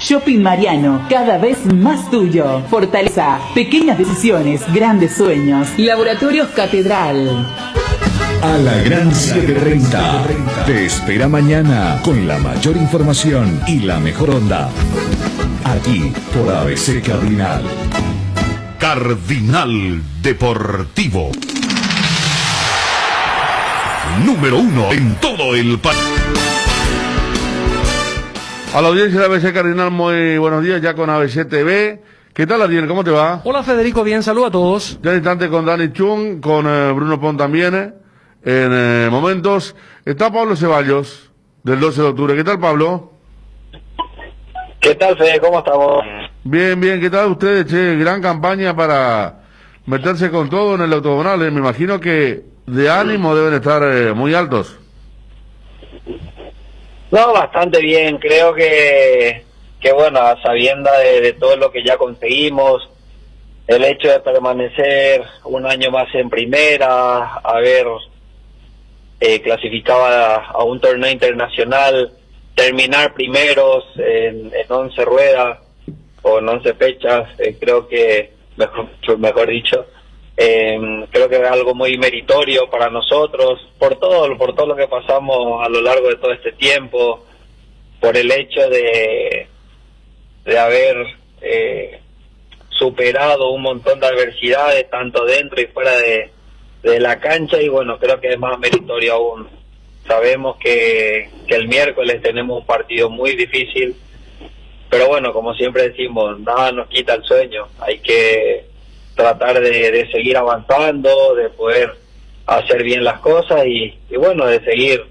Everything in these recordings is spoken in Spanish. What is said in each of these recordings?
Shopping Mariano, cada vez más tuyo. Fortaleza, pequeñas decisiones, grandes sueños. Laboratorios Catedral. A la gran 7:30. Te espera mañana con la mayor información y la mejor onda. Aquí por ABC Cardinal. Cardinal Deportivo. Número 1 en todo el país. A la audiencia de ABC Cardinal, muy buenos días, ya con ABC TV. ¿Qué tal, Ariel? ¿Cómo te va? Hola, Federico, bien, saludos a todos. Ya en instante con Dani Chung, con Bruno Pon también, en momentos. Está Pablo Ceballos, del 12 de octubre. ¿Qué tal, Pablo? ¿Qué tal, Fede? ¿Cómo estamos? Bien, bien. ¿Qué tal ustedes? Che, gran campaña para meterse con todo en el octogonal. Me imagino que de ánimo deben estar muy altos. No, bastante bien. Creo que bueno, a sabiendas de todo lo que ya conseguimos, el hecho de permanecer un año más en primera, haber clasificado a un torneo internacional, terminar primeros en 11 ruedas o en 11 fechas, creo que, mejor dicho, creo que es algo muy meritorio para nosotros, por todo lo que pasamos a lo largo de todo este tiempo, por el hecho de haber superado un montón de adversidades, tanto dentro y fuera de la cancha, y bueno, creo que es más meritorio aún. Sabemos que el miércoles tenemos un partido muy difícil, pero bueno, como siempre decimos, nada nos quita el sueño, hay que tratar de seguir avanzando, de poder hacer bien las cosas y bueno, de seguir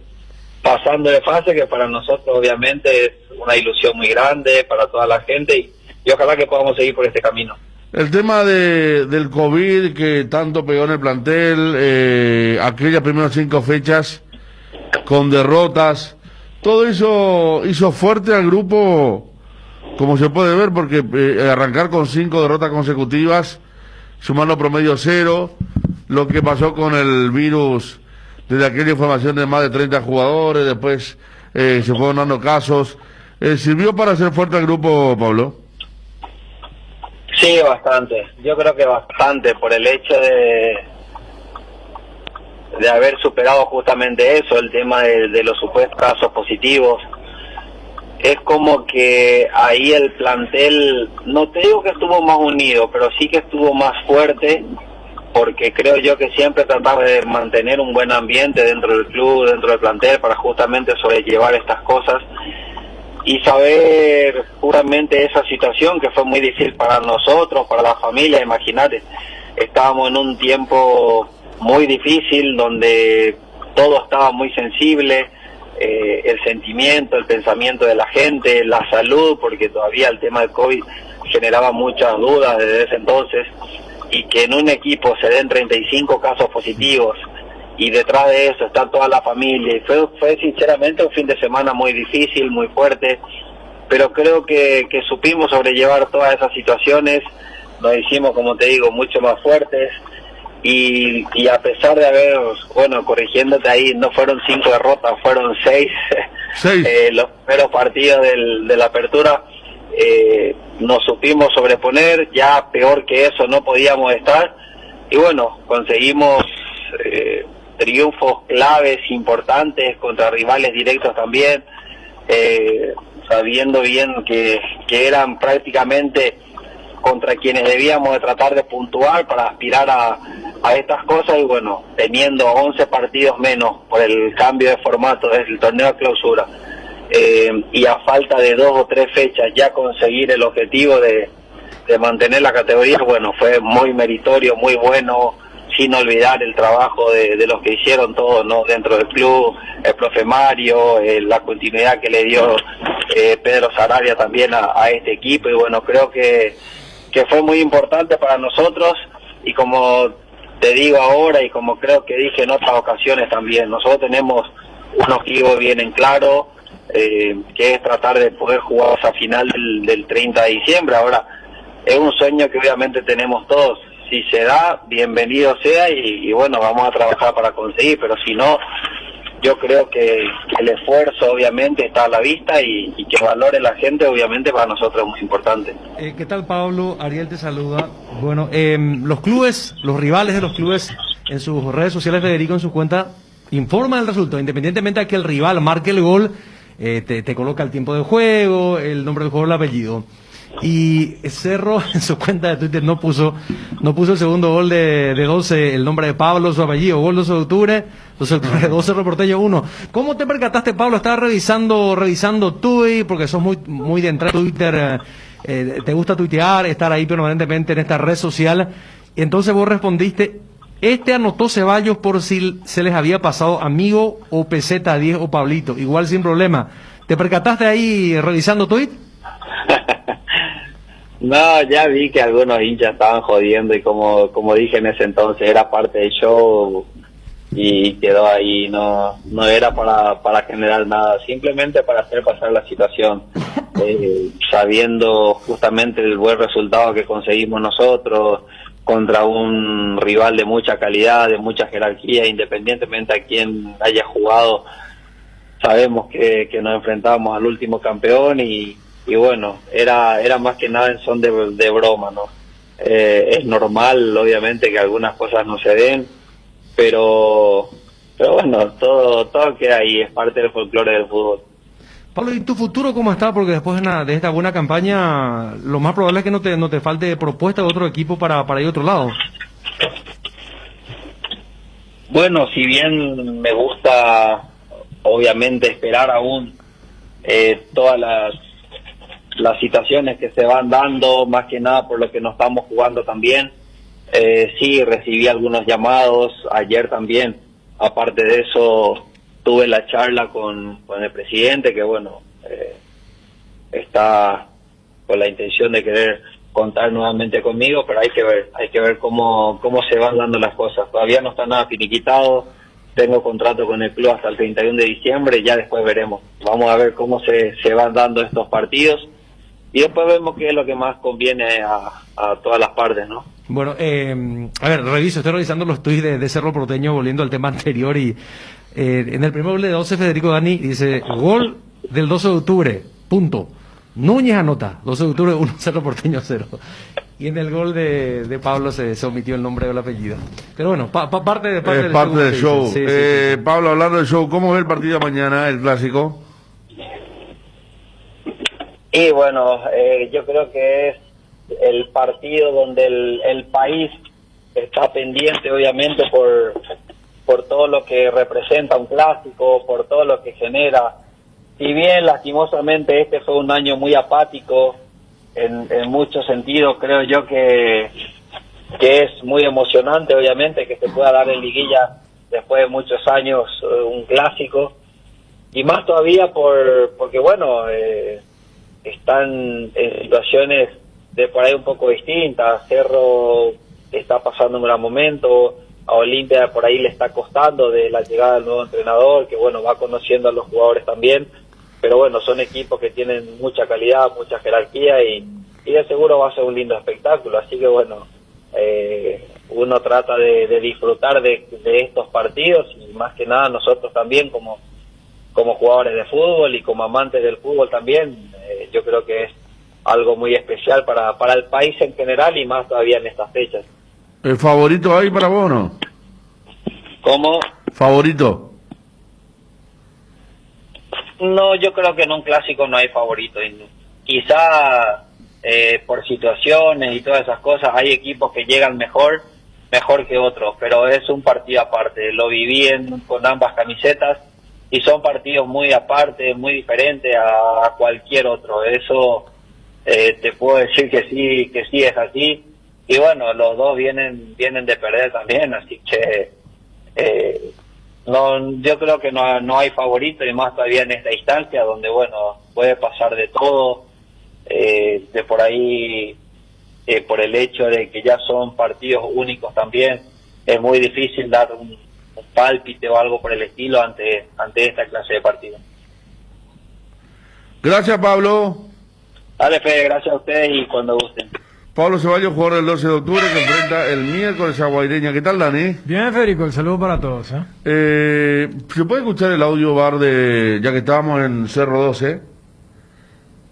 pasando de fase, que para nosotros obviamente es una ilusión muy grande para toda la gente y ojalá que podamos seguir por este camino. El tema del COVID que tanto pegó en el plantel, aquellas primeras 5 fechas con derrotas, todo eso hizo fuerte al grupo, como se puede ver, porque arrancar con 5 derrotas consecutivas, sumando promedio 0, lo que pasó con el virus, desde aquella información de más de 30 jugadores, después se fueron dando casos, ¿sirvió para hacer fuerte al grupo, Pablo? Sí, bastante. Yo creo que bastante, por el hecho de haber superado justamente eso, el tema de los supuestos casos positivos. Es como que ahí el plantel, no te digo que estuvo más unido, pero sí que estuvo más fuerte, porque creo yo que siempre trataba de mantener un buen ambiente dentro del club, dentro del plantel, para justamente sobrellevar estas cosas y saber justamente esa situación que fue muy difícil para nosotros, para la familia. Imagínate, estábamos en un tiempo muy difícil donde todo estaba muy sensible, el sentimiento, el pensamiento de la gente, la salud, porque todavía el tema del COVID generaba muchas dudas desde ese entonces, y que en un equipo se den 35 casos positivos y detrás de eso está toda la familia, y fue sinceramente un fin de semana muy difícil, muy fuerte, pero creo que supimos sobrellevar todas esas situaciones, nos hicimos, como te digo, mucho más fuertes, y a pesar de haber, bueno, corrigiéndote ahí, no fueron 5 derrotas, fueron 6, los primeros partidos de la apertura, nos supimos sobreponer, ya peor que eso no podíamos estar, y bueno, conseguimos triunfos claves, importantes, contra rivales directos también, sabiendo bien que eran prácticamente contra quienes debíamos de tratar de puntuar para aspirar a estas cosas, y bueno, teniendo 11 partidos menos por el cambio de formato del torneo de clausura, y a falta de 2 o 3 fechas ya conseguir el objetivo de mantener la categoría, bueno, fue muy meritorio, muy bueno, sin olvidar el trabajo de los que hicieron todos, ¿no?, dentro del club, el profe Mario, la continuidad que le dio Pedro Sarabia también a este equipo, y bueno, creo que fue muy importante para nosotros, y como te digo ahora, y como creo que dije en otras ocasiones también, nosotros tenemos un objetivo bien en claro, que es tratar de poder jugar esa final del 30 de diciembre. Ahora, es un sueño que obviamente tenemos todos. Si se da, bienvenido sea, y bueno, vamos a trabajar para conseguir, pero si no, yo creo que el esfuerzo obviamente está a la vista y que valore la gente obviamente para nosotros es muy importante. ¿Qué tal, Pablo? Ariel te saluda. Bueno, los clubes, los rivales de los clubes, en sus redes sociales, Federico, en su cuenta, informan el resultado, independientemente de que el rival marque el gol, te coloca el tiempo de juego, el nombre del juego, el apellido. Y Cerro en su cuenta de Twitter no puso el segundo gol de 12, el nombre de Pablo, su apellido, gol 12 de octubre, 12 Cerro Porteño 1. ¿Cómo te percataste, Pablo? Estabas revisando Twitter, porque sos muy de entrar a Twitter, te gusta tuitear, estar ahí permanentemente en esta red social. Y entonces vos respondiste, anotó Ceballos por si se les había pasado amigo o peseta 10 o Pablito, igual sin problema. ¿Te percataste ahí revisando Twitter? No, ya vi que algunos hinchas estaban jodiendo y como dije en ese entonces, era parte del show y quedó ahí, no era para generar nada, simplemente para hacer pasar la situación, sabiendo justamente el buen resultado que conseguimos nosotros contra un rival de mucha calidad, de mucha jerarquía, independientemente a quién haya jugado, sabemos que nos enfrentábamos al último campeón y bueno, era más que nada en son de broma, ¿no? Es normal, obviamente, que algunas cosas no se den, pero bueno, todo queda ahí, es parte del folclore del fútbol. Pablo, ¿y tu futuro cómo está? Porque después de esta buena campaña, lo más probable es que no te falte propuesta de otro equipo para ir a otro lado. Bueno, si bien me gusta, obviamente, esperar aún todas las situaciones que se van dando, más que nada por lo que nos estamos jugando también. Sí, recibí algunos llamados, ayer también, aparte de eso, tuve la charla con el presidente, que bueno, está con la intención de querer contar nuevamente conmigo, pero hay que ver cómo se van dando las cosas. Todavía no está nada finiquitado, tengo contrato con el club hasta el 31 de diciembre, ya después veremos. Vamos a ver cómo se van dando estos partidos y después vemos qué es lo que más conviene a todas las partes, ¿no? Bueno, a ver, estoy revisando los tweets de Cerro Porteño, volviendo al tema anterior, y en el primer gol de 12, Federico Dani dice, gol del 12 de octubre, punto. Núñez anota, 12 de octubre, 1, Cerro Porteño 0. Y en el gol de Pablo se omitió el nombre o el apellido. Pero bueno, parte del show. Sí. Pablo, hablando del show, ¿cómo ve el partido de mañana, el clásico? Y bueno, yo creo que es el partido donde el país está pendiente, obviamente, por todo lo que representa un clásico, por todo lo que genera. Si bien lastimosamente este fue un año muy apático en muchos sentidos, creo yo que es muy emocionante, obviamente, que se pueda dar en liguilla después de muchos años un clásico, y más todavía porque bueno, están en situaciones de por ahí un poco distintas. Cerro está pasando un gran momento, a Olimpia por ahí le está costando de la llegada del nuevo entrenador, que bueno, va conociendo a los jugadores también, pero bueno, son equipos que tienen mucha calidad, mucha jerarquía y de seguro va a ser un lindo espectáculo, así que bueno, uno trata de disfrutar de estos partidos y más que nada nosotros también como jugadores de fútbol y como amantes del fútbol también, yo creo que es algo muy especial para el país en general y más todavía en estas fechas. ¿El favorito ahí para vos o no? ¿Cómo? ¿Favorito? No, yo creo que en un clásico no hay favorito. Quizá por situaciones y todas esas cosas hay equipos que llegan mejor que otros, pero es un partido aparte. Lo viví con ambas camisetas y son partidos muy aparte, muy diferentes a cualquier otro. Eso te puedo decir que sí es así. Y bueno, los dos vienen de perder también, así que no, yo creo que no hay favorito, y más todavía en esta instancia donde bueno, puede pasar de todo, de por ahí, por el hecho de que ya son partidos únicos también, es muy difícil dar un pálpite o algo por el estilo ante esta clase de partidos. Gracias, Pablo. Dale, Fede, gracias a ustedes y cuando gusten. Pablo Ceballos, jugador del 12 de octubre, que enfrenta el miércoles a Guaireña. ¿Qué tal, Dani? Bien, Federico, el saludo para todos. ¿Se puede escuchar el audio bar de, ya que estábamos en Cerro 12,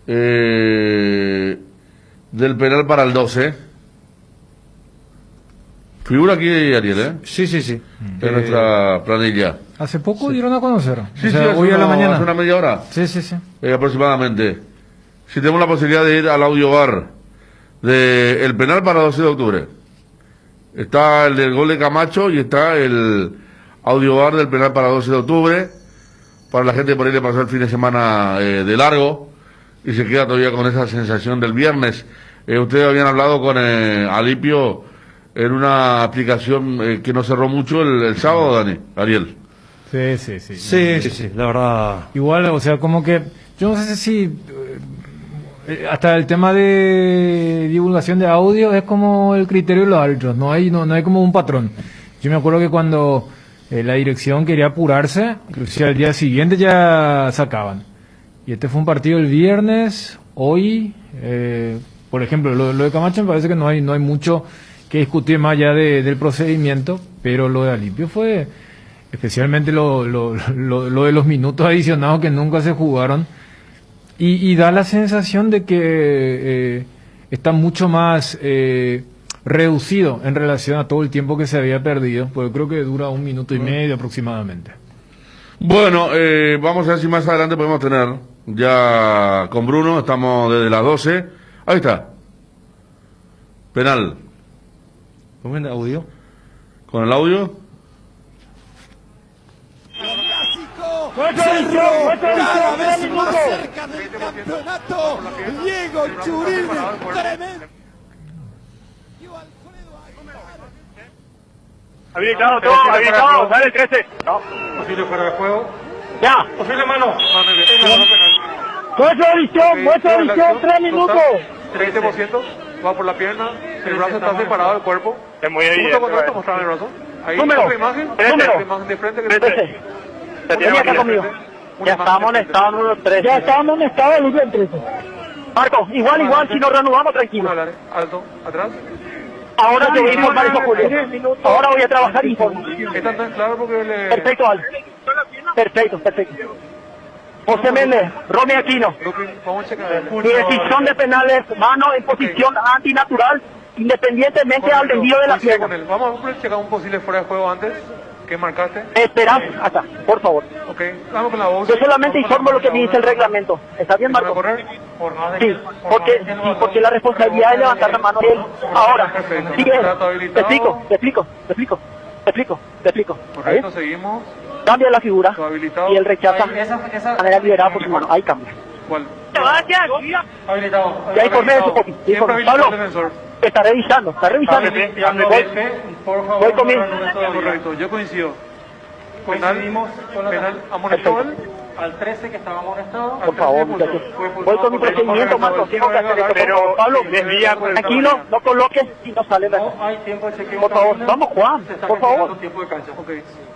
del penal para el 12? Figura aquí Ariel, ¿eh? Sí. En nuestra planilla. Hace poco dieron a conocer. Sí, O sea, hace hoy a la mañana. Hace una media hora. Sí. Aproximadamente. Si tenemos la posibilidad de ir al audio bar de el penal para 12 de octubre. Está el del gol de Camacho y está el audio bar del penal para 12 de octubre. Para la gente por ahí le pasó el fin de semana de largo y se queda todavía con esa sensación del viernes. Ustedes habían hablado con Alipio en una aplicación que no cerró mucho el sábado, Dani, Ariel. Sí, la verdad. Igual, o sea, como que yo no sé si hasta el tema de divulgación de audio es como el criterio de los árbitros, no hay como un patrón. Yo me acuerdo que cuando la dirección quería apurarse, inclusive al día siguiente ya sacaban. Y este fue un partido el viernes, hoy, por ejemplo, lo de Camacho me parece que no hay mucho que discutir más allá del procedimiento, pero lo de Alipio fue especialmente lo de los minutos adicionados que nunca se jugaron. Y da la sensación de que está mucho más reducido en relación a todo el tiempo que se había perdido, porque creo que dura 1 minuto y medio aproximadamente. Bueno, vamos a ver si más adelante podemos tener ya con Bruno, estamos desde las 12. Ahí está. Penal. ¿Cómo es el audio? ¿Con el audio? Cerro, cada vez más cerca del campeonato. Diego Churine, tremendo. Habilitado, todo habilitado, sale el 13. No. Posible fuera de juego. Ya. Posible mano. Muestra visión, 3 minutos. 30%, va por la pierna, el brazo está separado del cuerpo. Es muy evidente. Mostrar el brazo. Ahí Número. la imagen, Número. la imagen de frente que 13. Se tiene acá conmigo. Ya estamos en estado número 13. Ya estamos en estado de número 13. Marco, igual, si nos reanudamos, tranquilo. Alto, atrás. Ahora te voy a informar eso, Julio. Ahora voy a trabajar y informo. Está tan claro porque le... Perfecto, Ale. Perfecto. José Méndez, Romy Aquino. Vamos a checar. Mi decisión de penales, mano en posición antinatural, independientemente al desvío de la pierna. Vamos a checar un posible fuera de juego antes. ¿Qué marcaste? Esperad acá, por favor. Ok, vamos con la voz. Yo solamente informo lo que me dice el reglamento. ¿Está bien, Marco? ¿Correr? Sí, porque la responsabilidad es levantar la mano de él. Ahora, sigue. Te explico. Correcto, seguimos. Cambia la figura y él rechaza de manera liberada por su mano. Ahí cambia. ¿Cuál? Habilitado. Ya informé de eso, Copi. Pablo, está revisando. Voy conmigo. Correcto, yo coincido. Penal amonestado al 13 que estaba amonestado. Por favor, muchachos. Voy con mi procedimiento, Marco. Tengo que hacer esto, por favor. Pablo, tranquilo, no coloques y no sale. Por favor, vamos, Juan, por favor.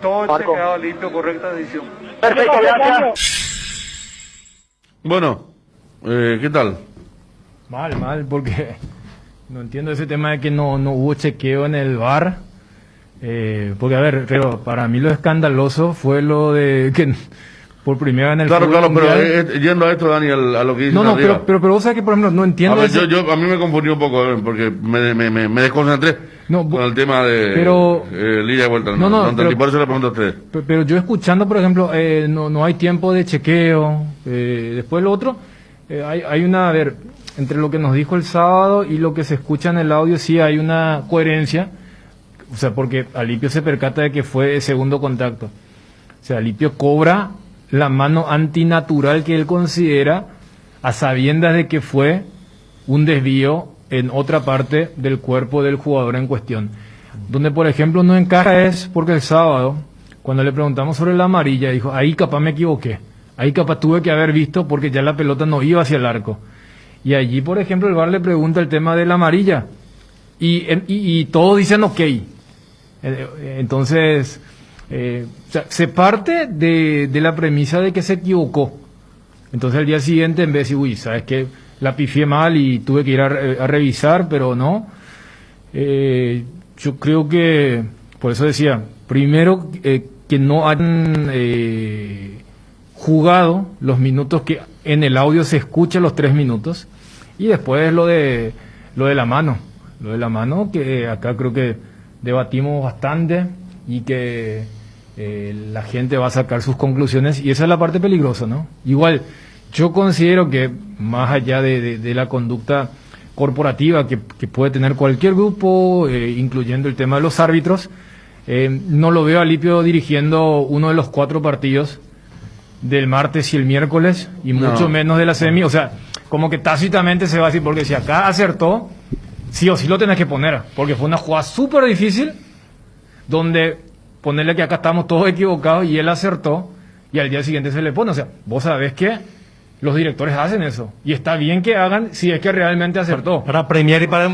Todo se quedado limpio, correcta decisión. Perfecto, gracias. Bueno, ¿qué tal? Mal, porque no entiendo ese tema de que no hubo chequeo en el VAR. Porque, a ver, pero para mí lo escandaloso fue lo de que por primera vez en el Claro, mundial, pero yendo a esto, Daniel, a lo que dice No, arriba. pero vos sabés que, por ejemplo, no entiendo... A ver, a mí me confundió un poco, porque me desconcentré con el tema de Liga de vuelta. No entendí, por eso le pregunto a usted. Pero yo escuchando, por ejemplo, no hay tiempo de chequeo. Después lo otro, hay una... A ver, entre lo que nos dijo el sábado y lo que se escucha en el audio, sí hay una coherencia. O sea, porque Alipio se percata de que fue segundo contacto. O sea, Alipio cobra la mano antinatural que él considera a sabiendas de que fue un desvío en otra parte del cuerpo del jugador en cuestión. Donde, por ejemplo, no encaja es porque el sábado, cuando le preguntamos sobre la amarilla, dijo, ahí capaz me equivoqué. Ahí capaz tuve que haber visto porque ya la pelota no iba hacia el arco. Y allí, por ejemplo, el VAR le pregunta el tema de la amarilla. Y todos dicen ok. Entonces, o sea, se parte de la premisa de que se equivocó. Entonces al día siguiente, en vez de decir, uy, ¿sabes qué? la pifié mal y tuve que ir a revisar, pero no. Yo creo que, por eso decía, primero que no han jugado los minutos que en el audio se escucha los 3 minutos, y después lo de la mano. Lo de la mano, que acá creo que debatimos bastante y que la gente va a sacar sus conclusiones, y esa es la parte peligrosa, ¿no? Igual, yo considero que más allá de la conducta corporativa que puede tener cualquier grupo, incluyendo el tema de los árbitros, no lo veo a Lipio dirigiendo uno de los 4 partidos del martes y el miércoles, y mucho menos de la semi. O sea, como que tácitamente se va a decir, porque si acá acertó, sí o sí lo tenés que poner, porque fue una jugada súper difícil, donde ponerle que acá estamos todos equivocados y él acertó, y al día siguiente se le pone. O sea, vos sabés que los directores hacen eso, y está bien que hagan si es que realmente acertó. Para premiar y para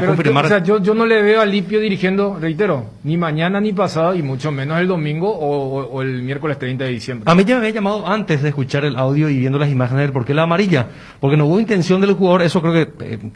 confirmar. Yo no le veo a Lipio dirigiendo, reitero, ni mañana ni pasado, y mucho menos el domingo o el miércoles 30 de diciembre. A mí ya me había llamado antes de escuchar el audio y viendo las imágenes del por qué la amarilla, porque no hubo intención del jugador, eso creo que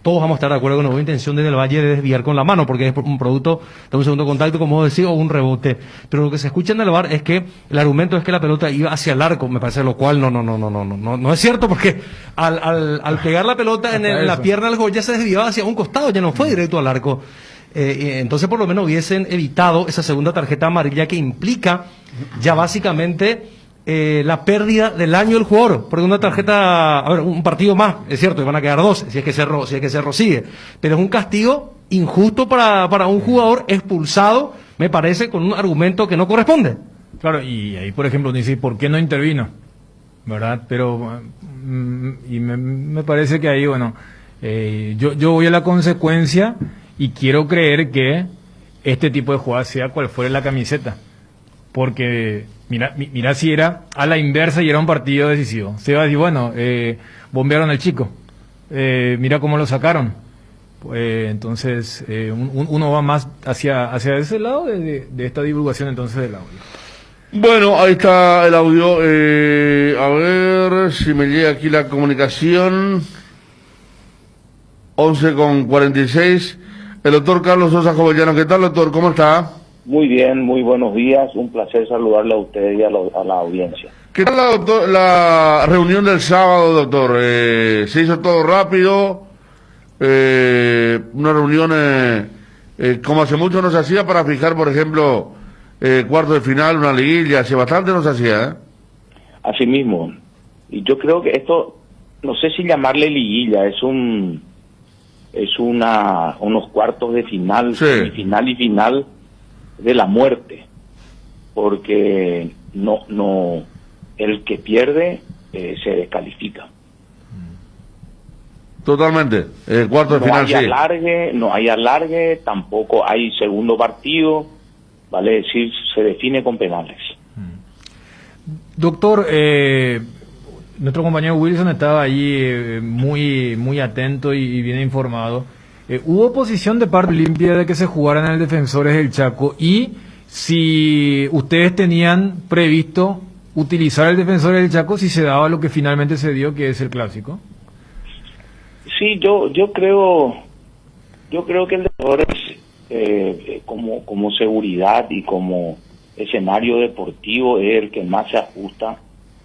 todos vamos a estar de acuerdo, que no hubo intención desde el Valle de desviar con la mano, porque es un producto de un segundo contacto, como vos decís, o un rebote. Pero lo que se escucha en el VAR es que el argumento es que la pelota iba hacia el arco, me parece, lo cual no es cierto, porque al pegar la pelota en la pierna del jugador ya se desviaba hacia un costado, ya no fue directo al arco. Entonces por lo menos hubiesen evitado esa segunda tarjeta amarilla, que implica ya básicamente la pérdida del año del jugador, porque una tarjeta, a ver, un partido más, es cierto, y van a quedar 2 si es que Cerro sigue, pero es un castigo injusto para un jugador expulsado, me parece, con un argumento que no corresponde. Claro, y ahí por ejemplo dice, ¿por qué no intervino? ¿Verdad? Pero y me parece que ahí, bueno, yo voy a la consecuencia, y quiero creer que este tipo de jugada, sea cual fuera la camiseta, porque mira si era a la inversa y era un partido decisivo, se va a decir, bueno, bombearon al chico, mira cómo lo sacaron, entonces uno va más hacia ese lado de esta divulgación entonces del audio. Bueno, ahí está el audio. A ver si me llega aquí la comunicación. 11:46. El doctor Carlos Sosa Jovellanos. ¿Qué tal, doctor? ¿Cómo está? Muy bien, muy buenos días. Un placer saludarle a usted y a la audiencia. ¿Qué tal la reunión del sábado, doctor? ¿Se hizo todo rápido? Una reunión como hace mucho no se hacía para fijar, por ejemplo, cuarto de final, una liguilla. Hace bastante no se hacía, ¿eh? Así mismo. Y yo creo que esto, no sé si llamarle liguilla, unos cuartos de final, sí, semifinal y final de la muerte, porque no el que pierde se descalifica. Totalmente. Cuarto de final, sí. No hay alargue, tampoco hay segundo partido, vale decir, se define con penales. Doctor, nuestro compañero Wilson estaba allí muy atento y bien informado. ¿Hubo posición de parte limpia de que se jugaran en el Defensores del Chaco? Y si ustedes tenían previsto utilizar el Defensores del Chaco si se daba lo que finalmente se dio, que es el clásico. Sí, yo creo que el Defensores como seguridad y como escenario deportivo es el que más se ajusta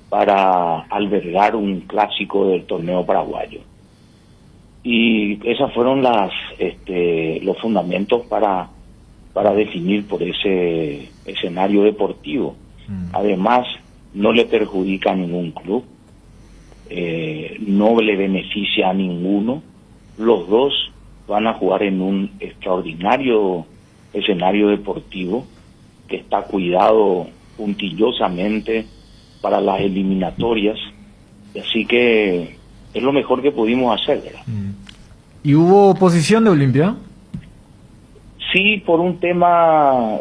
para albergar un clásico del torneo paraguayo. Y esas fueron los fundamentos para definir por ese escenario deportivo. Además, no le perjudica a ningún club, no le beneficia a ninguno. Los dos van a jugar en un extraordinario escenario deportivo que está cuidado puntillosamente para las eliminatorias, así que es lo mejor que pudimos hacer, ¿verdad? ¿Y hubo oposición de Olimpia? Sí, por un tema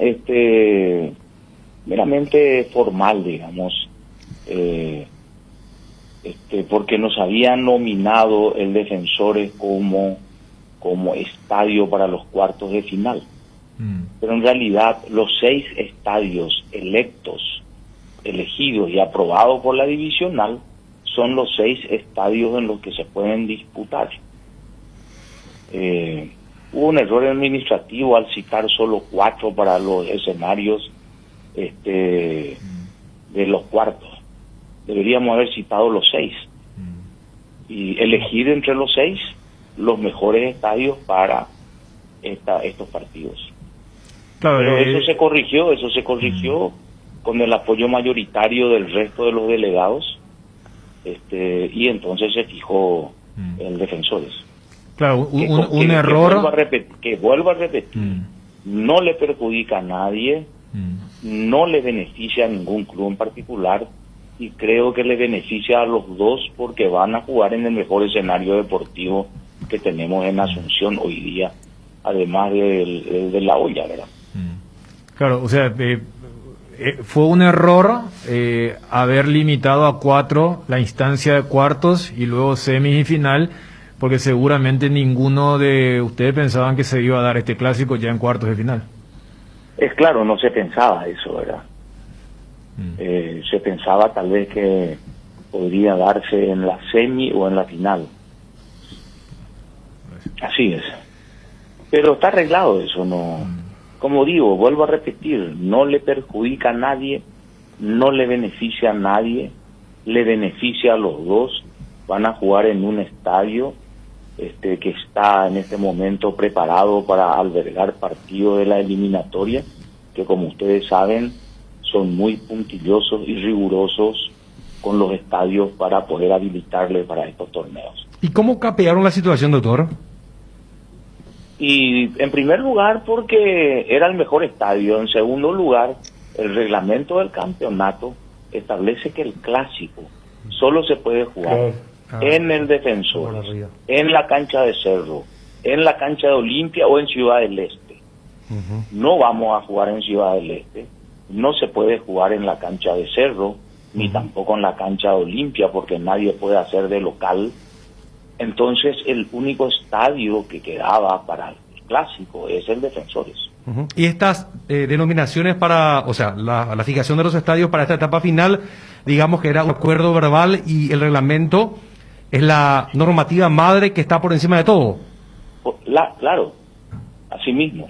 meramente formal, digamos, porque nos habían nominado el Defensores como estadio para los cuartos de final. Pero en realidad los 6 estadios elegidos y aprobados por la divisional son los 6 estadios en los que se pueden disputar. Hubo un error administrativo al citar solo 4 para los escenarios de los cuartos. Deberíamos haber citado los 6 y elegir entre los 6 los mejores estadios para estos partidos. Claro, pero eso se corrigió con el apoyo mayoritario del resto de los delegados, y entonces se fijó el Defensores. Claro, un error. Que vuelvo a repetir, no le perjudica a nadie, no le beneficia a ningún club en particular, y creo que le beneficia a los dos porque van a jugar en el mejor escenario deportivo que tenemos en Asunción hoy día, además de La Hoya, ¿verdad? Claro, o sea, fue un error haber limitado a 4 la instancia de cuartos y luego semis y final, porque seguramente ninguno de ustedes pensaban que se iba a dar este clásico ya en cuartos de final. Es claro, no se pensaba eso, ¿verdad? Se pensaba tal vez que podría darse en la semi o en la final. Así es. Pero está arreglado eso, no. Como digo, vuelvo a repetir, no le perjudica a nadie, no le beneficia a nadie, le beneficia a los dos. Van a jugar en un estadio que está en este momento preparado para albergar partidos de la eliminatoria, que como ustedes saben son muy puntillosos y rigurosos con los estadios para poder habilitarle para estos torneos. ¿Y cómo capearon la situación, doctor? Y en primer lugar porque era el mejor estadio. En segundo lugar, el reglamento del campeonato establece que el clásico solo se puede jugar en el Defensor, en la cancha de Cerro, en la cancha de Olimpia o en Ciudad del Este. No vamos a jugar en Ciudad del Este, no se puede jugar en la cancha de Cerro, ni tampoco en la cancha de Olimpia, porque nadie puede hacer de local. Entonces el único estadio que quedaba para el clásico es el Defensores. Y estas denominaciones para, o sea, la fijación de los estadios para esta etapa final, digamos que era un acuerdo verbal y el reglamento es la normativa madre que está por encima de todo. Claro, así mismo.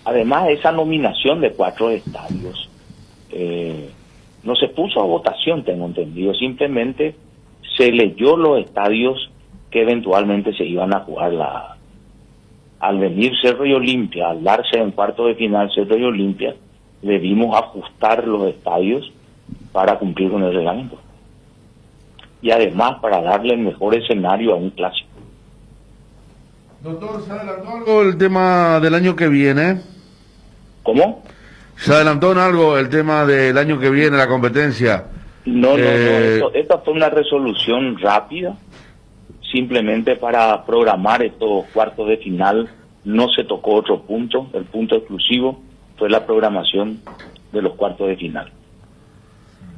Además, esa nominación de 4 estadios no se puso a votación, tengo entendido, simplemente se leyó los estadios que eventualmente se iban a jugar. Al venir Cerro y Olimpia, al darse en cuarto de final Cerro y Olimpia, debimos ajustar los estadios para cumplir con el reglamento. Y además para darle el mejor escenario a un clásico. Doctor, ¿se adelantó algo el tema del año que viene? ¿Cómo? ¿Se adelantó en algo el tema del año que viene, la competencia? No, esta fue una resolución rápida, simplemente para programar estos cuartos de final. No se tocó otro punto, el punto exclusivo fue la programación de los cuartos de final.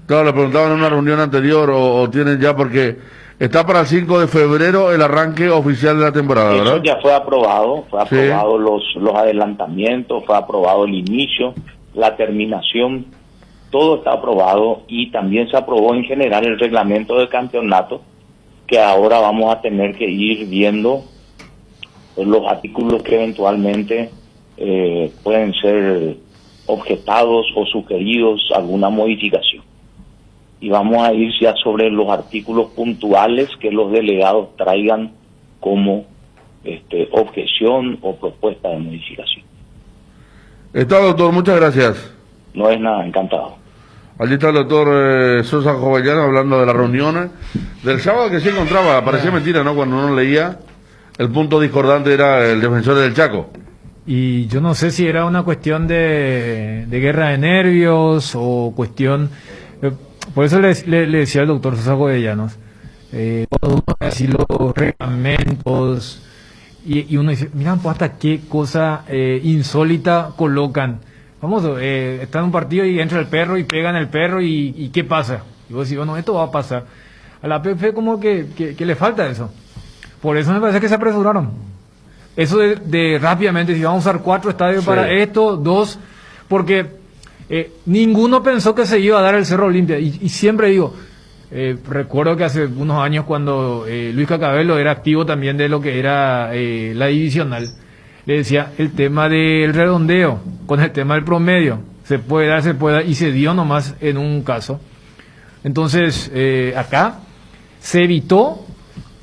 Claro, le preguntaban en una reunión anterior o tienen ya, porque está para el 5 de febrero el arranque oficial de la temporada, ¿verdad? Eso ya fue aprobado los adelantamientos, fue aprobado el inicio, la terminación, todo está aprobado, y también se aprobó en general el reglamento del campeonato, que ahora vamos a tener que ir viendo los artículos que eventualmente pueden ser objetados o sugeridos alguna modificación. Y vamos a ir ya sobre los artículos puntuales que los delegados traigan como objeción o propuesta de modificación. Está, doctor, muchas gracias. No es nada, encantado. Allí está el doctor Sosa Jovellanos hablando de las reuniones del sábado, que se encontraba, parecía mentira, ¿no? Cuando uno leía, el punto discordante era el Defensor del Chaco. Y yo no sé si era una cuestión de guerra de nervios o cuestión... por eso le decía al doctor Sosa Jovellanos, cuando uno ve así los reglamentos y uno dice, mira, pues hasta qué cosa insólita colocan. Vamos, está en un partido y entra el perro y pegan el perro y ¿qué pasa? Y vos decís, bueno, esto va a pasar. A la PF como que le falta eso. Por eso me parece que se apresuraron. Eso de rápidamente, si vamos a usar 4 estadios para esto, 2, porque ninguno pensó que se iba a dar el Cerro Olimpia. Y siempre digo, recuerdo que hace unos años cuando Luis Cacabello era activo también de lo que era la divisional, le decía el tema del redondeo con el tema del promedio, se puede dar, y se dio nomás en un caso. Entonces, acá se evitó,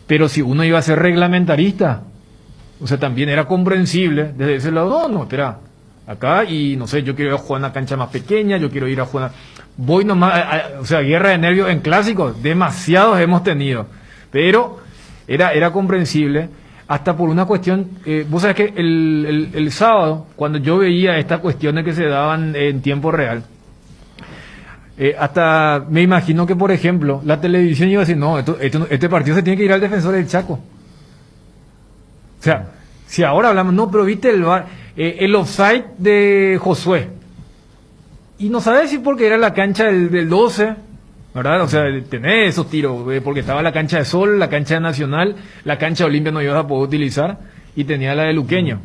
pero si uno iba a ser reglamentarista, o sea, también era comprensible desde ese lado, no, espera, acá, y no sé, yo quiero ir a jugar en una cancha más pequeña, yo quiero ir a jugar, voy nomás, o sea, guerra de nervios en clásicos, demasiados hemos tenido, pero era comprensible, hasta por una cuestión, vos sabés que el sábado, cuando yo veía estas cuestiones que se daban en tiempo real, hasta me imagino que, por ejemplo, la televisión iba a decir, no, este partido se tiene que ir al Defensor del Chaco. O sea, si ahora hablamos, no, pero viste el offside de Josué. Y no sabes si porque era la cancha del 12, ¿verdad? O sea, tenés esos tiros, porque estaba la cancha de Sol, la cancha de Nacional, la cancha de Olimpia no ibas a poder utilizar, y tenía la de Luqueño.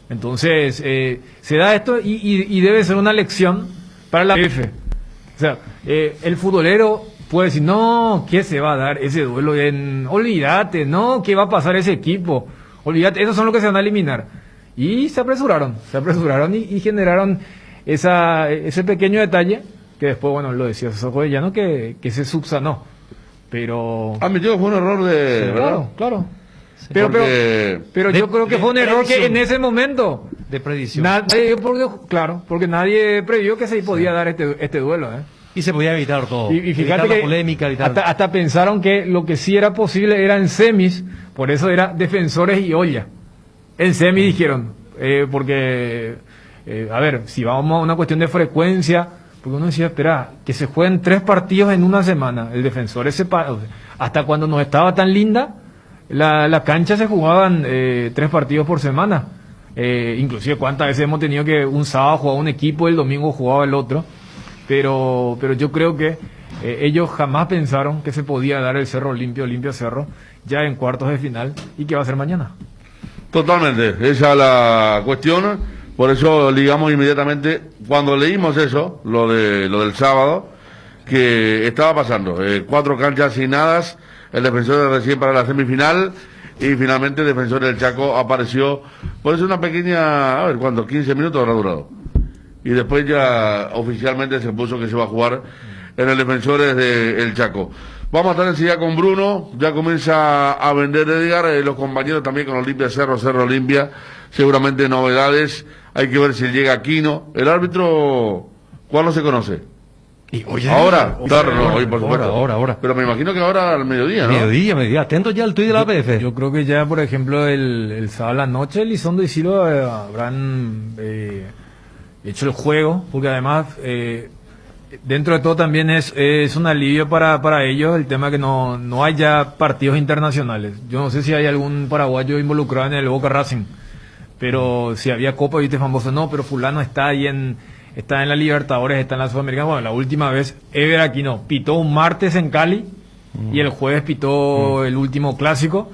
Entonces, se da esto y debe ser una lección para la PF. O sea, el futbolero puede decir, no, ¿qué se va a dar ese duelo? Olvídate, no, ¿qué va a pasar ese equipo? Olvídate, esos son los que se van a eliminar. Y se apresuraron y generaron ese pequeño detalle que después, bueno, lo decía Sojo Llano, que se subsanó. Pero... Admitió que fue un error de... Sí, ¿verdad? Claro. Pero yo creo que fue un error que en ese momento... De predicción. Porque nadie previó que se podía dar este duelo, Y se podía evitar todo. Y fíjate que la polémica, hasta pensaron que lo que sí era posible era en semis, por eso era Defensores y Olla. En semis dijeron, porque, a ver, si vamos a una cuestión de frecuencia, porque uno decía, espera, que se jueguen 3 partidos en una semana, el Defensores hasta cuando no estaba tan linda, la cancha se jugaban 3 partidos por semana. Inclusive cuántas veces hemos tenido que un sábado jugaba un equipo, el domingo jugaba el otro. Pero yo creo que ellos jamás pensaron que se podía dar el Cerro Olimpia Cerro ya en cuartos de final, y que va a ser mañana. Totalmente, esa es la cuestión. Por eso ligamos inmediatamente cuando leímos eso, lo del sábado, que estaba pasando 4 canchas asignadas, el Defensor recién para la semifinal, y finalmente el Defensor del Chaco apareció. Por eso una pequeña, a ver cuánto, 15 minutos habrá durado. Y después ya oficialmente se puso que se va a jugar en el Defensores del Chaco. Vamos a estar enseguida con Bruno, ya comienza a vender Edgar, los compañeros también con Olimpia Cerro Olimpia, seguramente novedades, hay que ver si llega Aquino. El árbitro, ¿cuándo se conoce? Y hoy ahora, claro, no, hoy por supuesto. Ahora. Pero me imagino que ahora al mediodía, ¿no? Mediodía, atento ya al tuit de la APF. Yo creo que ya, por ejemplo, el sábado a la noche, Elizondo y Silo habrán hecho el juego, porque además, dentro de todo también es un alivio para ellos el tema que no haya partidos internacionales. Yo no sé si hay algún paraguayo involucrado en el Boca Racing, pero si había Copa, viste, famoso, no, pero fulano está ahí está en la Libertadores, está en la Sudamericana. Bueno, la última vez, Ever Aquino pitó un martes en Cali y el jueves pitó el último clásico.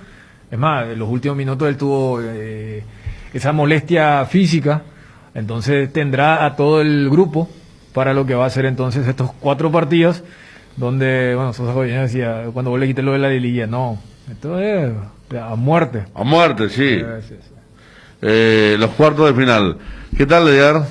Es más, en los últimos minutos él tuvo esa molestia física, entonces tendrá a todo el grupo para lo que va a ser entonces estos 4 partidos, donde, bueno, Sosa Joyena decía, cuando vos le quites lo de la liguilla, no, esto es a muerte. A muerte, sí. Los cuartos de final. ¿Qué tal, Edgar?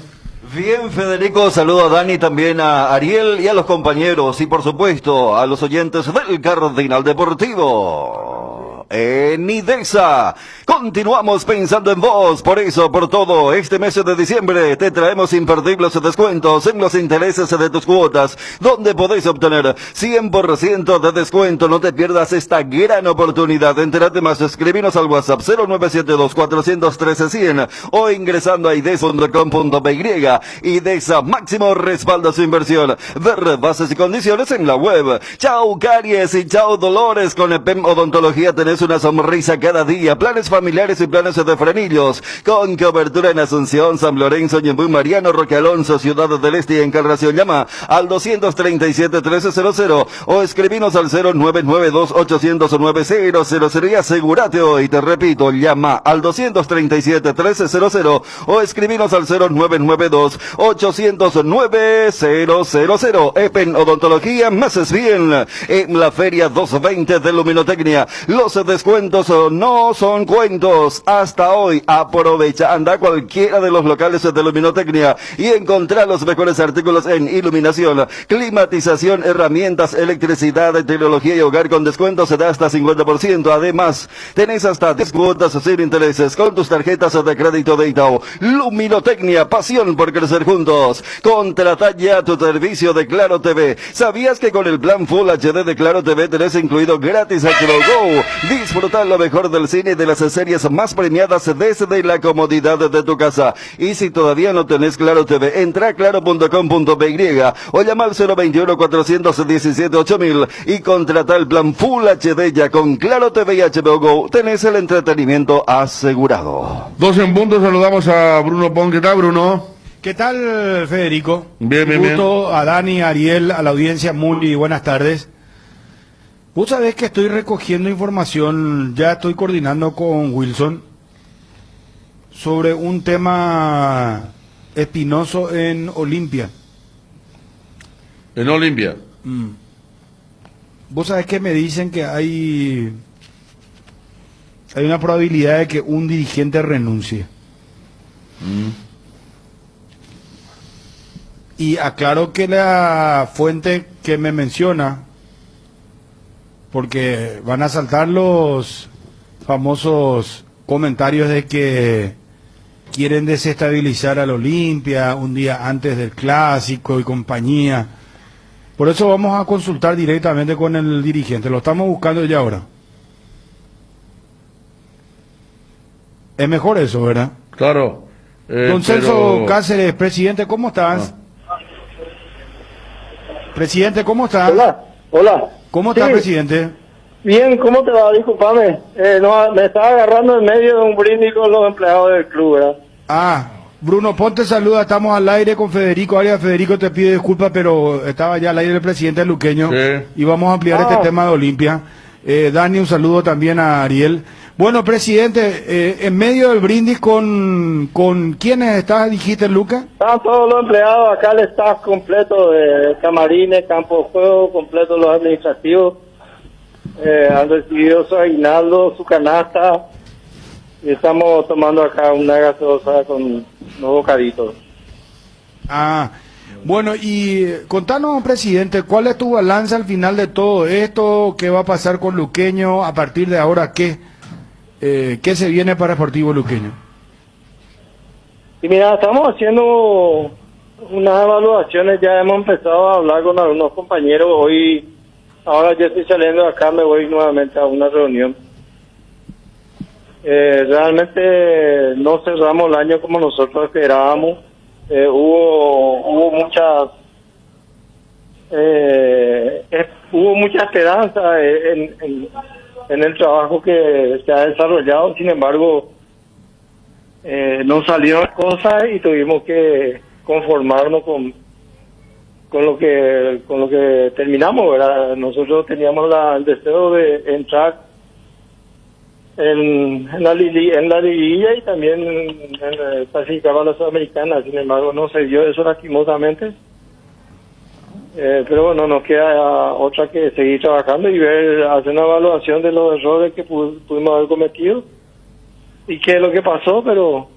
Bien, Federico, saludo a Dani, también a Ariel y a los compañeros y por supuesto a los oyentes del Cardinal Deportivo. En IDESA, continuamos pensando en vos, por eso, por todo, este mes de diciembre te traemos imperdibles descuentos en los intereses de tus cuotas, donde podés obtener 100% de descuento. No te pierdas esta gran oportunidad. Entérate más, escribinos al WhatsApp 0972-413-100 o ingresando a idesa.com.py. IDESA, máximo respaldo a su inversión. Ver bases y condiciones en la web. Chao caries y chao dolores, con EPEM Odontología tenés tenés una sonrisa cada día. Planes familiares y planes de frenillos. Con cobertura en Asunción, San Lorenzo, Ñemby, Mariano, Roque Alonso, Ciudad del Este y Encarnación. Llama al 237-1300 o escribinos al 0992-809-000 y asegúrate hoy. Te repito, llama al 237-1300 o escribinos al 0992-809-000. Epen Odontología, más es bien. En la Feria 220 de Luminotecnia, los descuentos no son cuentos. Hasta hoy, aprovecha, anda a cualquiera de los locales de Luminotecnia y encontrar los mejores artículos en iluminación, climatización, herramientas, electricidad, tecnología y hogar con descuentos de hasta 50%. Además, tenés hasta 10 cuotas sin intereses con tus tarjetas de crédito de Itaú. Luminotecnia, pasión por crecer juntos. Contrata ya tu servicio de Claro TV. ¿Sabías que con el plan Full HD de Claro TV tenés incluido gratis HBO Go? Disfrutar lo mejor del cine y de las series más premiadas desde la comodidad de tu casa. Y si todavía no tenés Claro TV, entra a claro.com.py o llama al 021-417-8000 y contrata el plan Full HD. Ya con Claro TV y HBO Go tenés el entretenimiento asegurado. 2 en punto, saludamos a Bruno Pon. ¿Qué tal, Bruno? ¿Qué tal, Federico? Bien, bien, bien. Gusto a Dani, a Ariel, a la audiencia, muy buenas tardes. Vos sabés que estoy recogiendo información, ya estoy coordinando con Wilson sobre un tema espinoso en Olimpia. En Olimpia. Vos sabés que me dicen que hay una probabilidad de que un dirigente renuncie. Y aclaro que la fuente que me menciona, porque van a saltar los famosos comentarios de que quieren desestabilizar al Olimpia un día antes del clásico y compañía. Por eso vamos a consultar directamente con el dirigente, lo estamos buscando ya ahora. Es mejor eso, ¿verdad? Claro. Don Celso Cáceres, presidente, ¿cómo estás? Presidente, ¿cómo estás? Hola. ¿Cómo estás, presidente? Bien, ¿cómo te va? Disculpame. No, me estaba agarrando en medio de un brindis con los empleados del club, ¿verdad? Bruno, ponte saluda, estamos al aire con Federico Arias. Federico te pide disculpas, pero estaba ya al aire el presidente luqueño y vamos a ampliar este tema de Olimpia. Dani, un saludo también a Ariel. Bueno, presidente, en medio del brindis, ¿con quiénes estás, dijiste, Luca? Están todos los empleados, acá el staff completo de camarines, campo de juego, completo los administrativos. Han recibido su aguinaldo, su canasta, y estamos tomando acá una gaseosa con unos bocaditos. Bueno, y contanos, presidente, ¿cuál es tu balance al final de todo esto? ¿Qué va a pasar con Luqueño? ¿A partir de ahora qué se viene para Sportivo Luqueño? Y mira, estamos haciendo unas evaluaciones, ya hemos empezado a hablar con algunos compañeros. Ahora yo estoy saliendo de acá, me voy nuevamente a una reunión. Realmente no cerramos el año como nosotros esperábamos. Hubo mucha esperanza en el trabajo que se ha desarrollado. Sin embargo, no salieron cosas y tuvimos que conformarnos con lo que terminamos, ¿verdad? Nosotros teníamos el deseo de entrar en la liguilla y también clasificar a la Sudamericana. Sin embargo, no se dio eso lastimosamente. Pero bueno, nos queda otra que seguir trabajando y hacer una evaluación de los errores que pudimos haber cometido y qué es lo que pasó, pero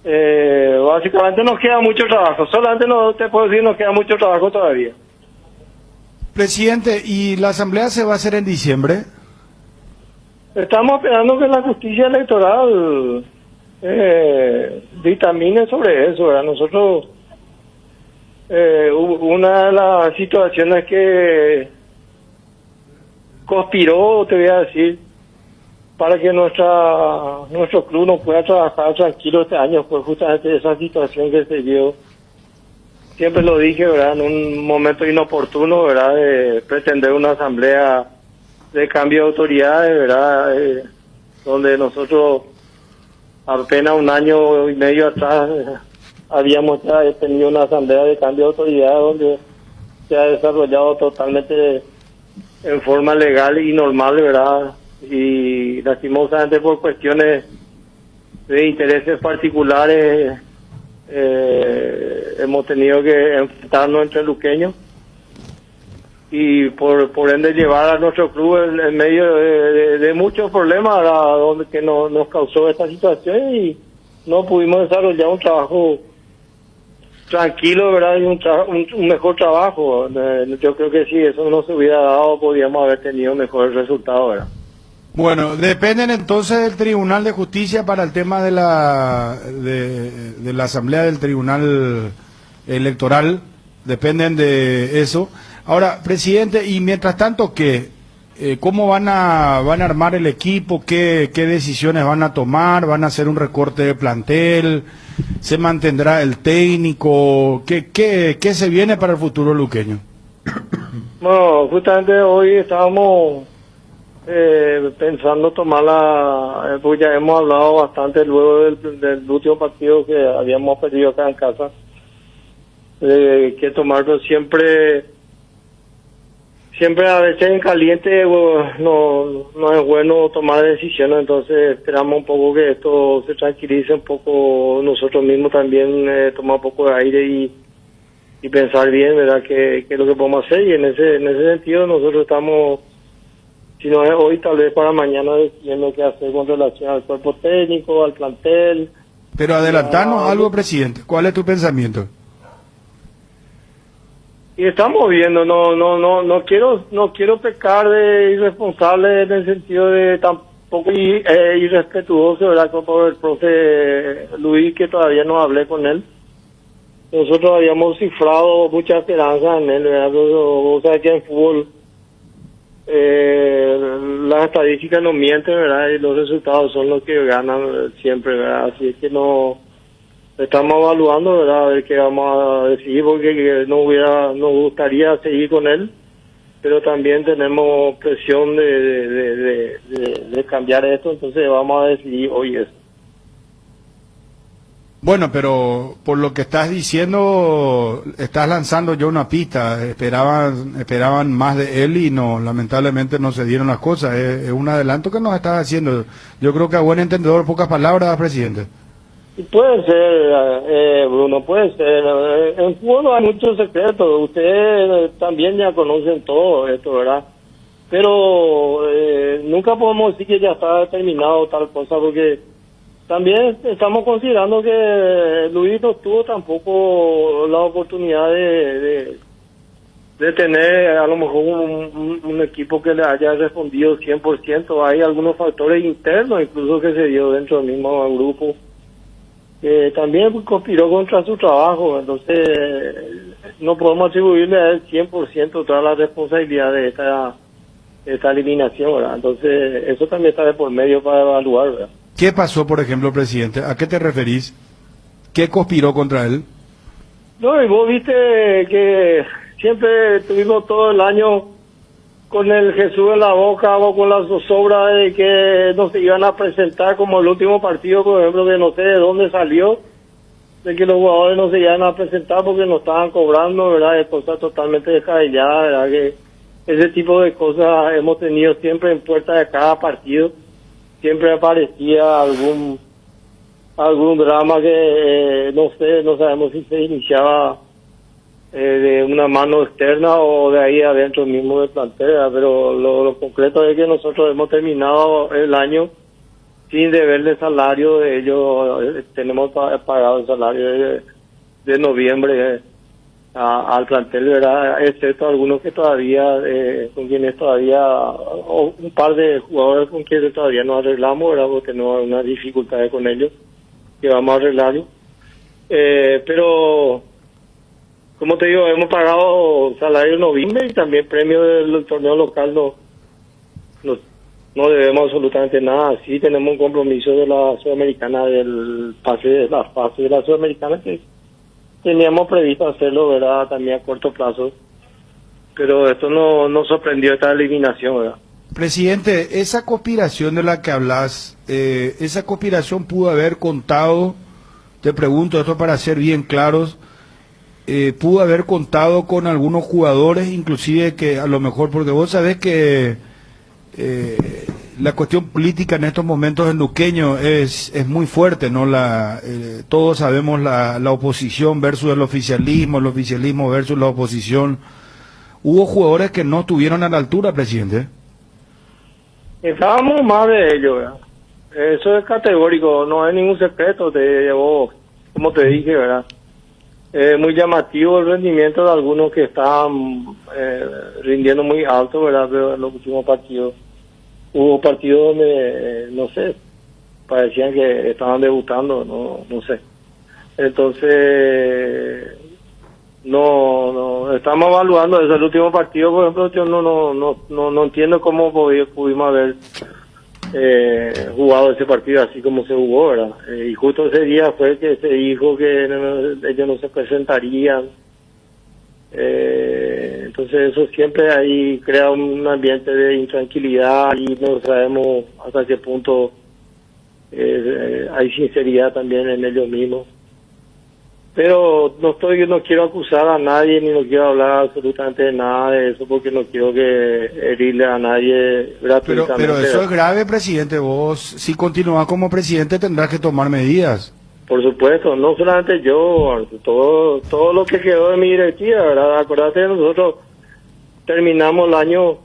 básicamente nos queda mucho trabajo. Solamente no te puedo decir, nos queda mucho trabajo todavía. Presidente, ¿y la asamblea se va a hacer en diciembre? Estamos esperando que la justicia electoral dictamine sobre eso, ¿verdad? Nosotros, una de las situaciones que conspiró, te voy a decir, para que nuestro club no pueda trabajar tranquilo este año, fue justamente esa situación que se dio. Siempre lo dije, ¿verdad? En un momento inoportuno, ¿verdad? De pretender una asamblea cambio de autoridades, ¿verdad? Donde nosotros apenas un año y medio atrás habíamos ya tenido una asamblea de cambio de autoridades donde se ha desarrollado totalmente en forma legal y normal, ¿verdad? Y lastimosamente por cuestiones de intereses particulares hemos tenido que enfrentarnos entre luqueños y por ende llevar a nuestro club en medio de muchos problemas, ¿verdad? Donde que nos causó esta situación y no pudimos desarrollar un trabajo tranquilo, ¿verdad? Y un mejor trabajo. Yo creo que si eso no se hubiera dado, podríamos haber tenido mejores resultados, ¿verdad? Bueno, dependen entonces del Tribunal de Justicia para el tema de la Asamblea del Tribunal Electoral, dependen de eso. Ahora, presidente, y mientras tanto, ¿qué? ¿Cómo van a armar el equipo? ¿Qué decisiones van a tomar? ¿Van a hacer un recorte de plantel? ¿Se mantendrá el técnico? ¿Qué se viene para el futuro luqueño? Bueno, justamente hoy estábamos pensando tomar pues ya hemos hablado bastante luego del último partido que habíamos perdido acá en casa, que tomarlo siempre a veces en caliente no es bueno tomar decisiones, entonces esperamos un poco que esto se tranquilice un poco, nosotros mismos también tomar un poco de aire y pensar bien, ¿verdad?, qué es lo que podemos hacer, y en ese sentido nosotros estamos, si no es hoy, tal vez para mañana, decidiendo qué hacer con relación al cuerpo técnico, al plantel. Pero adelantarnos algo, presidente, ¿cuál es tu pensamiento? Y estamos viendo, no quiero pecar de irresponsable en el sentido de tampoco irrespetuoso, ¿verdad?, por el profe Luis, que todavía no hablé con él. Nosotros habíamos cifrado mucha esperanza en él, ¿verdad? O sea que en fútbol las estadísticas no mienten, ¿verdad? Y los resultados son los que ganan siempre, ¿verdad? Así es que no estamos evaluando, ¿verdad?, a ver qué vamos a decidir, porque nos gustaría seguir con él, pero también tenemos presión de cambiar esto, entonces vamos a decidir hoy eso. Bueno, pero por lo que estás diciendo, estás lanzando yo una pista. Esperaban más de él y no, lamentablemente no se dieron las cosas. Es un adelanto que nos estás haciendo. Yo creo que a buen entendedor, pocas palabras, presidente. Puede ser, Bruno, puede ser. En fútbol hay muchos secretos. Ustedes también ya conocen todo esto, ¿verdad? Pero nunca podemos decir que ya está determinado tal cosa, porque también estamos considerando que Luis no tuvo tampoco la oportunidad de tener a lo mejor un equipo que le haya respondido 100%. Hay algunos factores internos incluso que se dio dentro del mismo grupo, que también conspiró contra su trabajo. Entonces no podemos atribuirle a él 100% toda la responsabilidad de esta eliminación, ¿verdad? Entonces eso también está de por medio para evaluar, ¿verdad? ¿Qué pasó, por ejemplo, presidente? ¿A qué te referís? ¿Qué conspiró contra él? No, y vos viste que siempre tuvimos todo el año con el Jesús en la boca o con la zozobra de que no se iban a presentar, como el último partido, por ejemplo, que no sé de dónde salió, de que los jugadores no se iban a presentar porque no estaban cobrando, ¿verdad? De cosas totalmente descabelladas, ¿verdad? Que ese tipo de cosas hemos tenido siempre en puerta de cada partido. Siempre aparecía algún drama que no sabemos si se iniciaba de una mano externa o de ahí adentro mismo del plantel, ¿verdad? Pero lo concreto es que nosotros hemos terminado el año sin deberle salario de ellos. Tenemos pagado el salario de noviembre al plantel, ¿verdad? Excepto algunos que todavía, con quienes todavía, o un par de jugadores con quienes todavía no arreglamos, ¿verdad? Porque tenemos unas dificultades con ellos, que vamos a arreglarlo. Pero, como te digo, hemos pagado salario en noviembre y también premio del torneo local no debemos absolutamente nada. Sí tenemos un compromiso de la Sudamericana, del pase de la fase de la Sudamericana, que teníamos previsto hacerlo, ¿verdad?, también a corto plazo, pero esto no sorprendió esta eliminación, ¿verdad? Presidente, esa conspiración de la que hablas, esa conspiración pudo haber contado, te pregunto esto para ser bien claros, pudo haber contado con algunos jugadores, inclusive que a lo mejor, porque vos sabés que la cuestión política en estos momentos en Luqueño es muy fuerte, ¿no? Todos sabemos la oposición versus el oficialismo versus la oposición. Hubo jugadores que no estuvieron a la altura, presidente. Estábamos más de ello, ¿verdad? Eso es categórico, no hay ningún secreto, como te dije, ¿verdad? Muy llamativo el rendimiento de algunos que estaban rindiendo muy alto, ¿verdad? Pero en los últimos partidos hubo partidos donde, no sé, parecían que estaban debutando, no sé. Entonces, no estamos evaluando eso. El último partido, por ejemplo, yo no entiendo cómo pudimos haber jugado ese partido así como se jugó, ¿verdad? Y justo ese día fue que se dijo que ellos no se presentarían. Entonces eso siempre ahí crea un ambiente de intranquilidad y no sabemos hasta qué punto hay sinceridad también en ellos mismos. Pero no quiero acusar a nadie ni no quiero hablar absolutamente de nada de eso porque no quiero que herirle a nadie gratuitamente. Pero eso es grave, presidente. Vos, si continúas como presidente, tendrás que tomar medidas. Por supuesto, no solamente yo, todo lo que quedó de mi directiva, ¿verdad? Acordate, nosotros terminamos el año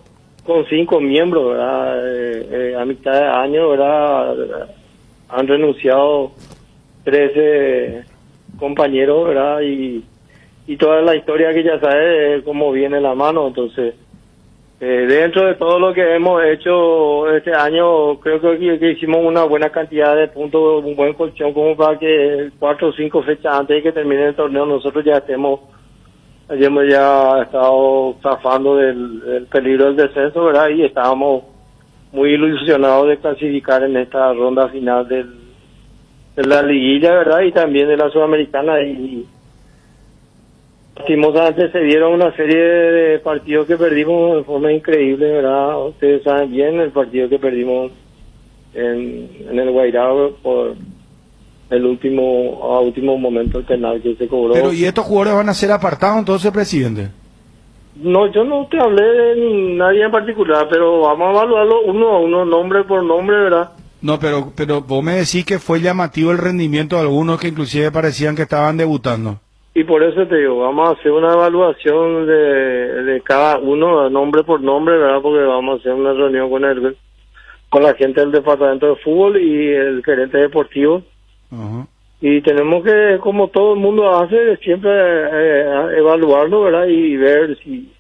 con 5 miembros, ¿verdad? A mitad de año, ¿verdad? Han renunciado 13 compañeros, ¿verdad? Y toda la historia que ya sabes cómo viene la mano. Entonces, dentro de todo lo que hemos hecho este año, creo que hicimos una buena cantidad de puntos, un buen colchón como para que 4 o 5 fechas antes de que termine el torneo nosotros ya hayamos ya estado zafando del peligro del descenso, ¿verdad? Y estábamos muy ilusionados de clasificar en esta ronda final de la liguilla, ¿verdad? Y también de la Sudamericana. Y lastimosamente se dieron una serie de partidos que perdimos de forma increíble, ¿verdad? Ustedes saben bien el partido que perdimos en el Guairao por el último momento el penal que se cobró. Pero ¿y estos jugadores van a ser apartados entonces, presidente? No, yo no te hablé de nadie en particular, pero vamos a evaluarlo uno a uno, nombre por nombre, ¿verdad? No, pero vos me decís que fue llamativo el rendimiento de algunos que inclusive parecían que estaban debutando. Y por eso te digo, vamos a hacer una evaluación de cada uno, nombre por nombre, ¿verdad? Porque vamos a hacer una reunión con la gente del departamento de fútbol y el gerente deportivo. Uh-huh. Y tenemos que, como todo el mundo hace, siempre evaluarlo, ¿verdad? Y ver si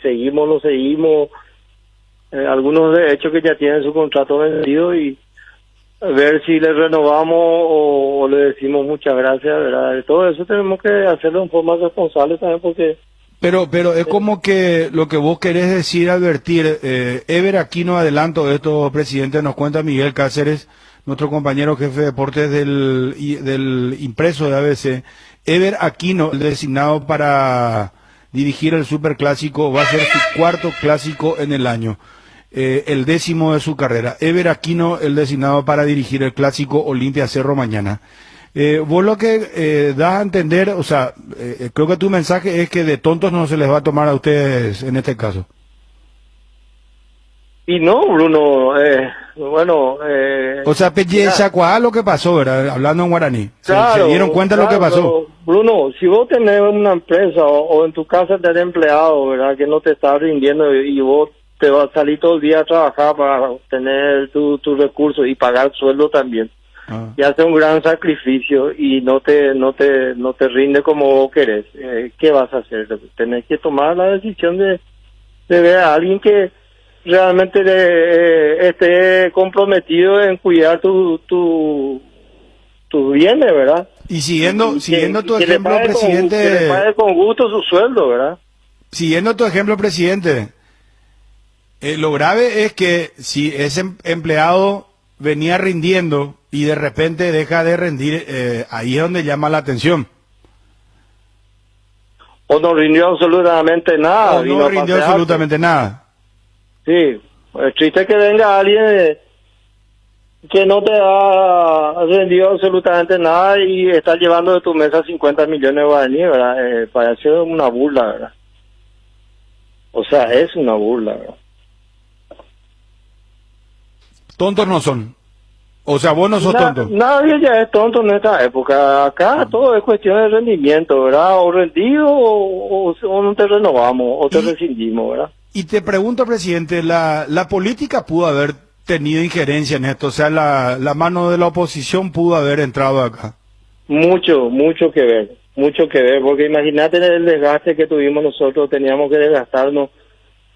seguimos o no seguimos. Algunos de hecho que ya tienen su contrato vencido y ver si le renovamos o le decimos muchas gracias, ¿verdad? Todo eso tenemos que hacerlo en forma responsable también porque... Pero es como que lo que vos querés decir, advertir, Ever Aquino, adelanto de esto, presidente, nos cuenta Miguel Cáceres, nuestro compañero jefe de deportes del impreso de ABC. Ever Aquino, el designado para dirigir el Superclásico, va a ser su 4º clásico en el año. El 10º de su carrera. Ever Aquino, el designado para dirigir el clásico Olimpia Cerro mañana. Vos lo que das a entender, o sea, creo que tu mensaje es que de tontos no se les va a tomar a ustedes en este caso. Y no, Bruno, bueno... o sea, lo que pasó, ¿verdad? Hablando en guaraní. Claro, ¿Se dieron cuenta de lo que pasó? Bruno, si vos tenés una empresa o en tu casa tenés empleado, ¿verdad? Que no te está rindiendo y vos te vas a salir todo el día a trabajar para obtener tus recursos y pagar sueldo también. Y hace un gran sacrificio y no te rinde como vos querés. ¿Qué vas a hacer? Tenés que tomar la decisión de ver a alguien que realmente esté comprometido en cuidar tus bienes, ¿verdad? Y siguiendo tu ejemplo, presidente... Que le pague con gusto su sueldo, ¿verdad? Siguiendo tu ejemplo, presidente... lo grave es que si ese empleado venía rindiendo y de repente deja de rendir, ahí es donde llama la atención. O no rindió absolutamente nada. O no rindió absolutamente nada. Sí, Es triste que venga alguien que no te ha rendido absolutamente nada y está llevando de tu mesa 50 millones de guaraníes, ¿verdad? Parece una burla, ¿verdad? O sea, es una burla, ¿verdad? Tontos no son. O sea, vos no sos tonto. Nadie ya es tonto en esta época. Acá todo es cuestión de rendimiento, ¿verdad? O rendido o no te renovamos o te rescindimos, ¿verdad? Y te pregunto, presidente, la política pudo haber tenido injerencia en esto, o sea, la mano de la oposición pudo haber entrado acá. Mucho que ver, porque imagínate el desgaste que tuvimos nosotros, teníamos que desgastarnos,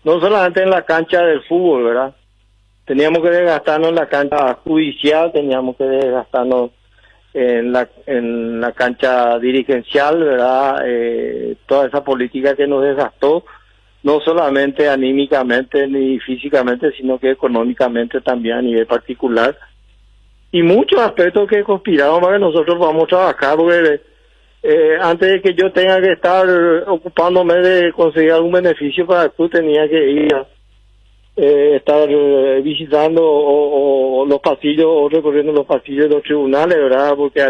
no solamente en la cancha del fútbol, ¿verdad? Teníamos que desgastarnos en la cancha judicial, teníamos que desgastarnos en la cancha dirigencial, ¿verdad? Toda esa política que nos desgastó, no solamente anímicamente ni físicamente, sino que económicamente también a nivel particular. Y muchos aspectos que conspiraron para que nosotros podamos trabajar, porque antes de que yo tenga que estar ocupándome de conseguir algún beneficio para el club, tenía que ir a estar visitando o los pasillos o recorriendo los pasillos de los tribunales, ¿verdad? Porque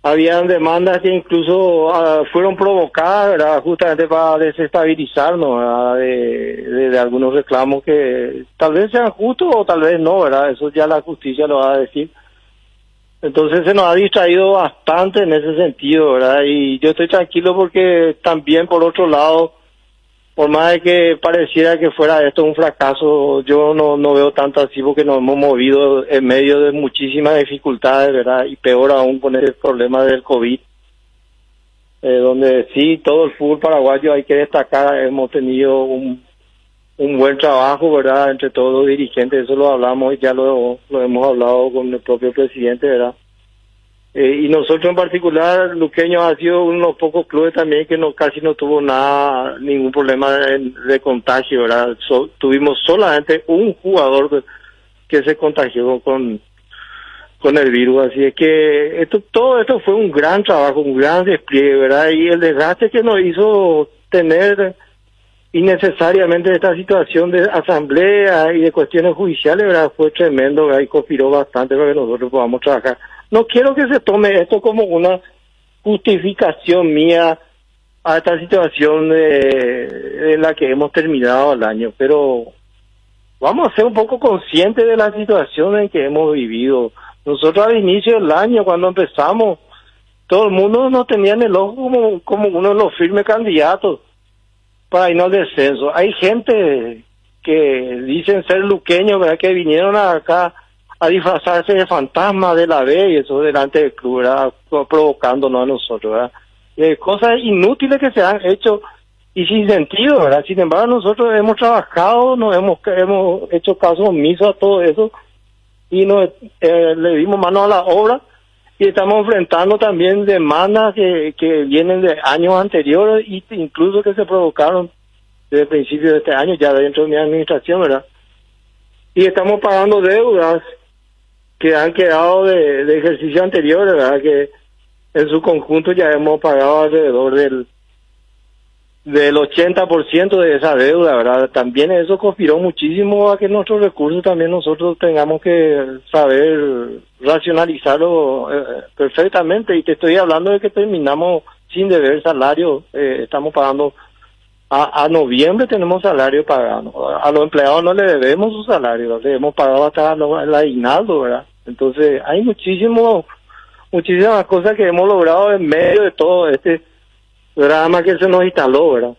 habían demandas que incluso fueron provocadas, ¿verdad? Justamente para desestabilizarnos, ¿verdad? De algunos reclamos que tal vez sean justos o tal vez no, ¿verdad? Eso ya la justicia lo va a decir. Entonces se nos ha distraído bastante en ese sentido, ¿verdad? Y yo estoy tranquilo porque también, por otro lado, por más de que pareciera que fuera esto un fracaso, yo no veo tanto así, porque nos hemos movido en medio de muchísimas dificultades, ¿verdad? Y peor aún con el problema del COVID, donde sí, todo el fútbol paraguayo, hay que destacar, hemos tenido un buen trabajo, ¿verdad? Entre todos los dirigentes, eso lo hablamos y ya lo hemos hablado con el propio presidente, ¿verdad? Y nosotros en particular, Luqueño ha sido uno de los pocos clubes también que casi no tuvo ningún problema de contagio, ¿verdad? Tuvimos solamente un jugador que se contagió con el virus, así es que todo esto fue un gran trabajo, un gran despliegue, ¿verdad? Y el desgaste que nos hizo tener innecesariamente esta situación de asamblea y de cuestiones judiciales, ¿verdad? Fue tremendo, ¿verdad? Y conspiró bastante para que nosotros podamos trabajar. No quiero que se tome esto como una justificación mía a esta situación de la que hemos terminado el año, pero vamos a ser un poco conscientes de la situación en que hemos vivido. Nosotros al inicio del año, cuando empezamos, todo el mundo nos tenía en el ojo como uno de los firmes candidatos para irnos al descenso. Hay gente que dicen ser luqueños, ¿verdad?, que vinieron acá a disfrazarse de fantasmas de la B y eso delante del club, ¿verdad?, provocándonos a nosotros, ¿verdad? Cosas inútiles que se han hecho y sin sentido, ¿verdad? Sin embargo, nosotros hemos trabajado, hemos hecho caso omiso a todo eso y le dimos mano a la obra, y estamos enfrentando también demandas que vienen de años anteriores y incluso que se provocaron desde el principio de este año, ya dentro de mi administración, ¿verdad? Y estamos pagando deudas que han quedado de ejercicio anterior, ¿verdad? Que en su conjunto ya hemos pagado alrededor del 80% de esa deuda, ¿verdad? También eso conspiró muchísimo a que nuestros recursos también nosotros tengamos que saber racionalizarlo perfectamente. Y te estoy hablando de que terminamos sin deber salario, estamos pagando a noviembre, tenemos salario pagado. A los empleados no le debemos su salario, le hemos pagado hasta el aguinaldo, ¿verdad? Entonces hay muchísimas cosas que hemos logrado en medio de todo este drama que se nos instaló, ¿verdad?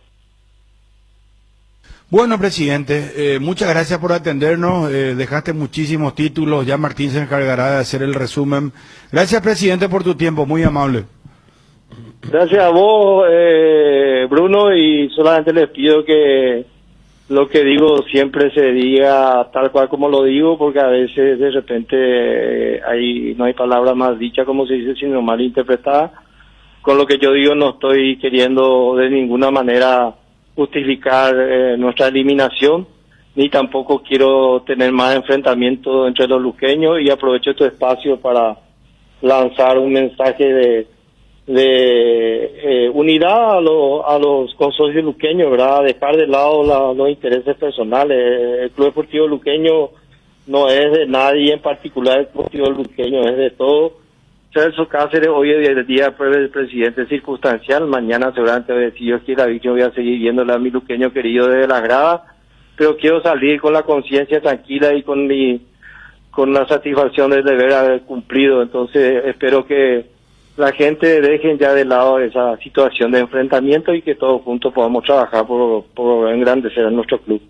Bueno, presidente, muchas gracias por atendernos. Dejaste muchísimos títulos, ya Martín se encargará de hacer el resumen. Gracias, presidente, por tu tiempo, muy amable. Gracias a vos, Bruno, y solamente les pido que lo que digo siempre se diga tal cual como lo digo, porque a veces de repente no hay palabra más dicha, como se dice, sino mal interpretada. Con lo que yo digo no estoy queriendo de ninguna manera justificar nuestra eliminación, ni tampoco quiero tener más enfrentamiento entre los luqueños, y aprovecho este espacio para lanzar un mensaje unidad a los consorcios luqueños, ¿verdad? Dejar de lado los intereses personales. El Club Deportivo Luqueño no es de nadie en particular, el Club Deportivo Luqueño es de todo. Celso Cáceres hoy es el día del presidente circunstancial, mañana seguramente, si Dios quiere, yo voy a seguir viéndole a mi luqueño querido desde las gradas, pero quiero salir con la conciencia tranquila y con la satisfacción de deber haber cumplido. Entonces espero que la gente dejen ya de lado esa situación de enfrentamiento y que todos juntos podamos trabajar por engrandecer a nuestro club.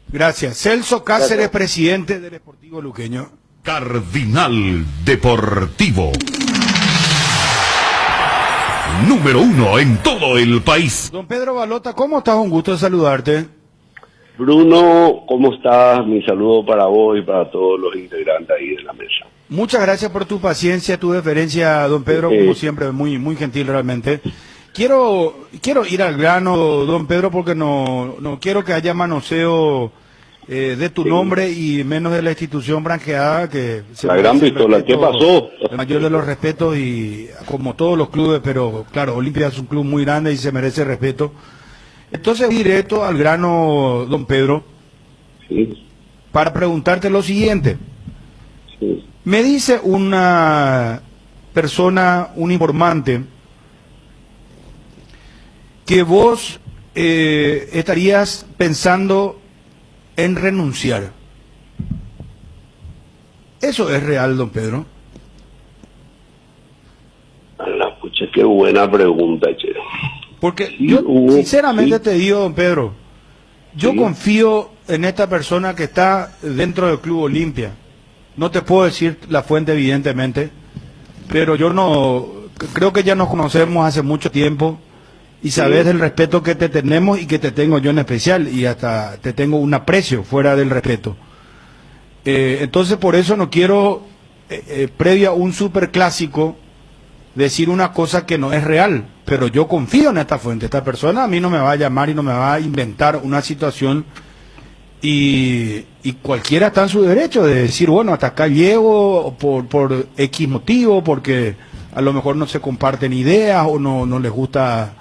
Gracias. Celso Cáceres, Gracias. presidente del Deportivo Luqueño. Cardinal Deportivo. Número 1 en todo el país. Don Pedro Balota, ¿cómo estás? Un gusto saludarte. Bruno, ¿cómo estás? Mi saludo para vos y para todos los integrantes ahí de la mesa. Muchas gracias por tu paciencia, tu deferencia, don Pedro, como siempre, muy gentil realmente. Quiero ir al grano, don Pedro, porque no quiero que haya manoseo de tu nombre y menos de la institución branqueada que La gran pistola, ¿qué pasó? El mayor de los respetos y como todos los clubes, pero claro, Olimpia es un club muy grande y se merece respeto. Entonces, directo al grano, don Pedro, para preguntarte lo siguiente. Me dice una persona, un informante, que vos estarías pensando en renunciar. ¿Eso es real, don Pedro? La pucha, qué buena pregunta, che. Porque yo sinceramente te digo, don Pedro, yo confío en esta persona que está dentro del Club Olimpia. No te puedo decir la fuente, evidentemente, pero yo creo que ya nos conocemos hace mucho tiempo y sabes del respeto que te tenemos y que te tengo yo en especial, y hasta te tengo un aprecio fuera del respeto. Entonces por eso no quiero, previo a un superclásico, decir una cosa que no es real, pero yo confío en esta fuente. Esta persona a mí no me va a llamar y no me va a inventar una situación, y cualquiera está en su derecho de decir, bueno, hasta acá llego por X motivo, porque a lo mejor no se comparten ideas o no les gusta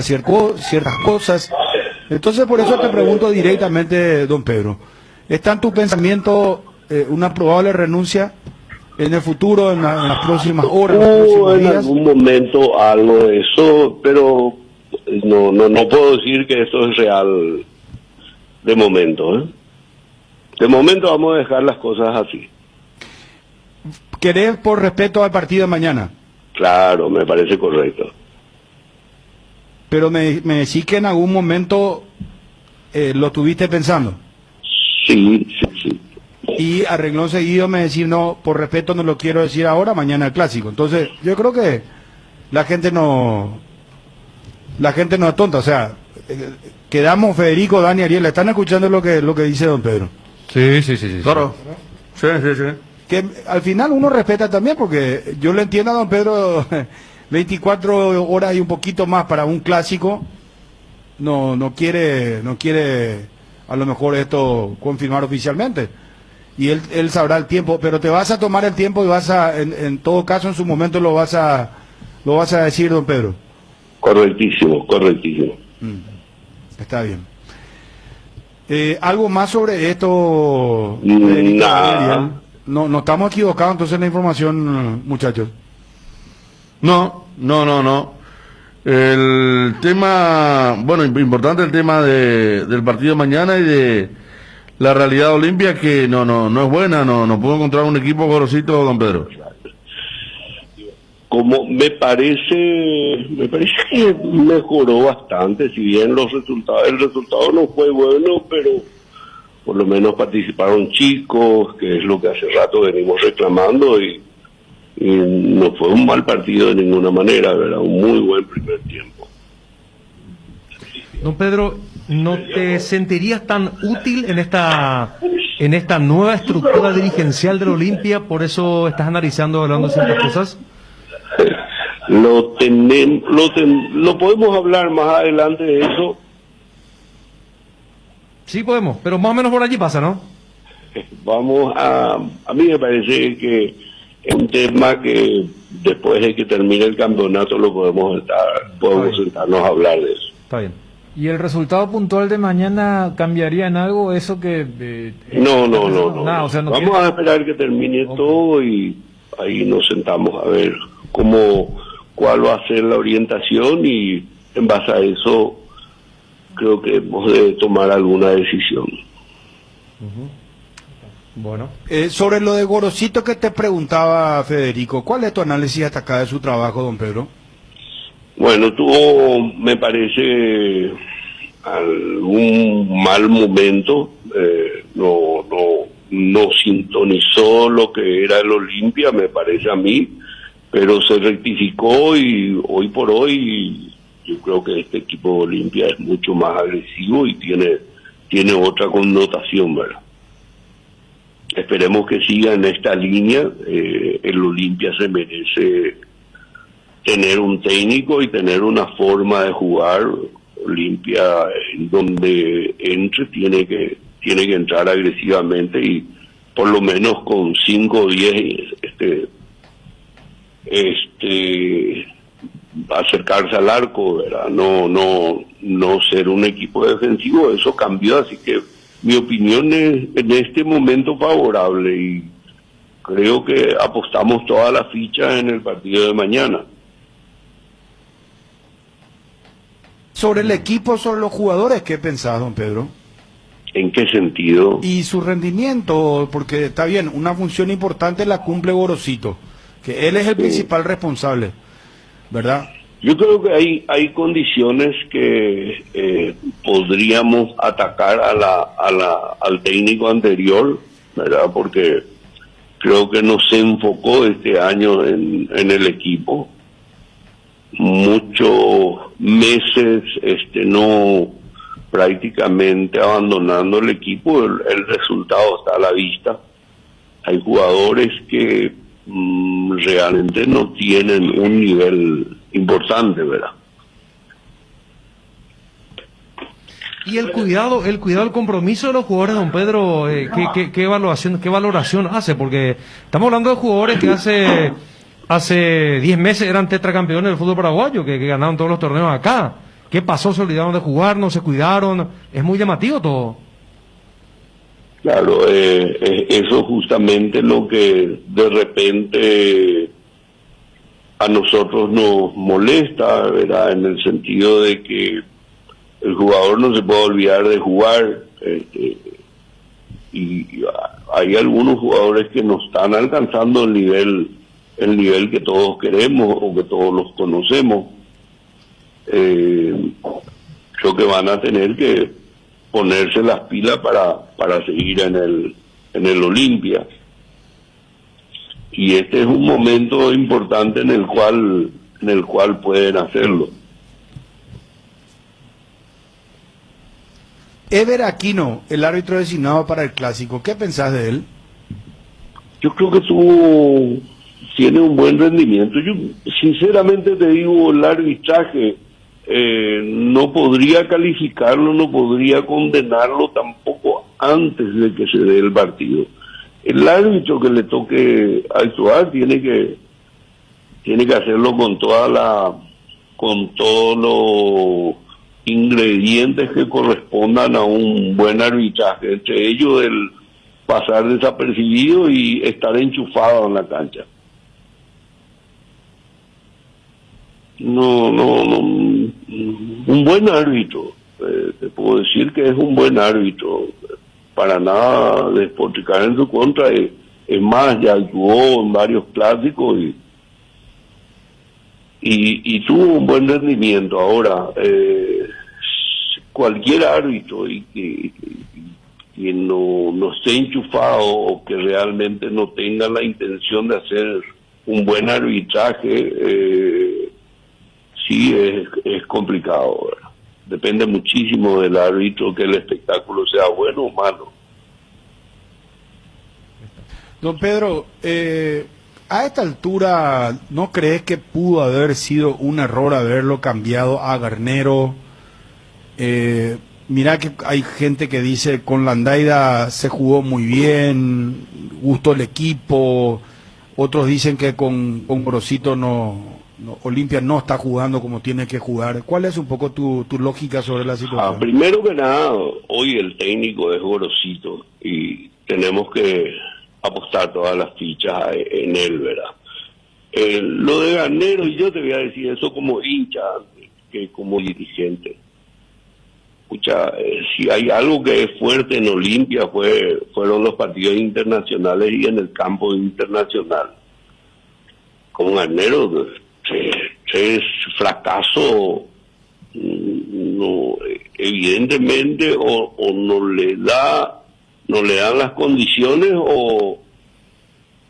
ciertas cosas. Entonces por eso te pregunto directamente, don Pedro, ¿está en tu pensamiento una probable renuncia en el futuro, en las próximas horas, en los próximos En días? algún momento algo de eso, pero no puedo decir que esto es real de momento, ¿eh? De momento vamos a dejar las cosas así. ¿Querés por respeto al partido de mañana? Claro, me parece correcto. Pero me decís que en algún momento lo tuviste pensando. Sí. Y a renglón seguido me decís, no, por respeto no lo quiero decir ahora, mañana el clásico. Entonces, yo creo que la gente no es tonta. O sea, quedamos, Federico, Dani, Ariel, ¿están escuchando lo que dice don Pedro? Sí. Claro. Sí. Que al final uno respeta también, porque yo le entiendo a don Pedro, 24 horas y un poquito más para un clásico, no quiere a lo mejor esto confirmar oficialmente. Y él sabrá el tiempo, pero te vas a tomar el tiempo y en todo caso en su momento lo vas a decir, don Pedro. Correctísimo. Está bien. ¿Algo más sobre esto? Nada. No estamos equivocados entonces en la información, muchachos. No. El tema, bueno, importante el tema del partido de mañana y de la realidad Olimpia, que no es buena, no puedo encontrar un equipo gorosito, don Pedro. Como me parece que mejoró bastante, si bien el resultado no fue bueno, pero por lo menos participaron chicos, que es lo que hace rato venimos reclamando, y no fue un mal partido de ninguna manera, ¿verdad? Un muy buen primer tiempo. Don Pedro, ¿no te sentirías tan útil en esta nueva estructura dirigencial de la Olimpia? ¿Por eso estás analizando, hablando de ciertas cosas? Lo podemos hablar más adelante de eso. Sí podemos, pero más o menos por allí pasa, ¿no? A mí me parece que es un tema que después de que termine el campeonato lo podemos sentarnos a hablar de eso. Está bien. ¿Y el resultado puntual de mañana cambiaría en algo eso que...? No. Nada, o sea, no vamos a esperar que termine todo y ahí nos sentamos a ver cuál va a ser la orientación y en base a eso creo que hemos de tomar alguna decisión. Bueno. Sobre lo de Gorosito que te preguntaba Federico, ¿cuál es tu análisis hasta acá de su trabajo, don Pedro? Bueno, tuvo, me parece, algún mal momento, no sintonizó lo que era el Olimpia, me parece a mí, pero se rectificó y hoy por hoy yo creo que este equipo de Olimpia es mucho más agresivo y tiene otra connotación, ¿verdad? Esperemos que siga en esta línea. El Olimpia se merece tener un técnico y tener una forma de jugar. Olimpia, en donde entre, tiene que entrar agresivamente y por lo menos con 5 o 10 acercarse al arco, ¿verdad? No ser un equipo defensivo. Eso cambió, así que mi opinión es en este momento favorable y creo que apostamos toda la ficha en el partido de mañana. Sobre el equipo, sobre los jugadores, ¿qué pensás, don Pedro? ¿En qué sentido? Y su rendimiento, porque está bien, una función importante la cumple Gorosito, que él es el principal responsable, ¿verdad? Yo creo que hay condiciones que podríamos atacar al técnico anterior, ¿verdad? Porque creo que no se enfocó este año en el equipo. Muchos meses no prácticamente abandonando el equipo, el resultado está a la vista. Hay jugadores que realmente no tienen un nivel importante, ¿verdad? Y el cuidado, el compromiso de los jugadores, don Pedro, ¿qué valoración hace? Porque estamos hablando de jugadores que hace 10 meses eran tetracampeones del fútbol paraguayo, que ganaron todos los torneos acá. ¿Qué pasó? ¿Se olvidaron de jugar? ¿No se cuidaron? Es muy llamativo todo. Claro, eso justamente lo que de repente a nosotros nos molesta, ¿verdad? En el sentido de que el jugador no se puede olvidar de jugar, y hay algunos jugadores que no están alcanzando el nivel que todos queremos o que todos los conocemos. Creo que van a tener que ponerse las pilas para seguir en el Olimpia. Y este es un momento importante en el cual pueden hacerlo. Ever Aquino, el árbitro designado para el Clásico, ¿qué pensás de él? Yo creo que tiene un buen rendimiento. Yo sinceramente te digo, el arbitraje no podría calificarlo, no podría condenarlo tampoco antes de que se dé el partido. El árbitro que le toque actuar tiene que hacerlo con todos los ingredientes que correspondan a un buen arbitraje, entre ellos el pasar desapercibido y estar enchufado en la cancha. Un buen árbitro, te puedo decir que es un buen árbitro, para nada despotricar en su contra, es más, ya actuó en varios clásicos y tuvo un buen rendimiento. Ahora, cualquier árbitro y que no esté enchufado o que realmente no tenga la intención de hacer un buen arbitraje, sí es complicado, ¿verdad? Depende muchísimo del árbitro que el espectáculo sea bueno o malo. Don Pedro, a esta altura, ¿no crees que pudo haber sido un error haberlo cambiado a Garnero? Mirá que hay gente que dice con Landaida se jugó muy bien, gustó el equipo, Otros dicen que con Gorosito Olimpia no está jugando como tiene que jugar. ¿Cuál es un poco tu lógica sobre la situación? Primero que nada, hoy el técnico es Gorosito y tenemos que apostar todas las fichas en él, ¿verdad? Lo de Garnero, y yo te voy a decir eso como hincha que como dirigente. Escucha, si hay algo que es fuerte en Olimpia fueron los partidos internacionales y en el campo internacional. Con Garnero es fracaso, no, evidentemente o no le dan las condiciones o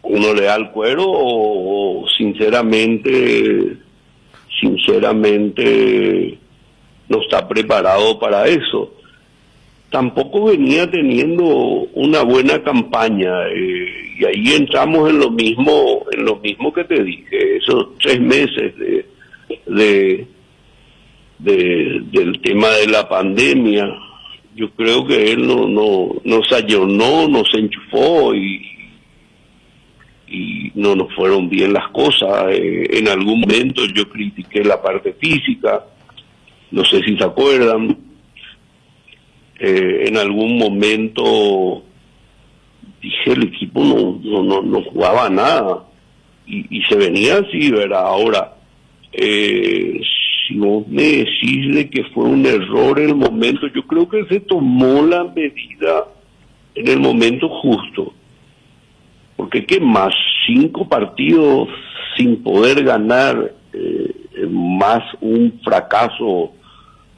uno le da el cuero o sinceramente no está preparado para eso. Tampoco venía teniendo una buena campaña y ahí entramos en lo mismo que te dije, esos 3 meses del tema de la pandemia. Yo creo que él no se allonó, no se enchufó y no nos fueron bien las cosas. En algún momento yo critiqué la parte física, no sé si se acuerdan. En algún momento dije el equipo no jugaba nada y se venía así, ¿verdad? Ahora, si vos me decís de que fue un error en el momento, yo creo que se tomó la medida en el momento justo. Porque qué más, 5 partidos sin poder ganar, más un fracaso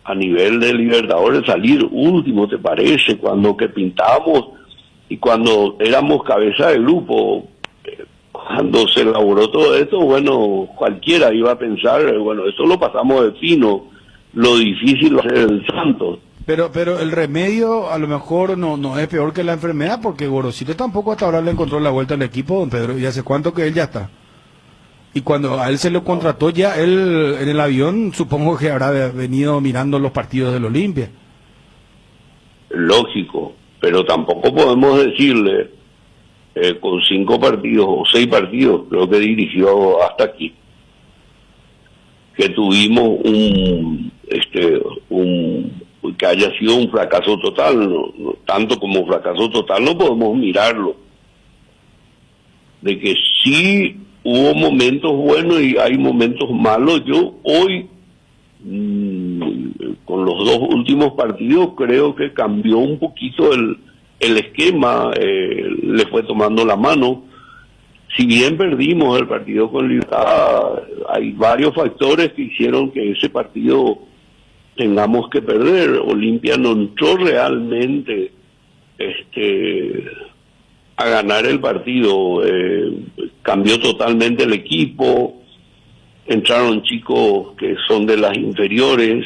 a nivel de Libertadores, salir último, ¿te parece? Cuando que pintábamos y cuando éramos cabeza de grupo, cuando se elaboró todo esto, bueno, cualquiera iba a pensar, bueno, esto lo pasamos de fino, lo difícil va a ser el Santos. Pero el remedio a lo mejor no es peor que la enfermedad, porque Gorosito tampoco hasta ahora le encontró la vuelta al equipo, don Pedro, y hace cuánto que él ya está. Y cuando a él se lo contrató ya, él en el avión supongo que habrá venido mirando los partidos del Olimpia. Lógico, pero tampoco podemos decirle con 5 partidos o 6 partidos, creo que dirigió hasta aquí, que tuvimos que haya sido un fracaso total. No, tanto como fracaso total no podemos mirarlo. De que sí hubo momentos buenos y hay momentos malos. Yo hoy, con los 2 últimos partidos, creo que cambió un poquito el esquema, le fue tomando la mano. Si bien perdimos el partido con Libertad, hay varios factores que hicieron que ese partido tengamos que perder. Olimpia no entró realmente a ganar el partido, cambió totalmente el equipo, entraron chicos que son de las inferiores,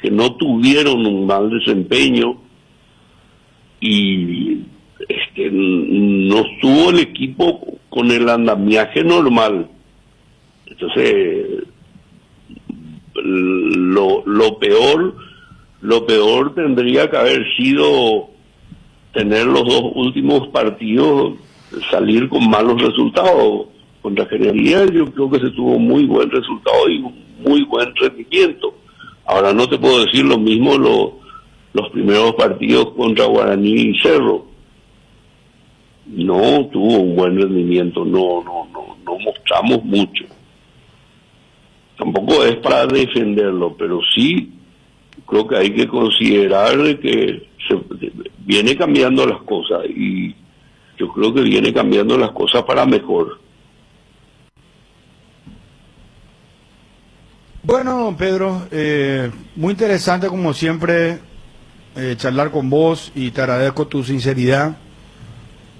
que no tuvieron un mal desempeño y no estuvo el equipo con el andamiaje normal. Entonces lo peor tendría que haber sido tener los 2 últimos partidos, salir con malos resultados. Contra Generalía yo creo que se tuvo muy buen resultado y un muy buen rendimiento. Ahora no te puedo decir lo mismo los primeros partidos contra Guaraní y Cerro. No tuvo un buen rendimiento, no mostramos mucho. Tampoco es para defenderlo, pero sí creo que hay que considerar de que viene cambiando las cosas y yo creo que viene cambiando las cosas para mejor. Bueno, Pedro, muy interesante como siempre charlar con vos y te agradezco tu sinceridad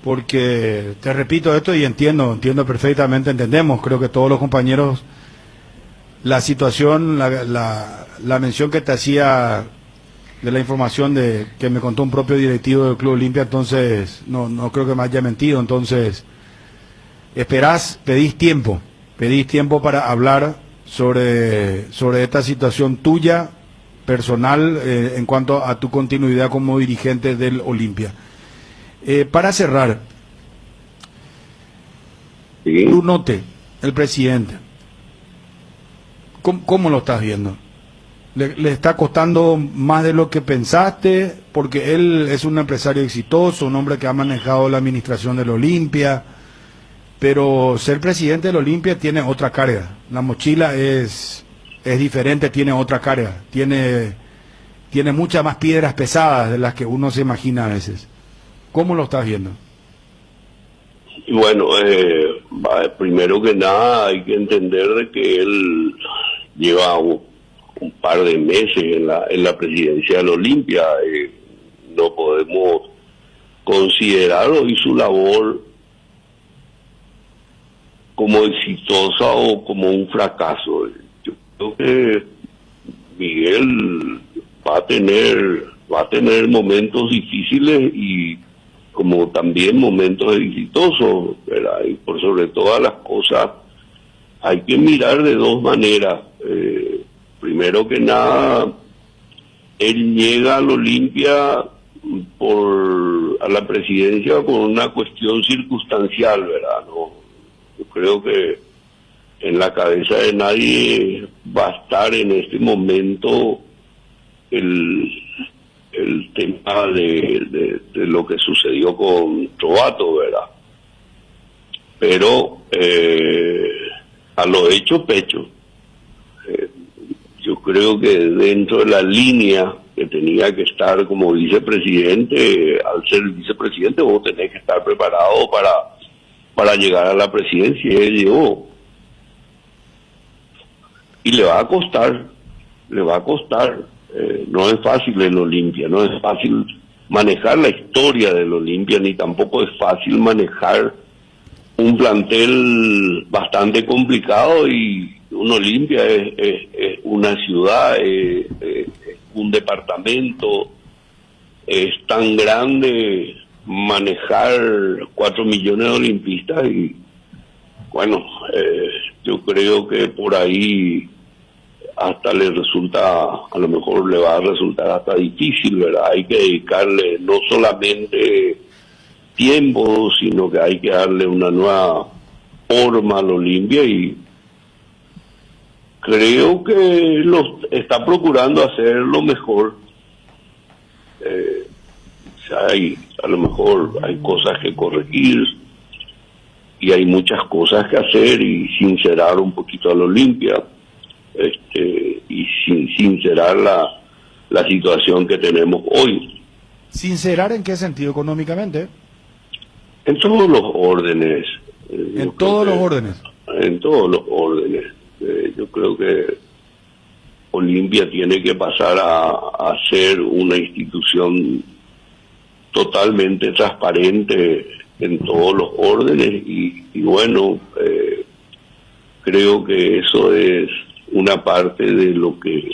porque te repito esto y entiendo perfectamente, entendemos, creo que todos los compañeros la situación, la mención que te hacía de la información que me contó un propio directivo del Club Olimpia, entonces no creo que me haya mentido, entonces pedís tiempo para hablar sobre esta situación tuya, personal, en cuanto a tu continuidad como dirigente del Olimpia. Para cerrar, Brunote, el presidente. ¿Cómo lo estás viendo? ¿Le está costando más de lo que pensaste? Porque él es un empresario exitoso, un hombre que ha manejado la administración del Olimpia, pero ser presidente del Olimpia tiene otra carga. La mochila es diferente, tiene otra carga, tiene muchas más piedras pesadas de las que uno se imagina a veces. ¿Cómo lo estás viendo? Y bueno, primero que nada hay que entender de que él lleva un par de meses en la presidencia del Olimpia. No podemos considerarlo y su labor como exitosa o como un fracaso. Yo creo que Miguel va a tener momentos difíciles y como también momentos exitosos, ¿verdad? Y por sobre todas las cosas hay que mirar de dos maneras. Primero que nada, él llega al Olimpia a la presidencia con una cuestión circunstancial, ¿verdad? No, yo creo que en la cabeza de nadie va a estar en este momento el tema de lo que sucedió con Trovato, ¿verdad? Pero a lo hecho pecho. Yo creo que dentro de la línea que tenía que estar como vicepresidente, al ser vicepresidente vos tenés que estar preparado para llegar a la presidencia, y él llegó. Y le va a costar. No es fácil el Olimpia, no es fácil manejar la historia del Olimpia, ni tampoco es fácil manejar un plantel bastante complicado, y un Olimpia es una ciudad, es un departamento, es tan grande manejar 4 millones de olimpistas, y bueno, yo creo que por ahí hasta le resulta, a lo mejor le va a resultar hasta difícil, ¿verdad? Hay que dedicarle no solamente tiempo, sino que hay que darle una nueva forma al Olimpia, y creo que está procurando hacer lo mejor. A lo mejor hay cosas que corregir y hay muchas cosas que hacer y sincerar un poquito al Olimpia, y sincerar la situación que tenemos hoy. ¿Sincerar en qué sentido? ¿Económicamente? En todos los órdenes. ¿En todos los órdenes? En todos los órdenes. Yo creo que Olimpia tiene que pasar a ser una institución totalmente transparente en todos los órdenes, y bueno, creo que eso es una parte de lo que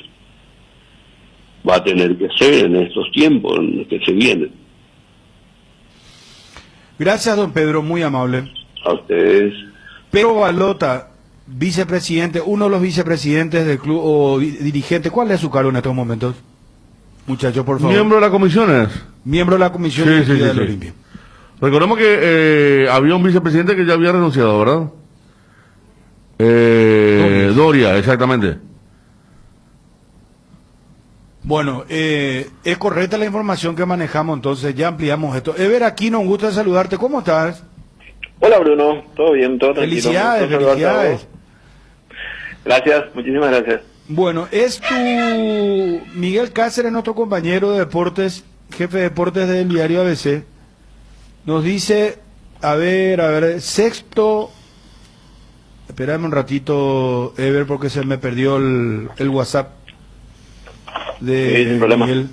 va a tener que ser en estos tiempos en los que se vienen. Gracias, don Pedro, muy amable. A ustedes. Pedro Balota, vicepresidente, uno de los vicepresidentes del club o dirigente. ¿Cuál es su cargo en estos momentos? Muchachos, por favor. Miembro de las comisiones. Miembro de la comisión del Olimpia. Recordemos que había un vicepresidente que ya había renunciado, ¿verdad? Doria, exactamente. Bueno, es correcta la información que manejamos, entonces ya ampliamos esto. Ever Aquino, un gusto de saludarte. ¿Cómo estás? Hola Bruno, todo bien, todo tranquilo. Felicidades, felicidades. Gracias, muchísimas gracias. Bueno, es Miguel Cáceres, nuestro compañero de deportes, jefe de deportes del diario ABC. Nos dice, a ver, sexto. Espérame un ratito, Ever, porque se me perdió el WhatsApp de sin problema. Miguel.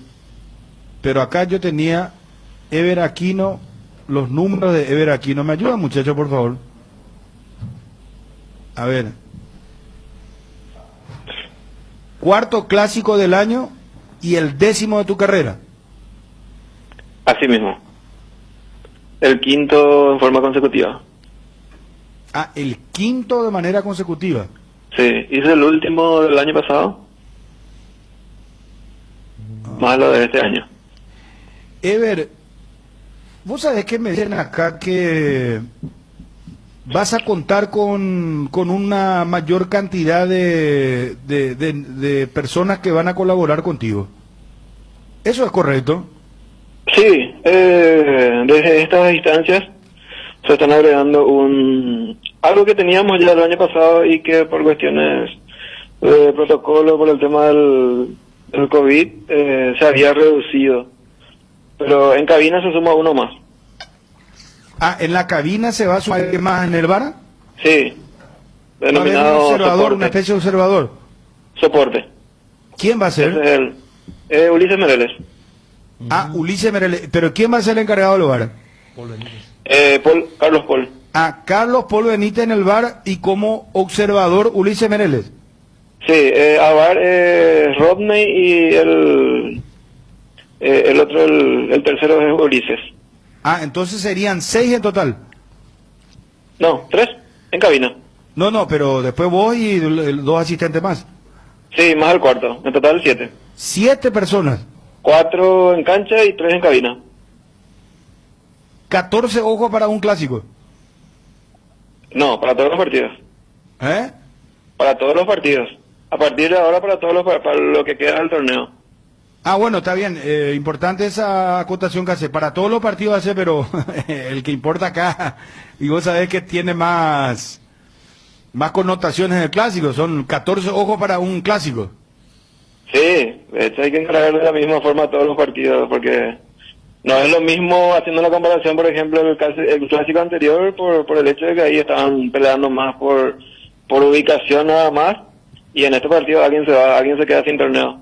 Pero acá yo tenía Ever Aquino, los números de Ever Aquino. ¿Me ayuda, muchacho, por favor? A ver. Cuarto clásico del año y el 10º de tu carrera. Así mismo. El quinto en forma consecutiva. Ah, el quinto de manera consecutiva. Sí, hice el último del año pasado. Más lo de este año. Ever, vos sabés que me dicen acá que vas a contar con una mayor cantidad de personas que van a colaborar contigo. ¿Eso es correcto? Sí, desde estas instancias se están agregando algo que teníamos ya el año pasado y que por cuestiones de protocolo, por el tema del COVID, se había reducido. Pero en cabina se suma uno más. Ah, ¿en la cabina se va a sumar más en el bar? Sí. Denominado ¿Va a haber un observador, soporte. una especie de observador? Soporte. ¿Quién va a ser? Ese es él. Ulises Mereles. Ah, Ulises Mereles. ¿Pero quién va a ser el encargado del bar? Carlos Paul. Ah, Carlos Paul Benítez en el bar y como observador Ulises Mereles. Sí, a bar Rodney y el otro, el tercero es Ulises. Ah, entonces serían 6 en total. No, 3 en cabina. No, pero después vos y 2 asistentes más. Sí, más el cuarto. En total 7. 7 personas. 4 en cancha y 3 en cabina. 14 ojos para un clásico. No, para todos los partidos. ¿Eh? Para todos los partidos. A partir de ahora para todos para lo que queda del torneo. Ah, bueno, está bien. Importante esa acotación que hace. Para todos los partidos hace, pero el que importa acá, y vos sabés que tiene más connotaciones en el clásico. Son 14 ojos para un clásico. Sí, de hecho hay que encargar de la misma forma a todos los partidos, porque no es lo mismo haciendo la comparación, por ejemplo, el clásico anterior, por el hecho de que ahí estaban peleando más por ubicación nada más, y en este partido alguien se queda sin torneo.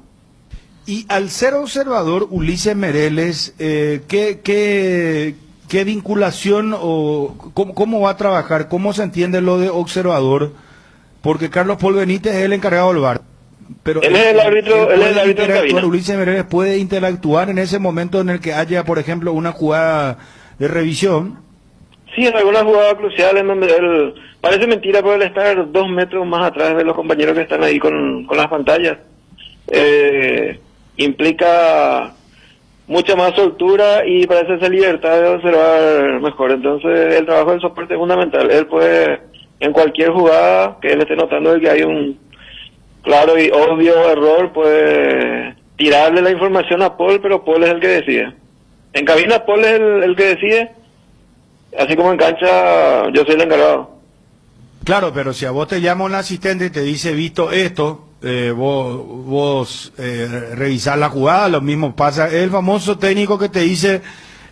Y al ser observador, Ulises Mereles, ¿qué vinculación o cómo va a trabajar? ¿Cómo se entiende lo de observador? Porque Carlos Paul Benítez es el encargado del VAR. Pero él es el árbitro en cabina. Ulises Mereles puede interactuar en ese momento en el que haya, por ejemplo, una jugada de revisión. Sí, en alguna jugada crucial en donde él, parece mentira, pero él estar 2 metros más atrás de los compañeros que están ahí con las pantallas. Implica mucha más soltura y parece esa libertad de observar mejor. Entonces el trabajo del soporte es fundamental. Él puede, en cualquier jugada que él esté notando de que hay un claro y obvio error, puede tirarle la información a Paul, pero Paul es el que decide. En cabina Paul es el que decide, así como en cancha yo soy el encargado. Claro, pero si a vos te llama un asistente y te dice, visto esto, vos revisás la jugada, lo mismo pasa. Es el famoso técnico que te dice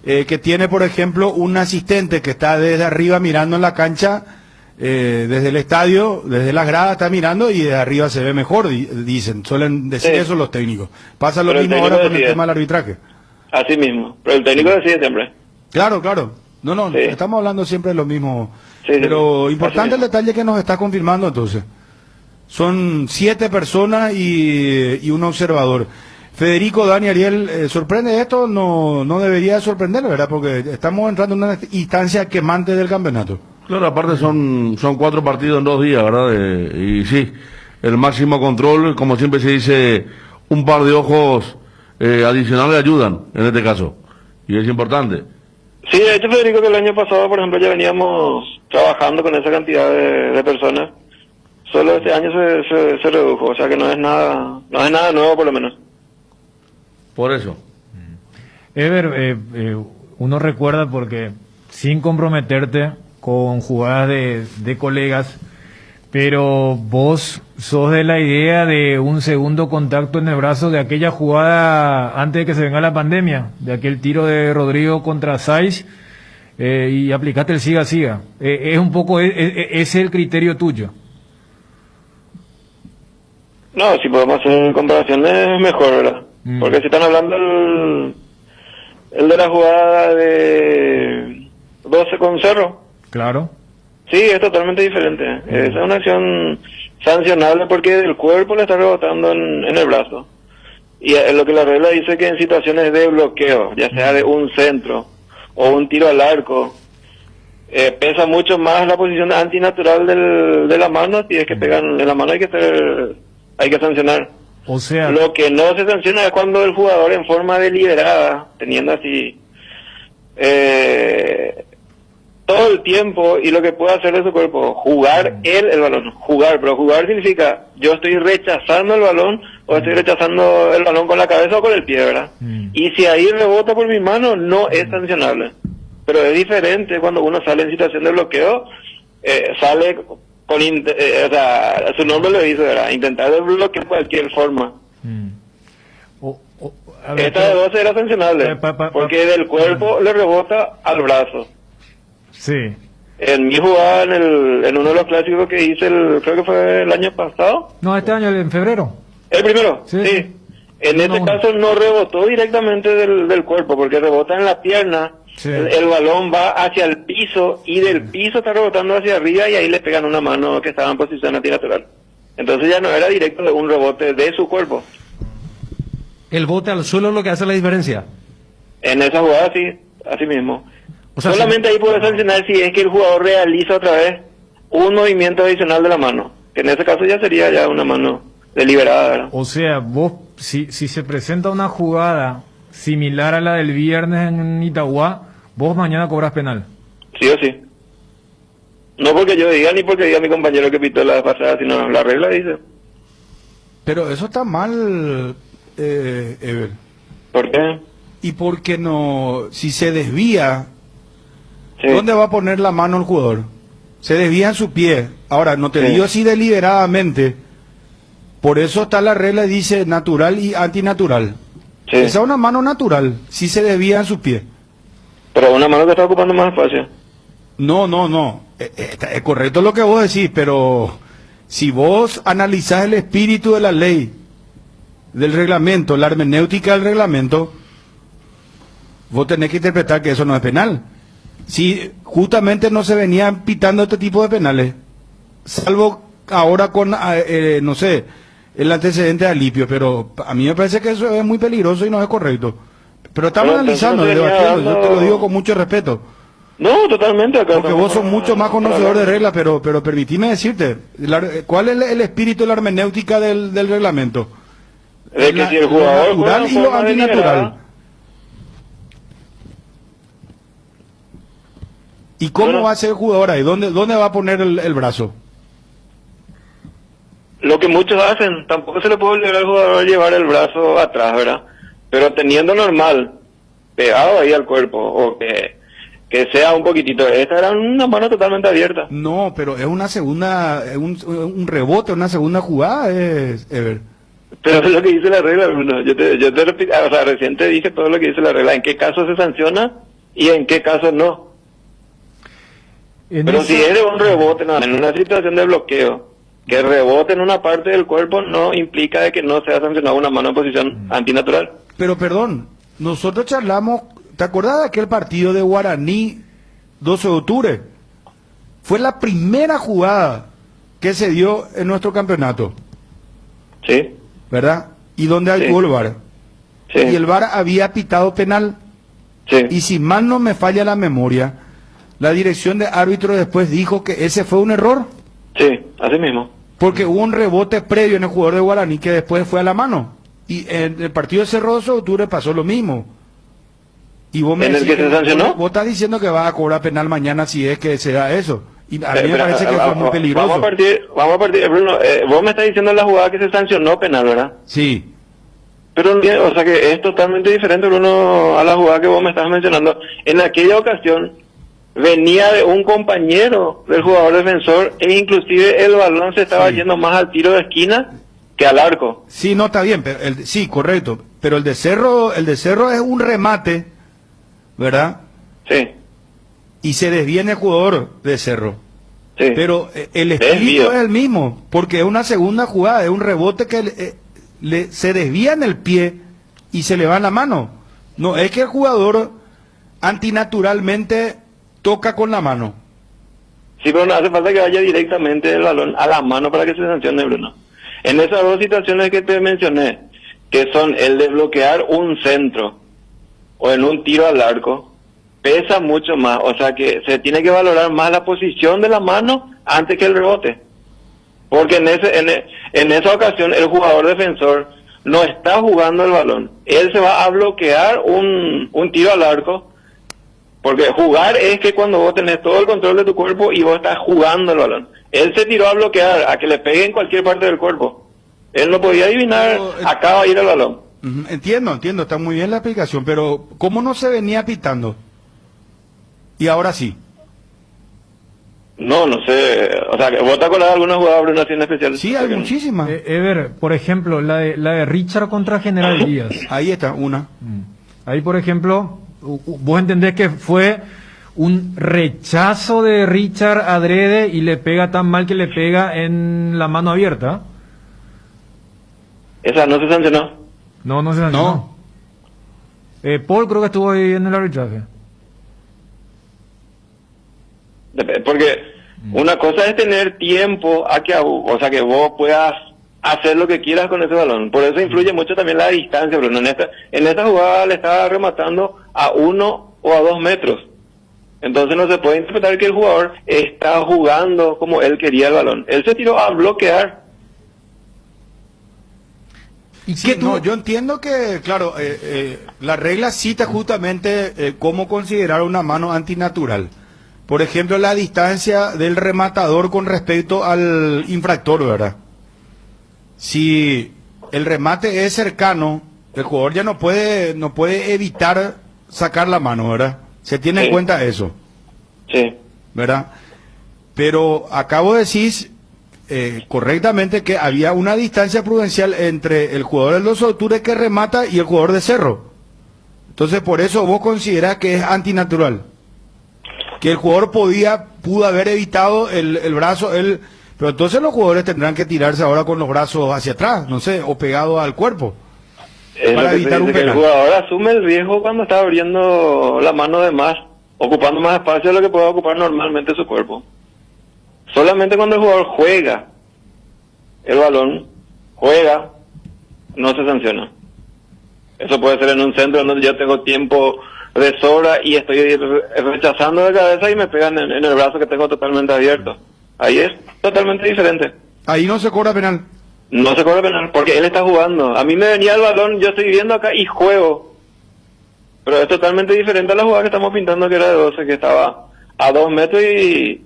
que tiene, por ejemplo, un asistente que está desde arriba mirando en la cancha, desde el estadio, desde las gradas está mirando y desde arriba se ve mejor, dicen, suelen decir eso los técnicos. Pasa lo mismo ahora con el tema del arbitraje. Así mismo, pero el técnico decide siempre. Claro. No, estamos hablando siempre de lo mismo. Pero importante el detalle que nos está confirmando entonces. Son 7 personas y un observador. Federico, Dani, Ariel, ¿sorprende esto? No debería sorprender, ¿verdad? Porque estamos entrando en una instancia quemante del campeonato. Claro, aparte son 4 partidos en 2 días, ¿verdad? Y sí, el máximo control, como siempre se dice, un par de ojos adicionales ayudan, en este caso. Y es importante. Sí, de hecho, Federico, que el año pasado, por ejemplo, ya veníamos trabajando con esa cantidad de personas. Solo este año se redujo, o sea que no es nada nuevo por lo menos. Por eso. Ever, uno recuerda porque sin comprometerte con jugadas de colegas, pero vos sos de la idea de un segundo contacto en el brazo de aquella jugada antes de que se venga la pandemia, de aquel tiro de Rodrigo contra Saiz, y aplicaste el siga-siga. Es un poco, ese es el criterio tuyo. No, si podemos hacer comparaciones mejor, ¿verdad? Porque si están hablando el de la jugada de 12 con Cerro. Claro. Sí, es totalmente diferente. Es una acción sancionable porque el cuerpo le está rebotando en el brazo. Y es lo que la regla dice, que en situaciones de bloqueo, ya sea de un centro o un tiro al arco, pesa mucho más la posición antinatural de la mano. Si es que pegan en la mano hay que sancionar. O sea, lo que no se sanciona es cuando el jugador en forma deliberada, teniendo así todo el tiempo y lo que puede hacer de su cuerpo, jugar el balón, pero jugar significa yo estoy rechazando el balón o estoy rechazando el balón con la cabeza o con el pie, ¿verdad? Y si ahí rebota por mi mano, no es sancionable. Pero es diferente cuando uno sale en situación de bloqueo, sale con, o sea, su nombre lo dice, ¿verdad? Intentar desbloquear de cualquier forma. Esta de 12 era sancionable, porque del cuerpo le rebota al brazo. Sí. En mi jugada, en uno de los clásicos que hice, creo que fue el año pasado. No, este año, en febrero. ¿El primero? Sí. En este caso no rebotó directamente del cuerpo, porque rebota en la pierna. Sí. El balón va hacia el piso y del piso está rebotando hacia arriba y ahí le pegan una mano que estaba en posición antinatural. Entonces ya no era directo de un rebote de su cuerpo. ¿El bote al suelo es lo que hace la diferencia? En esa jugada sí, así mismo. O sea, solamente ahí puede sancionar si es que el jugador realiza otra vez un movimiento adicional de la mano, que en ese caso ya sería ya una mano deliberada, ¿verdad? O sea, vos, si se presenta una jugada similar a la del viernes en Itagua, vos mañana cobras penal. Sí o sí. No porque yo diga ni porque diga mi compañero que pitó la pasada, sino la regla dice. Pero eso está mal, Ever. ¿Por qué? Y porque no, si se desvía, sí. ¿Dónde va a poner la mano el jugador? Se desvía en su pie. Ahora, no te digo así deliberadamente. Por eso está la regla, dice natural y antinatural. Sí. Esa es una mano natural, si se desvía en su pie. Pero una mano que está ocupando más espacio. No. Es correcto lo que vos decís, pero si vos analizás el espíritu de la ley, del reglamento, la hermenéutica del reglamento, vos tenés que interpretar que eso no es penal. Si justamente no se venían pitando este tipo de penales, salvo ahora con, no sé, el antecedente de Alipio, pero a mí me parece que eso es muy peligroso y no es correcto. Pero estamos analizando, debatiendo, yo te lo digo con mucho respeto. No, totalmente. Acá porque vos sos mucho más conocedor de reglas, pero permitime decirte, ¿cuál es el espíritu de la hermenéutica del reglamento? De que si el jugador lo natural y lo antinatural. ¿Y cómo va a ser el jugador ahí? ¿Dónde va a poner el brazo? Lo que muchos hacen, tampoco se le puede obligar al jugador a llevar el brazo atrás, ¿verdad? Pero teniendo normal, pegado ahí al cuerpo, o que sea un poquitito. Esta era una mano totalmente abierta. No, pero es una segunda, un rebote, una segunda jugada, Ever. Pero es lo que dice la regla, Bruno. Yo te repito, o sea, recién te dije todo lo que dice la regla, en qué caso se sanciona y en qué caso no. Pero si es de un rebote, no, en una situación de bloqueo, que rebote en una parte del cuerpo no implica de que no sea sancionado una mano en posición antinatural. Pero perdón, nosotros charlamos, ¿te acordás de aquel partido de Guaraní 12 de octubre? Fue la primera jugada que se dio en nuestro campeonato. Sí. ¿Verdad? Y donde actuó el VAR. Sí. Y el VAR había pitado penal. Sí. Y si mal no me falla la memoria, la dirección de árbitro después dijo que ese fue un error. Sí, así mismo. Porque hubo un rebote previo en el jugador de Guaraní que después fue a la mano. Y en el partido de Cerro 12 de octubre pasó lo mismo. Y vos me ¿En el que se sancionó? Vos estás diciendo que vas a cobrar penal mañana si es que se da eso. Y a mí me parece que fue muy peligroso. Vamos a partir, Bruno, vos me estás diciendo la jugada que se sancionó penal, ¿verdad? Sí. Pero, o sea que es totalmente diferente, Bruno, a la jugada que vos me estás mencionando. En aquella ocasión venía de un compañero del jugador defensor e inclusive el balón se estaba yendo más al tiro de esquina que al arco. Sí, no, está bien, pero sí, correcto. Pero el de Cerro es un remate, ¿verdad? Sí. Y se desviene el jugador de Cerro. Sí. Pero el espíritu es el mismo, porque es una segunda jugada, es un rebote que se desvía en el pie y se le va en la mano. No es que el jugador antinaturalmente toca con la mano. Sí, pero no hace falta que vaya directamente el balón a la mano para que se sancione, Bruno. En esas dos situaciones que te mencioné, que son el de bloquear un centro o en un tiro al arco, pesa mucho más, o sea que se tiene que valorar más la posición de la mano antes que el rebote. Porque en esa ocasión el jugador defensor no está jugando el balón. Él se va a bloquear un tiro al arco Porque jugar es que cuando vos tenés todo el control de tu cuerpo y vos estás jugando el balón. Él se tiró a bloquear, a que le pegue en cualquier parte del cuerpo. Él no podía adivinar, acá va a ir el balón. Entiendo, está muy bien la explicación, pero ¿cómo no se venía pitando? Y ahora sí. No sé, o sea, ¿vos te acordás de alguna jugada, Bruno, así en especial? Sí, hay muchísimas. Ever, por ejemplo, la de Richard contra General Díaz. Ahí está, una. Ahí, por ejemplo, vos entendés que fue un rechazo de Richard adrede y le pega tan mal que le pega en la mano abierta. Esa no se sancionó. No se sancionó. Paul creo que estuvo ahí en el arbitraje. Porque una cosa es tener tiempo a que, o sea, que vos puedas hacer lo que quieras con ese balón. Por eso influye mucho también la distancia, Bruno. En esta jugada le estaba rematando a 1 o a 2 metros. Entonces no se puede interpretar que el jugador está jugando como él quería el balón. Él se tiró a bloquear. ¿Y sí, no, yo entiendo que, claro, la regla cita justamente cómo considerar una mano antinatural. Por ejemplo, la distancia del rematador con respecto al infractor, ¿verdad? Si el remate es cercano, el jugador ya no puede evitar sacar la mano, ¿verdad? Se tiene en cuenta eso. Sí. ¿Verdad? Pero acabo de decir correctamente que había una distancia prudencial entre el jugador de los Alturas que remata y el jugador de Cerro. Entonces, por eso vos considerás que es antinatural. Que el jugador pudo haber evitado el brazo, pero entonces los jugadores tendrán que tirarse ahora con los brazos hacia atrás, no sé, o pegado al cuerpo. Para evitar un penal. El jugador asume el riesgo cuando está abriendo la mano de más, ocupando más espacio de lo que puede ocupar normalmente su cuerpo. Solamente cuando el jugador juega el balón, no se sanciona. Eso puede ser en un centro donde yo tengo tiempo de sobra y estoy rechazando de cabeza y me pegan en el brazo que tengo totalmente abierto. Ahí es totalmente diferente. Ahí no se cobra penal. No se cobra penal porque él está jugando. A mí me venía el balón, yo estoy viendo acá y juego. Pero es totalmente diferente a la jugada que estamos pintando, que era de 12, que estaba a 2 metros y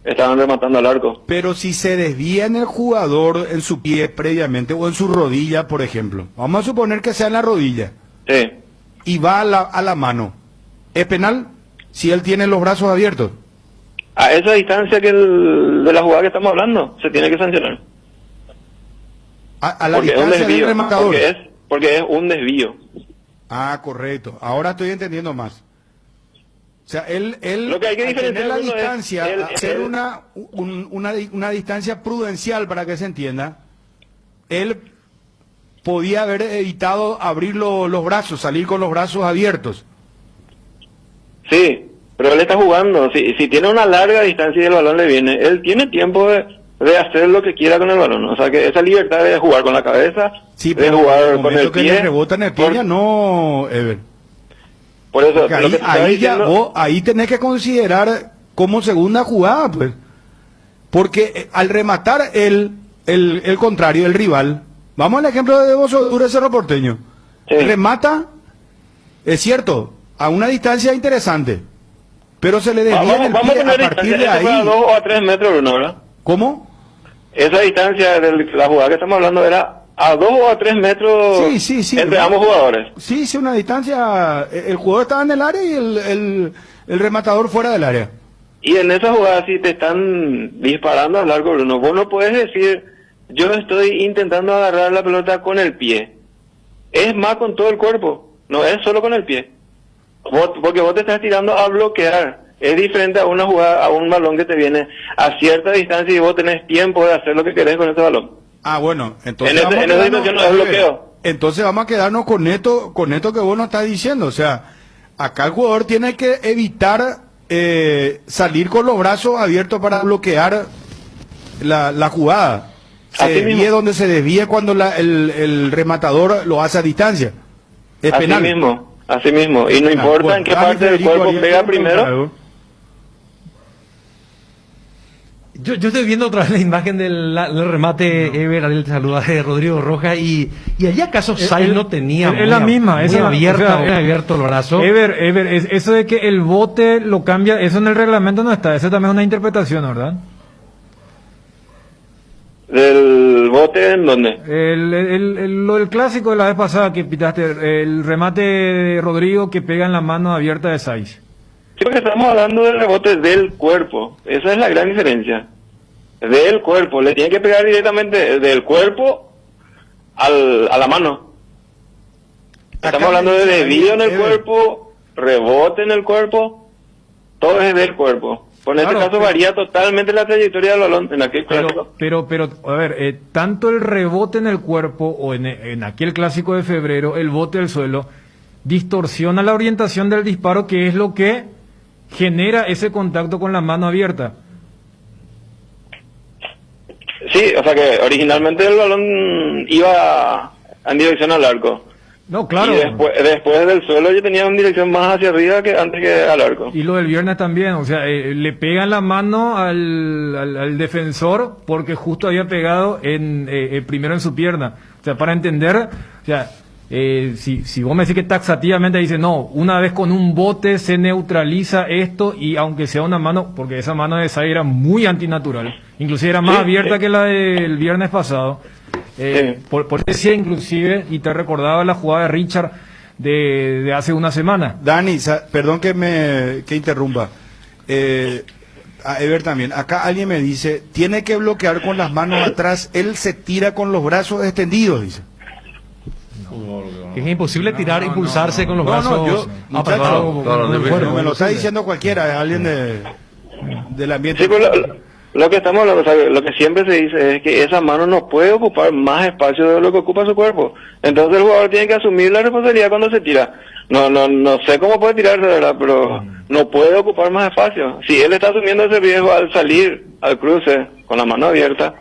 estaban rematando al arco. Pero si se desvía en el jugador en su pie previamente o en su rodilla, por ejemplo, vamos a suponer que sea en la rodilla. Sí. Y va a la mano. ¿Es penal si él tiene los brazos abiertos? A esa distancia de la jugada que estamos hablando, se tiene que sancionar. A la distancia del rematador. Porque es un desvío. Ah, correcto. Ahora estoy entendiendo más. O sea, él lo que hay que diferenciar la distancia, hacer una distancia prudencial para que se entienda, él podía haber evitado abrir los brazos, salir con los brazos abiertos. Sí, pero él está jugando. Si tiene una larga distancia y el balón le viene, él tiene tiempo de hacer lo que quiera con el balón. O sea, que esa libertad de jugar con la cabeza, sí, de jugar con el pie. Que le rebota en el pie, ya no, Ever. Por eso, ahí tenés que considerar como segunda jugada, pues. Porque al rematar el contrario, el rival, vamos al ejemplo de vosotros, Cerro Porteño. Sí. Remata, es cierto, a una distancia interesante, pero se le desvía en el pie a partir de ahí. A 2 o a 3 metros, Bruno, ¿verdad? ¿Cómo? Esa distancia de la jugada que estamos hablando era a 2 o a 3 metros entre ambos jugadores. Sí, una distancia. El jugador estaba en el área y el rematador fuera del área. Y en esa jugada, si te están disparando al largo, Bruno, vos no puedes decir, yo estoy intentando agarrar la pelota con el pie. Es más con todo el cuerpo, no es solo con el pie. Porque vos te estás tirando a bloquear. Es diferente a una jugada, a un balón que te viene a cierta distancia y vos tenés tiempo de hacer lo que querés con ese balón. Ah, bueno, entonces en esa situación no es bloqueo. Entonces vamos a quedarnos con esto que vos nos estás diciendo. O sea, acá el jugador tiene que evitar salir con los brazos abiertos para bloquear la jugada. Se desvíe donde se desvíe cuando el rematador lo hace a distancia. Es penal. Así mismo. Y no importa en qué parte del cuerpo pega primero. Yo estoy viendo otra vez la imagen del remate, Ever, Ariel te saluda, de Rodrigo Rojas, y allá acaso Sai no tenía es la misma, muy abierto el brazo. Ever, eso de que el bote lo cambia, eso en el reglamento no está, eso también es una interpretación, ¿verdad? ¿Del bote en dónde? Lo del clásico de la vez pasada que pitaste, el remate de Rodrigo que pega en la mano abierta de Saiz. Sí, porque estamos hablando del rebote del cuerpo. Esa es la gran diferencia. Del cuerpo. Le tiene que pegar directamente del cuerpo a la mano. Estamos hablando de desvío en el cuerpo, rebote en el cuerpo. Todo es del cuerpo. Por este caso varía totalmente la trayectoria del balón en aquel clásico. Pero, a ver, tanto el rebote en el cuerpo o en aquel clásico de febrero, el bote al suelo, distorsiona la orientación del disparo, que es lo que genera ese contacto con la mano abierta. Sí, o sea que originalmente el balón iba en dirección al arco. No, claro. Y después del suelo yo tenía una dirección más hacia arriba que antes que al arco. Y lo del viernes también, o sea, le pegan la mano al defensor porque justo había pegado primero en su pierna. O sea, para entender, o sea, si vos me decís que taxativamente dice, no, una vez con un bote se neutraliza esto, y aunque sea una mano, porque esa mano de Sai era muy antinatural, inclusive era más abierta que la del viernes pasado, por eso decía inclusive, y te recordaba la jugada de Richard de hace una semana. Dani, perdón que interrumpa, a Ever también, acá alguien me dice, tiene que bloquear con las manos atrás, él se tira con los brazos extendidos, dice. Es imposible tirar, impulsarse con los brazos apretados. No me lo está diciendo cualquiera, es alguien del ambiente. Sí, pues lo que estamos hablando, o sea, lo que siempre se dice es que esa mano no puede ocupar más espacio de lo que ocupa su cuerpo. Entonces el jugador tiene que asumir la responsabilidad cuando se tira. No sé cómo puede tirarse, ¿verdad? Pero no puede ocupar más espacio. Si él está asumiendo ese riesgo al salir al cruce con la mano abierta,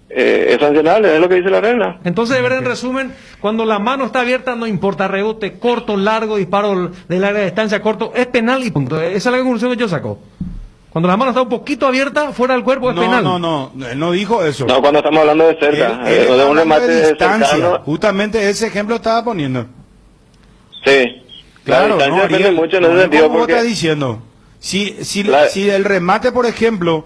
es sancionable, es lo que dice la regla. Entonces, de verdad, en resumen, cuando la mano está abierta, no importa rebote, corto, largo, disparo de larga distancia, corto, es penal y punto. Esa es la conclusión que yo saco. Cuando la mano está un poquito abierta, fuera del cuerpo, es penal. No, él no dijo eso. No, cuando estamos hablando de cerca, de un remate de distancia. cercano. Justamente ese ejemplo estaba poniendo. Sí. Claro, la distancia depende mucho en ese sentido. ¿Cómo porque... está diciendo? Si el remate, por ejemplo,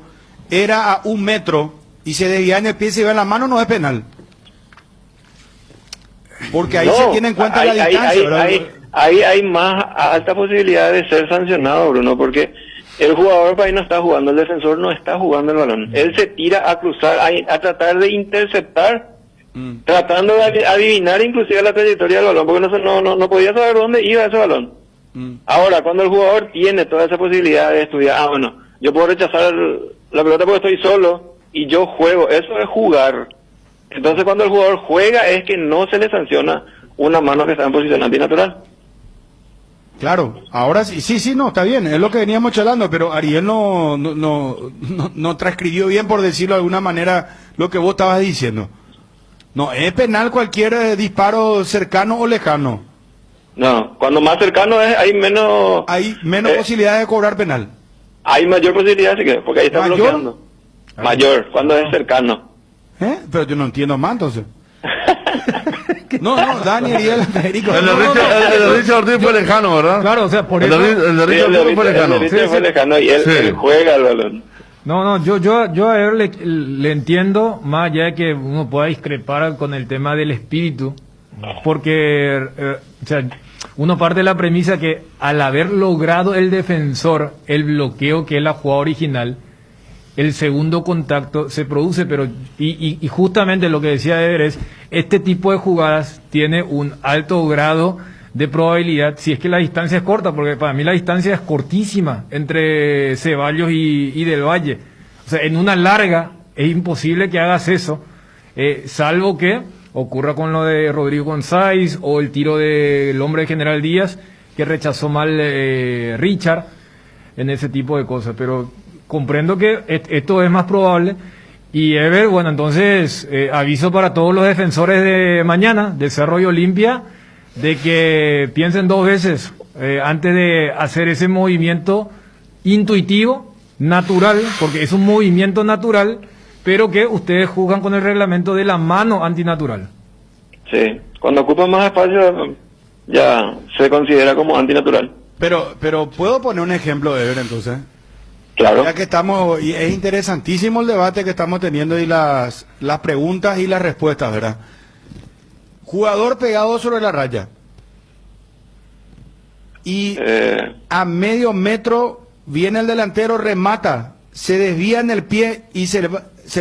era a 1 metro y se desvía en el pie y se ve en la mano, no es penal. Porque ahí se tiene en cuenta la distancia. Ahí hay más alta posibilidad de ser sancionado, Bruno, porque el jugador para ahí no está jugando, el defensor no está jugando el balón. Él se tira a cruzar, a tratar de interceptar, tratando de adivinar inclusive la trayectoria del balón, porque no podía saber dónde iba ese balón. Ahora, cuando el jugador tiene toda esa posibilidad de estudiar, yo puedo rechazar la pelota porque estoy solo y yo juego, eso es jugar. Entonces cuando el jugador juega es que no se le sanciona una mano que está en posición antinatural. Claro, ahora sí, no, está bien, es lo que veníamos charlando, pero Ariel no transcribió bien, por decirlo de alguna manera, lo que vos estabas diciendo. No, es penal cualquier disparo cercano o lejano. No, cuando más cercano es, hay menos posibilidades de cobrar penal. Hay mayor posibilidad, sí que, porque ahí está bloqueando. Mayor, cuando es cercano. Pero yo no entiendo más, entonces. No, Dani, Ariel, Federico. El de Richard Ortiz fue lejano, ¿verdad? Claro, o sea, por eso. El de Richard Ortiz fue lejano. El de Richard fue lejano y él juega el balón. No, yo a él le entiendo, más allá de que uno pueda discrepar con el tema del espíritu, porque, o sea, uno parte de la premisa que al haber logrado el defensor el bloqueo que es la jugada original, el segundo contacto se produce, pero y justamente lo que decía Eder es, este tipo de jugadas tiene un alto grado de probabilidad, si es que la distancia es corta, porque para mí la distancia es cortísima entre Ceballos y Del Valle. O sea, en una larga es imposible que hagas eso, salvo que ocurra con lo de Rodrigo González o el tiro del hombre de General Díaz, que rechazó mal Richard, en ese tipo de cosas, pero comprendo que esto es más probable. Y Ever, bueno, entonces aviso para todos los defensores de mañana, de Cerro y Olimpia, de que piensen 2 veces antes de hacer ese movimiento intuitivo natural, porque es un movimiento natural, pero que ustedes juzgan con el reglamento de la mano antinatural. Sí, cuando ocupa más espacio ya se considera como antinatural. Pero ¿puedo poner un ejemplo de Ever entonces? Claro. Ya que estamos, y es interesantísimo el debate que estamos teniendo y las preguntas y las respuestas, ¿verdad? Jugador pegado sobre la raya. Y a medio metro viene el delantero, remata, se desvía en el pie y se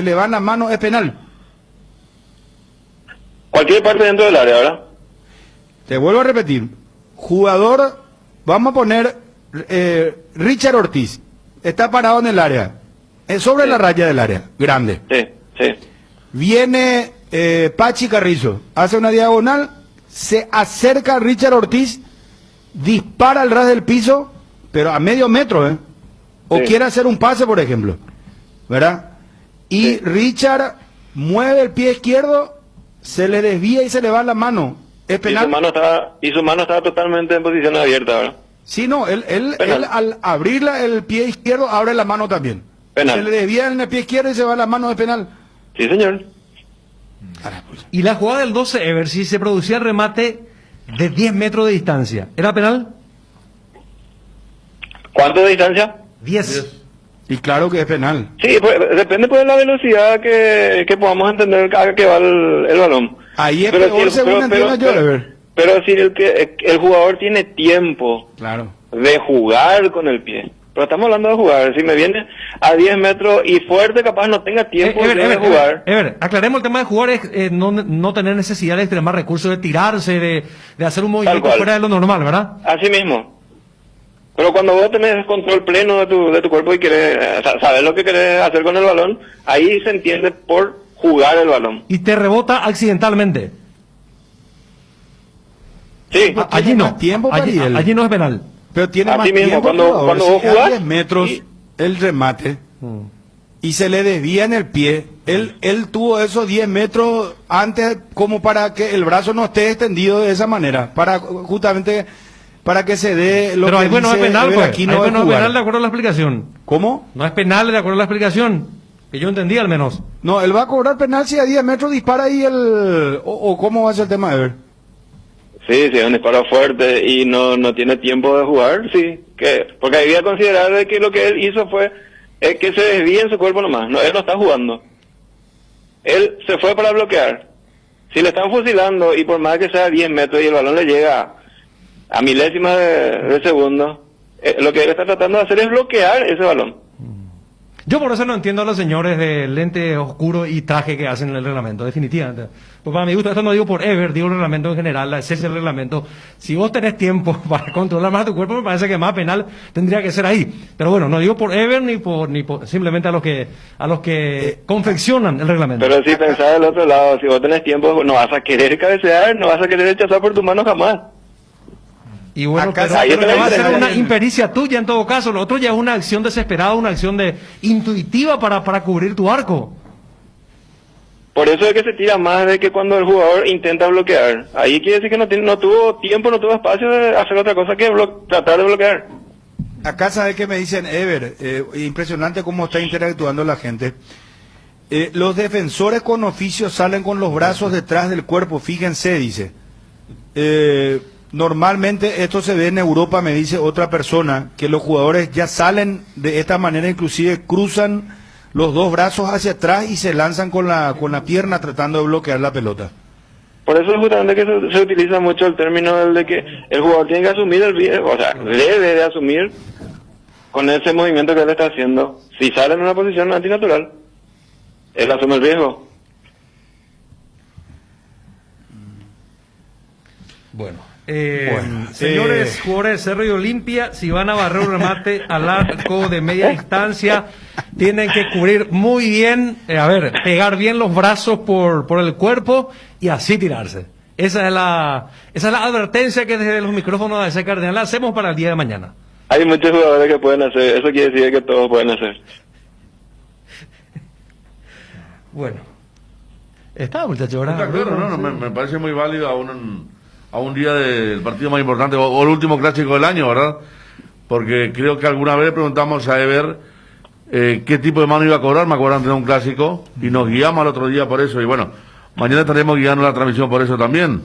le va en la mano, es penal. Cualquier parte dentro del área, ¿verdad? Te vuelvo a repetir. Jugador, vamos a poner Richard Ortiz. Está parado en el área. Sobre la raya del área. Grande. Sí. Viene Pachi Carrizo. Hace una diagonal. Se acerca a Richard Ortiz. Dispara al ras del piso. Pero a medio metro, ¿eh? O quiere hacer un pase, por ejemplo. ¿Verdad? Y Richard mueve el pie izquierdo. Se le desvía y se le va la mano. ¿Es penal? Y su mano estaba totalmente en posición abierta, ¿verdad? Sí, no, él al abrir el pie izquierdo abre la mano también. Penal. Se le desvía en el pie izquierdo y se va la mano de penal. Sí, señor. Y la jugada del 12, Ever, si se producía el remate de 10 metros de distancia, ¿era penal? ¿Cuánto de distancia? 10. Y claro que es penal. Sí, pues, depende pues de la velocidad que podamos entender a que va el balón. Ahí es peor según entiendo yo, Ever. Pero si el jugador tiene tiempo de jugar con el pie. Pero estamos hablando de jugar. Si me viene a 10 metros y fuerte, capaz no tenga tiempo de jugar. Aclaremos el tema de jugar es no tener necesidad de extremar recursos, de tirarse, de hacer un movimiento fuera de lo normal, ¿verdad? Así mismo. Pero cuando vos tenés control pleno de tu cuerpo y querés saber lo que querés hacer con el balón, ahí se entiende por jugar el balón. Y te rebota accidentalmente. Sí. Allí no. Allí no es penal. Pero tiene así más mismo, tiempo. cuando vos jugás, a 10 metros el remate y se le desvía en el pie. Él tuvo esos 10 metros antes como para que el brazo no esté extendido de esa manera. Justamente para que se dé lo pero que ahí bueno dice es penal, pues. aquí No no es es penal de acuerdo a la explicación. ¿Cómo? No es penal de acuerdo a la explicación. Que yo entendí al menos. No, él va a cobrar penal si a 10 metros dispara ahí o ¿cómo va a ser el tema de ver? Sí, es un disparo fuerte y no tiene tiempo de jugar, sí. Porque ahí voy a considerar de que lo que él hizo fue que se desvíe en su cuerpo nomás. No, él no está jugando. Él se fue para bloquear. Si le están fusilando y por más que sea 10 metros y el balón le llega a milésimas de segundo, lo que él está tratando de hacer es bloquear ese balón. Yo por eso no entiendo a los señores de lente oscuro y traje que hacen el reglamento, definitivamente. Pues para mi gusto, esto no digo por Ever, digo el reglamento en general, ese es el reglamento. Si vos tenés tiempo para controlar más tu cuerpo, me parece que más penal tendría que ser ahí. Pero bueno, no digo por Ever ni por simplemente a los que confeccionan el reglamento. Pero si pensás del otro lado, si vos tenés tiempo, no vas a querer cabecear, no vas a querer rechazar por tu mano jamás. Y bueno, pero va a ser una impericia tuya en todo caso. Lo otro ya es una acción desesperada, una acción intuitiva para cubrir tu arco. Por eso es que se tira más de que cuando el jugador intenta bloquear. Ahí quiere decir que no tuvo tiempo, no tuvo espacio de hacer otra cosa que tratar de bloquear. Acá sabe que me dicen, Ever, impresionante cómo está interactuando la gente. Los defensores con oficio salen con los brazos detrás del cuerpo, fíjense, dice. Normalmente esto se ve en Europa, me dice otra persona, que los jugadores ya salen de esta manera, inclusive cruzan los dos brazos hacia atrás y se lanzan con la pierna tratando de bloquear la pelota. Por eso es justamente que se utiliza mucho el término de que el jugador tiene que asumir el riesgo, o sea, debe de asumir con ese movimiento que él está haciendo. Si sale en una posición antinatural, él asume el riesgo. Bueno. Señores jugadores de Cerro y Olimpia, si van a barrer un remate al arco de media distancia, tienen que cubrir muy bien, pegar bien los brazos por el cuerpo y así tirarse. Esa es la advertencia que desde los micrófonos de ese Cardenal hacemos para el día de mañana. Hay muchos jugadores que pueden hacer, eso quiere decir que todos pueden hacer. Bueno. Está, muchachos, ¿verdad? Claro, me parece muy válido a un día del partido más importante o el último clásico del año, ¿verdad? Porque creo que alguna vez preguntamos a Ever qué tipo de mano iba a cobrar. Me acuerdo antes de un clásico y nos guiamos al otro día por eso. Y bueno, mañana estaremos guiando la transmisión por eso también.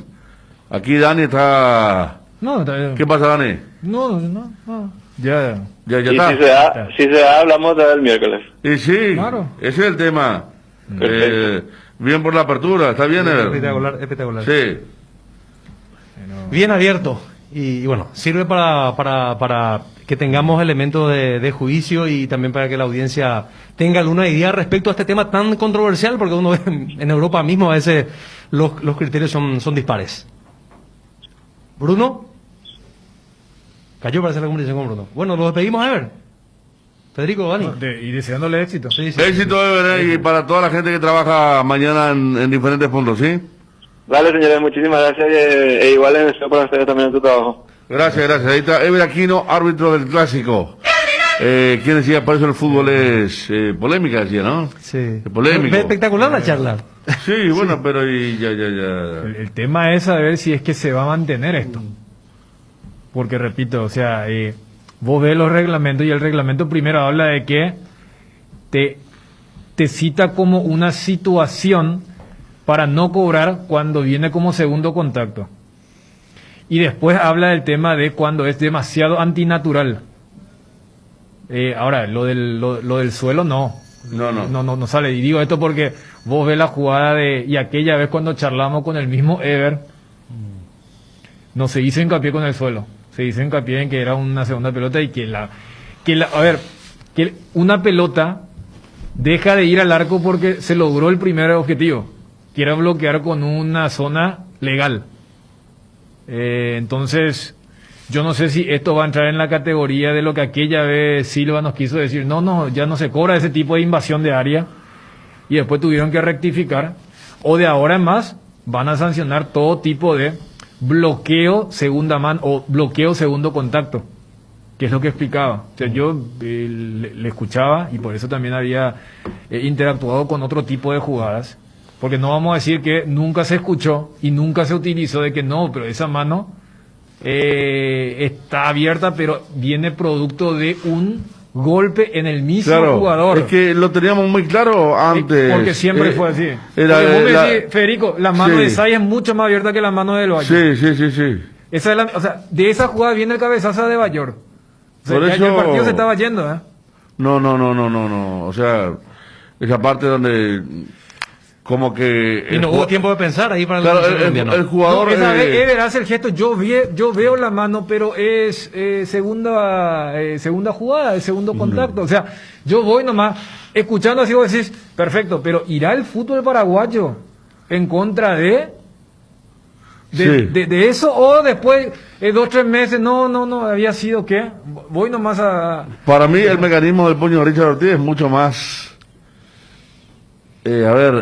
Aquí Dani está... No, está bien. ¿Qué pasa, Dani? No. Ya Ya Y está. si se da, hablamos del miércoles. Y sí, Claro. ese es el tema. Perfecto. Bien por la apertura, ¿está bien, Ever? Espectacular. Sí. Bien abierto. Y bueno, sirve para que tengamos elementos de juicio y también para que la audiencia tenga alguna idea respecto a este tema tan controversial, porque uno ve en Europa mismo a veces los criterios son dispares. Bruno. Cayó para hacer la comunicación con Bruno. Bueno, lo despedimos, Ever. Federico, Dani. Y deseándole éxito. Sí. Éxito, Ever, y para toda la gente que trabaja mañana en diferentes puntos, ¿sí? Vale, señores, muchísimas gracias e igual en deseo para ustedes también en tu trabajo. Gracias. Ahí está Ever Aquino, árbitro del clásico. ¿Quién decía? Por eso el fútbol es polémica, decía, ¿no? Sí. Es polémico. Espectacular la charla. Sí, bueno, pero y ya. El tema es saber si es que se va a mantener esto. Porque repito, o sea, vos ves los reglamentos y el reglamento primero habla de que te cita como una situación para no cobrar cuando viene como segundo contacto. Y después habla del tema de cuando es demasiado antinatural. Ahora, lo del suelo no sale. Y digo esto porque vos ves la jugada y aquella vez cuando charlamos con el mismo Ever, no se hizo hincapié con el suelo. Se hizo hincapié en que era una segunda pelota y que una pelota deja de ir al arco porque se logró el primer objetivo, que era bloquear con una zona legal. Entonces, yo no sé si esto va a entrar en la categoría de lo que aquella vez Silva nos quiso decir. No, ya no se cobra ese tipo de invasión de área. Y después tuvieron que rectificar. O de ahora en más, van a sancionar todo tipo de bloqueo segunda mano o bloqueo segundo contacto, que es lo que explicaba. O sea, yo le escuchaba y por eso también había interactuado con otro tipo de jugadas, porque no vamos a decir que nunca se escuchó y nunca se utilizó de que no, pero esa mano está abierta, pero viene producto de un golpe en el mismo jugador. Es que lo teníamos muy claro antes. Porque siempre fue así. Vos me decís, Federico, la mano de Sai es mucho más abierta que la mano del Bayor. Sí. Esa es o sea, de esa jugada viene el cabezazo de Bayor. O sea, Por ya eso... el partido se estaba yendo, ¿eh? No. O sea, esa parte donde como que... Y no hubo tiempo de pensar ahí para el jugador... No, esa vez Ever hace el gesto, yo veo la mano, pero es segunda jugada, es segundo contacto. O sea, yo voy nomás escuchando así, vos decís, perfecto, pero ¿irá el fútbol paraguayo en contra de eso? O después, 2 o 3 meses, no, había sido ¿qué? Voy nomás a... Para mí el mecanismo del puño de Richard Ortiz es mucho más...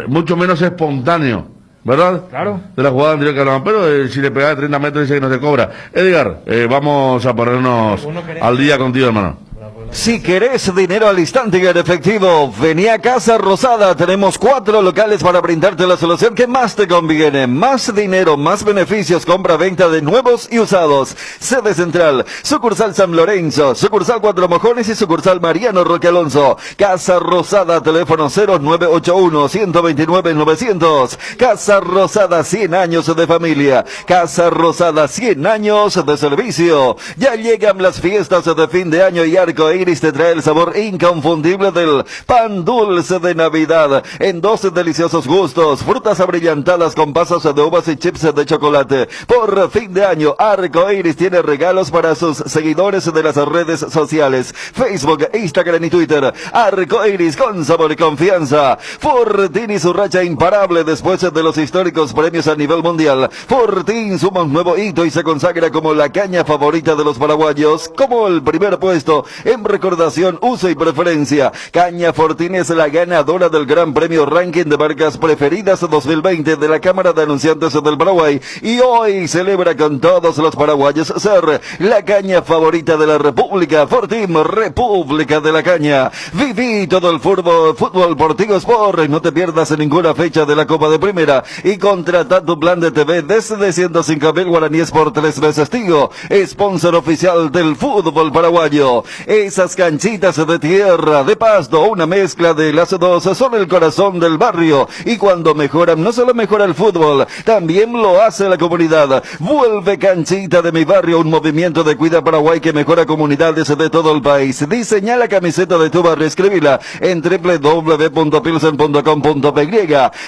mucho menos espontáneo, ¿verdad? Claro. De la jugada anterior que hablaban, pero si le pega de 30 metros dice que no se cobra. Edgar, vamos a ponernos al día contigo, hermano. Si querés dinero al instante y en efectivo, vení a Casa Rosada. Tenemos 4 locales para brindarte la solución que más te conviene. Más dinero, más beneficios, compra-venta de nuevos y usados. Sede central, sucursal San Lorenzo, sucursal Cuatro Mojones y sucursal Mariano Roque Alonso. Casa Rosada, teléfono 0981-129-900. Casa Rosada, 100 años de familia. Casa Rosada, 100 años de servicio. Ya llegan las fiestas de fin de año y Arco Iris te trae el sabor inconfundible del pan dulce de Navidad en 12 deliciosos gustos, frutas abrillantadas con pasas de uvas y chips de chocolate. Por fin de año, Arco Iris tiene regalos para sus seguidores de las redes sociales, Facebook, Instagram y Twitter. Arco Iris con sabor y confianza. Fortín y su racha imparable después de los históricos premios a nivel mundial. Fortín suma un nuevo hito y se consagra como la caña favorita de los paraguayos, como el primer puesto en recordación, uso y preferencia. Caña Fortín es la ganadora del Gran Premio Ranking de Marcas Preferidas 2020 de la Cámara de Anunciantes del Paraguay y hoy celebra con todos los paraguayos ser la caña favorita de la República. Fortín, República de la Caña. Viví todo el fútbol por Tigo Sport. No te pierdas ninguna fecha de la Copa de Primera y contrata tu plan de TV desde 105.000 guaraníes por 3 meses. Tigo, sponsor oficial del fútbol paraguayo. Esas canchitas de tierra, de pasto, una mezcla de las dos, son el corazón del barrio. Y cuando mejoran, no solo mejora el fútbol, también lo hace la comunidad. Vuelve Canchita de mi barrio, un movimiento de Cuida Paraguay que mejora comunidades de todo el país. Diseña la camiseta de tu barrio, escríbela en www.pilsen.com.py.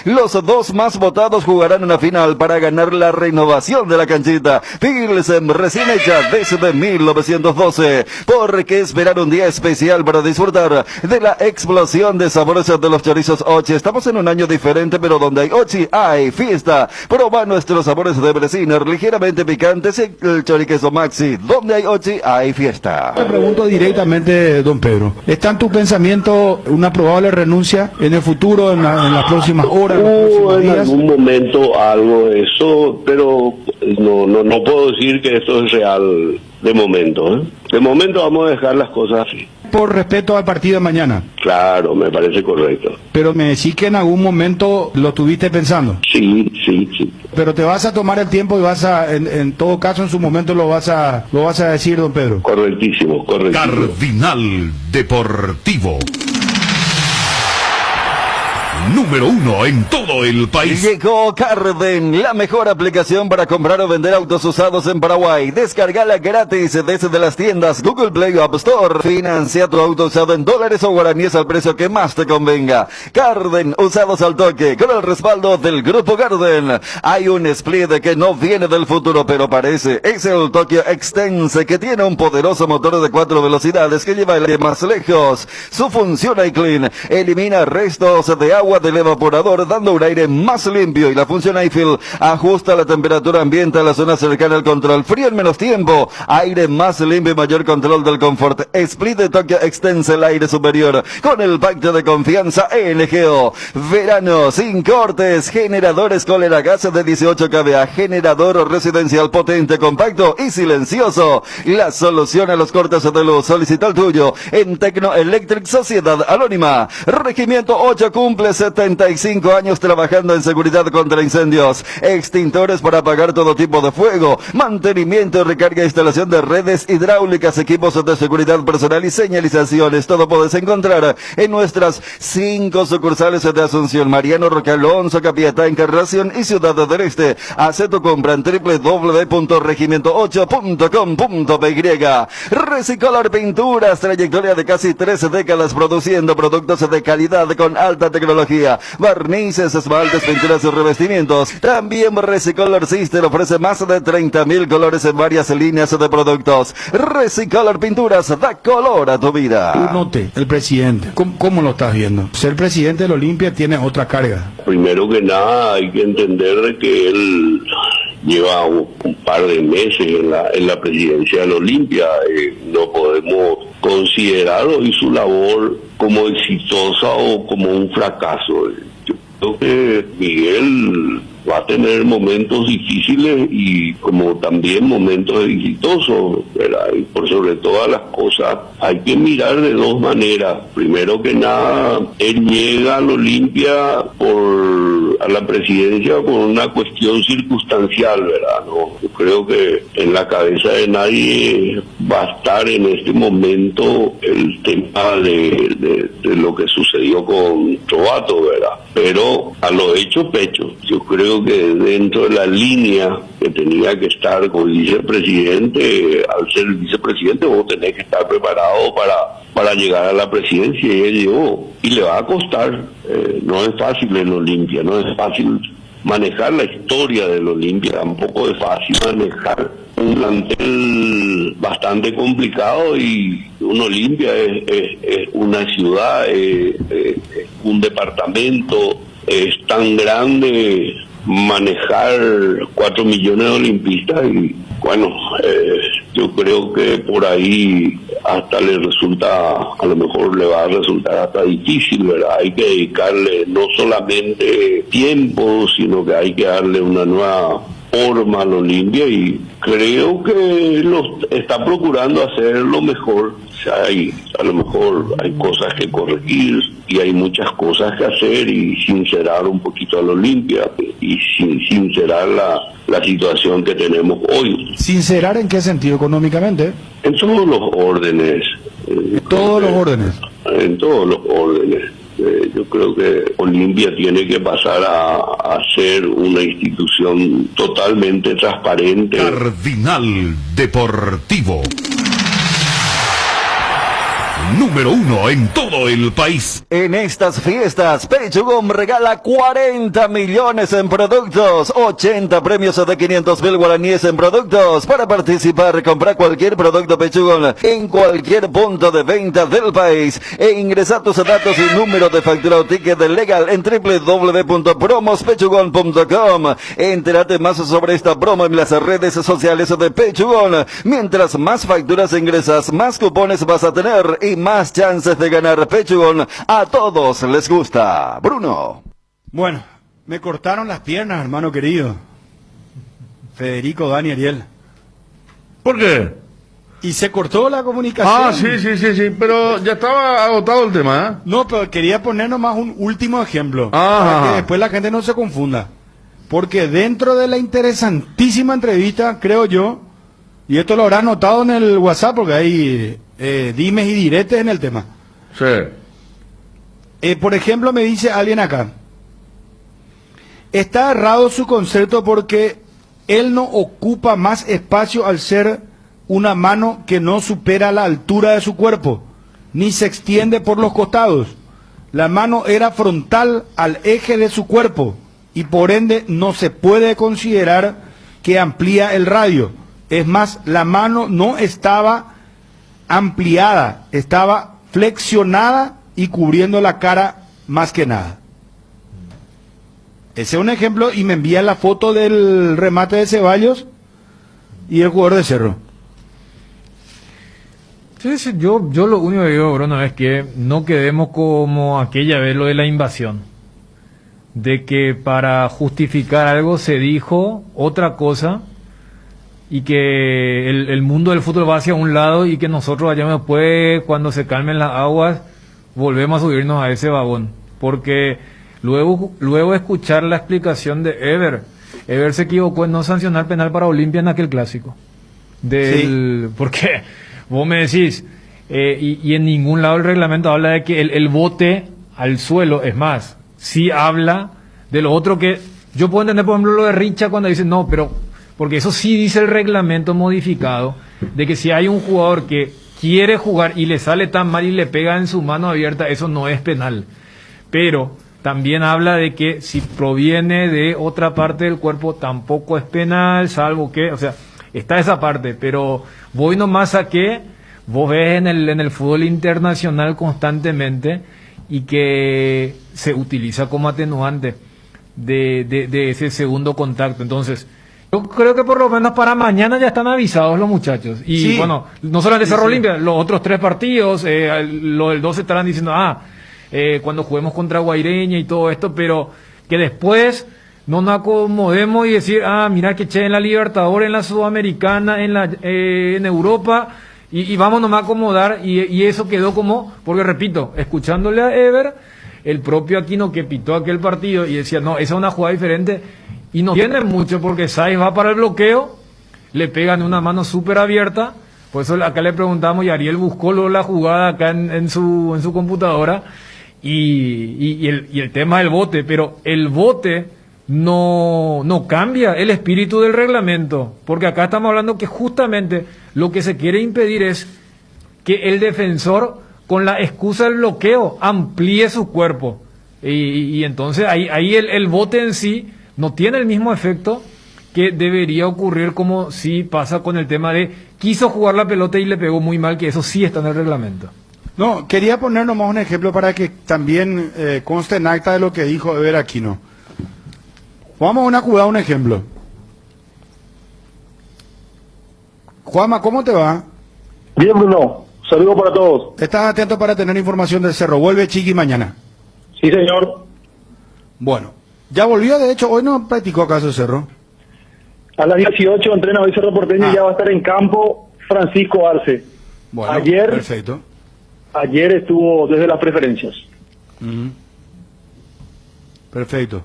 Los dos más votados jugarán una final para ganar la renovación de la canchita. Pilsen, recién hecha desde 1912. Porque esperar un día especial para disfrutar de la explosión de sabores de los chorizos Ochi. Estamos en un año diferente, pero donde hay Ochi hay fiesta. Proba nuestros sabores de Bresiner, ligeramente picantes, y el choriqueso Maxi. Donde hay Ochi hay fiesta. Me pregunto directamente, don Pedro, ¿está en tu pensamiento una probable renuncia en el futuro, en las próximas horas, en los próximos días? En algún momento algo de eso, pero no puedo decir que esto es real de momento, ¿eh? De momento vamos a dejar las cosas así. Por respeto al partido de mañana. Claro, me parece correcto. Pero me decís que en algún momento lo estuviste pensando. Sí. Pero te vas a tomar el tiempo y vas a, en todo caso, en su momento lo vas a decir, don Pedro. Correctísimo. Cardinal Deportivo. Número 1 en todo el país. Llegó Carden, la mejor aplicación para comprar o vender autos usados en Paraguay. Descargala gratis desde las tiendas Google Play o App Store. Financia tu auto usado en dólares o guaraníes al precio que más te convenga. Carden, usados al toque, con el respaldo del Grupo Carden. Hay un split que no viene del futuro, pero parece. Es el Tokyo Extense, que tiene un poderoso motor de 4 velocidades que lleva el aire más lejos. Su función iClean elimina restos de agua del evaporador, dando un aire más limpio, y la función iFill ajusta la temperatura ambiente a la zona cercana al control frío en menos tiempo. Aire más limpio y mayor control del confort. Split de Tokyo Extense, el aire superior, con el pacto de confianza NGO. Verano sin cortes, generadores cólera gas de 18 kVA, generador residencial potente, compacto y silencioso. La solución a los cortes de luz. Solicita el tuyo en Tecno Electric Sociedad Anónima. Regimiento 8 cumple 75 años trabajando en seguridad contra incendios, extintores para apagar todo tipo de fuego, mantenimiento, recarga e instalación de redes hidráulicas, equipos de seguridad personal y señalizaciones. Todo puedes encontrar en nuestras 5 sucursales de Asunción, Mariano Roque Alonso, Capiatá, Encarnación y Ciudad del Este. Haz tu compra en www.regimiento8.com.py. Recicolor Pinturas, trayectoria de casi 13 décadas produciendo productos de calidad con alta tecnología, barnices, esmaltes, pinturas y revestimientos. También Recicolor Sister ofrece más de 30.000 colores en varias líneas de productos. Recicolor Pinturas da color a tu vida. Note, el presidente, ¿cómo lo estás viendo? Ser presidente del Olimpia tiene otra carga. Primero que nada hay que entender de que él lleva un par de meses en la presidencia del Olimpia. No podemos considerar hoy su labor como exitosa o como un fracaso. Yo creo que Miguel va a tener momentos difíciles y como también momentos exitosos, ¿verdad? Y por sobre todas las cosas hay que mirar de dos maneras. Primero que nada, él llega al Olimpia a la presidencia por una cuestión circunstancial, ¿verdad? No, yo creo que en la cabeza de nadie va a estar en este momento el tema de lo que sucedió con Trovato, ¿verdad? Pero a lo hecho pecho, yo creo que dentro de la línea que tenía que estar con el vicepresidente, al ser el vicepresidente vos tenés que estar preparado para llegar a la presidencia, y él llegó. Y le va a costar, no es fácil en Olimpia, no es fácil manejar la historia del Olimpia, tampoco es fácil manejar un plantel bastante complicado, y un Olimpia es una ciudad, un departamento, es tan grande manejar 4 millones de olimpistas, y bueno, yo creo que por ahí hasta le resulta, a lo mejor le va a resultar hasta difícil, ¿verdad? Hay que dedicarle no solamente tiempo, sino que hay que darle una nueva forma al Olimpia, y creo que lo está procurando hacer lo mejor. O sea, a lo mejor hay cosas que corregir y hay muchas cosas que hacer, y sincerar un poquito al Olimpia y sincerar la situación que tenemos hoy. ¿Sincerar en qué sentido? ¿Económicamente? En todos los órdenes. Todos los órdenes. En todos los órdenes. Yo creo que Olimpia tiene que pasar a ser una institución totalmente transparente. Cardinal Deportivo. Número 1 en todo el país. En estas fiestas, Pechugón regala 40 millones en productos, 80 premios de 500.000 guaraníes en productos. Para participar, compra cualquier producto Pechugón en cualquier punto de venta del país e ingresa tus datos y número de factura o ticket legal en www.promospechugón.com. Entérate más sobre esta promo en las redes sociales de Pechugón. Mientras más facturas ingresas, más cupones vas a tener y más chances de ganar. Pechugón, a todos les gusta. Bruno. Bueno, me cortaron las piernas, hermano querido. Federico, Dani, Ariel. ¿Por qué? Y se cortó la comunicación. Ah, sí, pero ya estaba agotado el tema, ¿eh? No, pero quería poner nomás un último ejemplo. Ajá. Para que después la gente no se confunda. Porque dentro de la interesantísima entrevista, creo yo, y esto lo habrá notado en el WhatsApp, porque hay dimes y diretes en el tema. Sí. Por ejemplo, me dice alguien acá, está errado su concepto porque él no ocupa más espacio al ser una mano que no supera la altura de su cuerpo, ni se extiende por los costados. La mano era frontal al eje de su cuerpo y por ende no se puede considerar que amplía el radio. Es más, la mano no estaba ampliada, estaba flexionada y cubriendo la cara más que nada. Ese es un ejemplo y me envía la foto del remate de Ceballos y el jugador de Cerro. Sí, yo lo único que digo, Bruno, es que no quedemos como aquella vez lo de la invasión, de que para justificar algo se dijo otra cosa y que el mundo del fútbol va hacia un lado y que nosotros vayamos después, cuando se calmen las aguas, volvemos a subirnos a ese vagón. Porque luego de escuchar la explicación de Ever se equivocó en no sancionar penal para Olimpia en aquel clásico. Porque vos me decís, y en ningún lado el reglamento habla de que el bote al suelo, es más, sí habla de lo otro que... Yo puedo entender, por ejemplo, lo de Richa cuando dice, no, pero... Porque eso sí dice el reglamento modificado, de que si hay un jugador que quiere jugar y le sale tan mal y le pega en su mano abierta, eso no es penal. Pero también habla de que si proviene de otra parte del cuerpo tampoco es penal, salvo que, o sea, está esa parte, pero voy nomás a que vos ves en el fútbol internacional constantemente y que se utiliza como atenuante de ese segundo contacto. Entonces, yo creo que por lo menos para mañana ya están avisados los muchachos. Y sí, bueno, no solamente Cerro Olimpia, los otros 3 partidos, lo del 12 estarán diciendo, cuando juguemos contra Guaireña y todo esto, pero que después no nos acomodemos y decir, mira que en la Libertadores, en la Sudamericana, en Europa, y vamos nomás a acomodar, y eso quedó como, porque repito, escuchándole a Ever, el propio Aquino que pitó aquel partido y decía, no, esa es una jugada diferente. Y no tiene mucho porque Saiz va para el bloqueo, le pegan una mano súper abierta, por eso acá le preguntamos y Ariel buscó la jugada acá en su computadora y el tema del bote, pero el bote no cambia el espíritu del reglamento, porque acá estamos hablando que justamente lo que se quiere impedir es que el defensor con la excusa del bloqueo amplíe su cuerpo y entonces ahí el bote en sí no tiene el mismo efecto que debería ocurrir como si pasa con el tema de quiso jugar la pelota y le pegó muy mal, que eso sí está en el reglamento. No, quería poner nomás un ejemplo para que también conste en acta de lo que dijo Ever Aquino. Vamos a una jugada, un ejemplo. Juanma, ¿cómo te va? Bien, Bruno. Saludos para todos. ¿Estás atento para tener información del Cerro? ¿Vuelve Chiqui mañana? Sí, señor. Bueno. ¿Ya volvió? De hecho, hoy no practicó acaso Cerro. A las 18 entrena hoy Cerro Porteño y ya va a estar en campo Francisco Arce. Bueno, perfecto. Ayer estuvo desde las preferencias. Perfecto.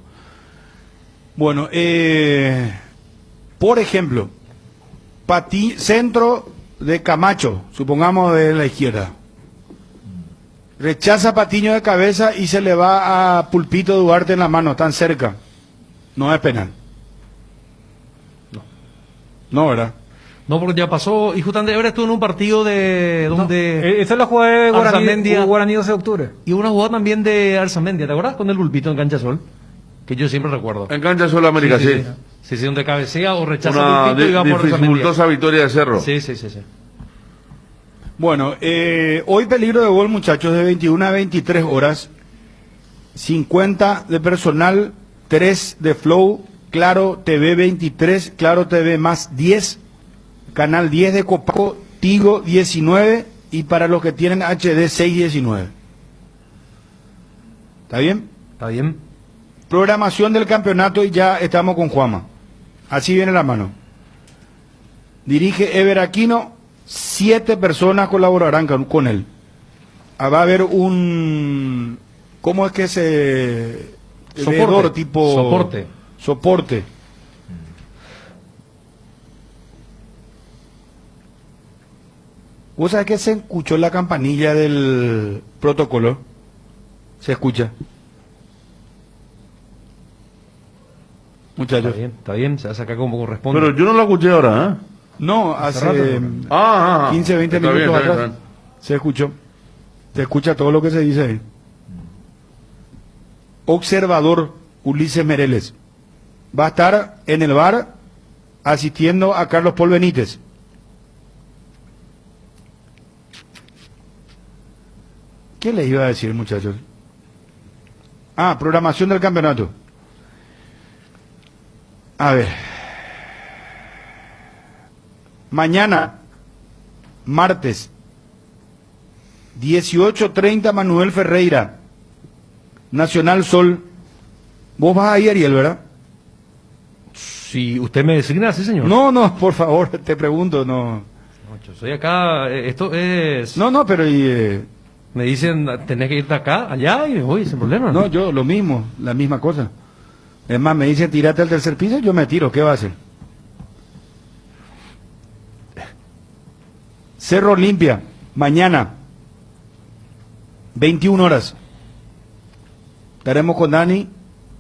Bueno, por ejemplo, centro de Camacho, supongamos de la izquierda. Rechaza Patiño de cabeza y se le va a Pulpito Duarte en la mano, tan cerca. No es penal. No, ¿verdad? No, porque ya pasó, y justamente ahora estuvo en un partido de donde... Esa es la jugada de Arzamendia. Guaraní 12 de octubre. Y una jugada también de Arzamendia, ¿te acuerdas? Con el Pulpito en Cancha Sol, que yo siempre recuerdo. En Cancha Sol América, sí. Sí, donde cabecea o rechaza una el Pulpito y va por Arzamendia. dificultosa victoria de Cerro. Sí. Bueno, hoy peligro de gol, muchachos, de 21 a 23 horas. 50 de personal, 3 de Flow, Claro TV 23, Claro TV más 10, Canal 10 de Copaco, Tigo 19 y para los que tienen HD 619. ¿Está bien? Está bien. Programación del campeonato y ya estamos con Juama. Así viene la mano. Dirige Ever Aquino, 7 personas colaborarán con él. Va a haber un... ¿Cómo es que se...? Veedor, tipo... Soporte. ¿Vos sabés que se escuchó la campanilla del protocolo? Se escucha. Muchachos. Está bien, se hace acá como corresponde. Pero yo no lo escuché ahora, ¿eh? No, hace 15, 20 está minutos bien, atrás está bien. se escuchó. Se escucha todo lo que se dice ahí. Observador Ulises Mereles va a estar en el bar asistiendo a Carlos Paul Benítez. ¿Qué les iba a decir, muchachos? Programación del campeonato. A ver. Mañana, martes, 18:30, Manuel Ferreira, Nacional Sol. Vos vas ahí, Ariel, ¿verdad? Si usted me designa, sí, señor. No, por favor, te pregunto, no. Yo soy acá, esto es... No, pero... me dicen, tenés que irte acá, allá, y me voy, sin problema. No, yo lo mismo, la misma cosa. Es más, me dicen, tírate al tercer piso, yo me tiro, ¿qué va a hacer? Cerro Olimpia, mañana, 21 horas. Estaremos con Dani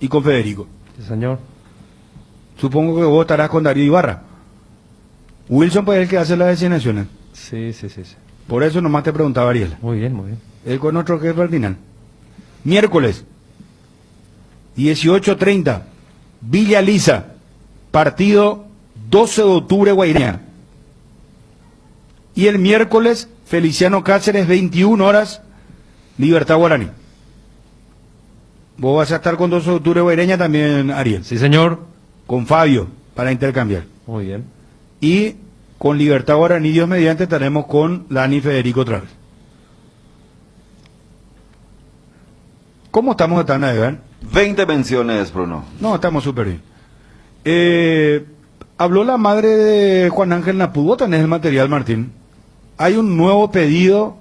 y con Federico. Sí, señor. Supongo que vos estarás con Darío Ibarra. Wilson pues es el que hace las designaciones. Sí. Por eso nomás te preguntaba, Ariel. Muy bien. Él con otro que es Ferdinand. Miércoles, 18:30, Villa Lisa, partido 12 de octubre, Guaireña. Y el miércoles, Feliciano Cáceres, 21 horas, Libertad Guaraní. Vos vas a estar con 12 de octubre, Guaireña también, Ariel. Sí, señor. Con Fabio, para intercambiar. Muy bien. Y con Libertad Guaraní, Dios mediante, estaremos con Dani y Federico otra vez. ¿Cómo estamos de Edgar? 20 menciones, Bruno. No, estamos súper bien. Habló la madre de Juan Ángel Naput. Vos tenés el material, Martín. Hay un nuevo pedido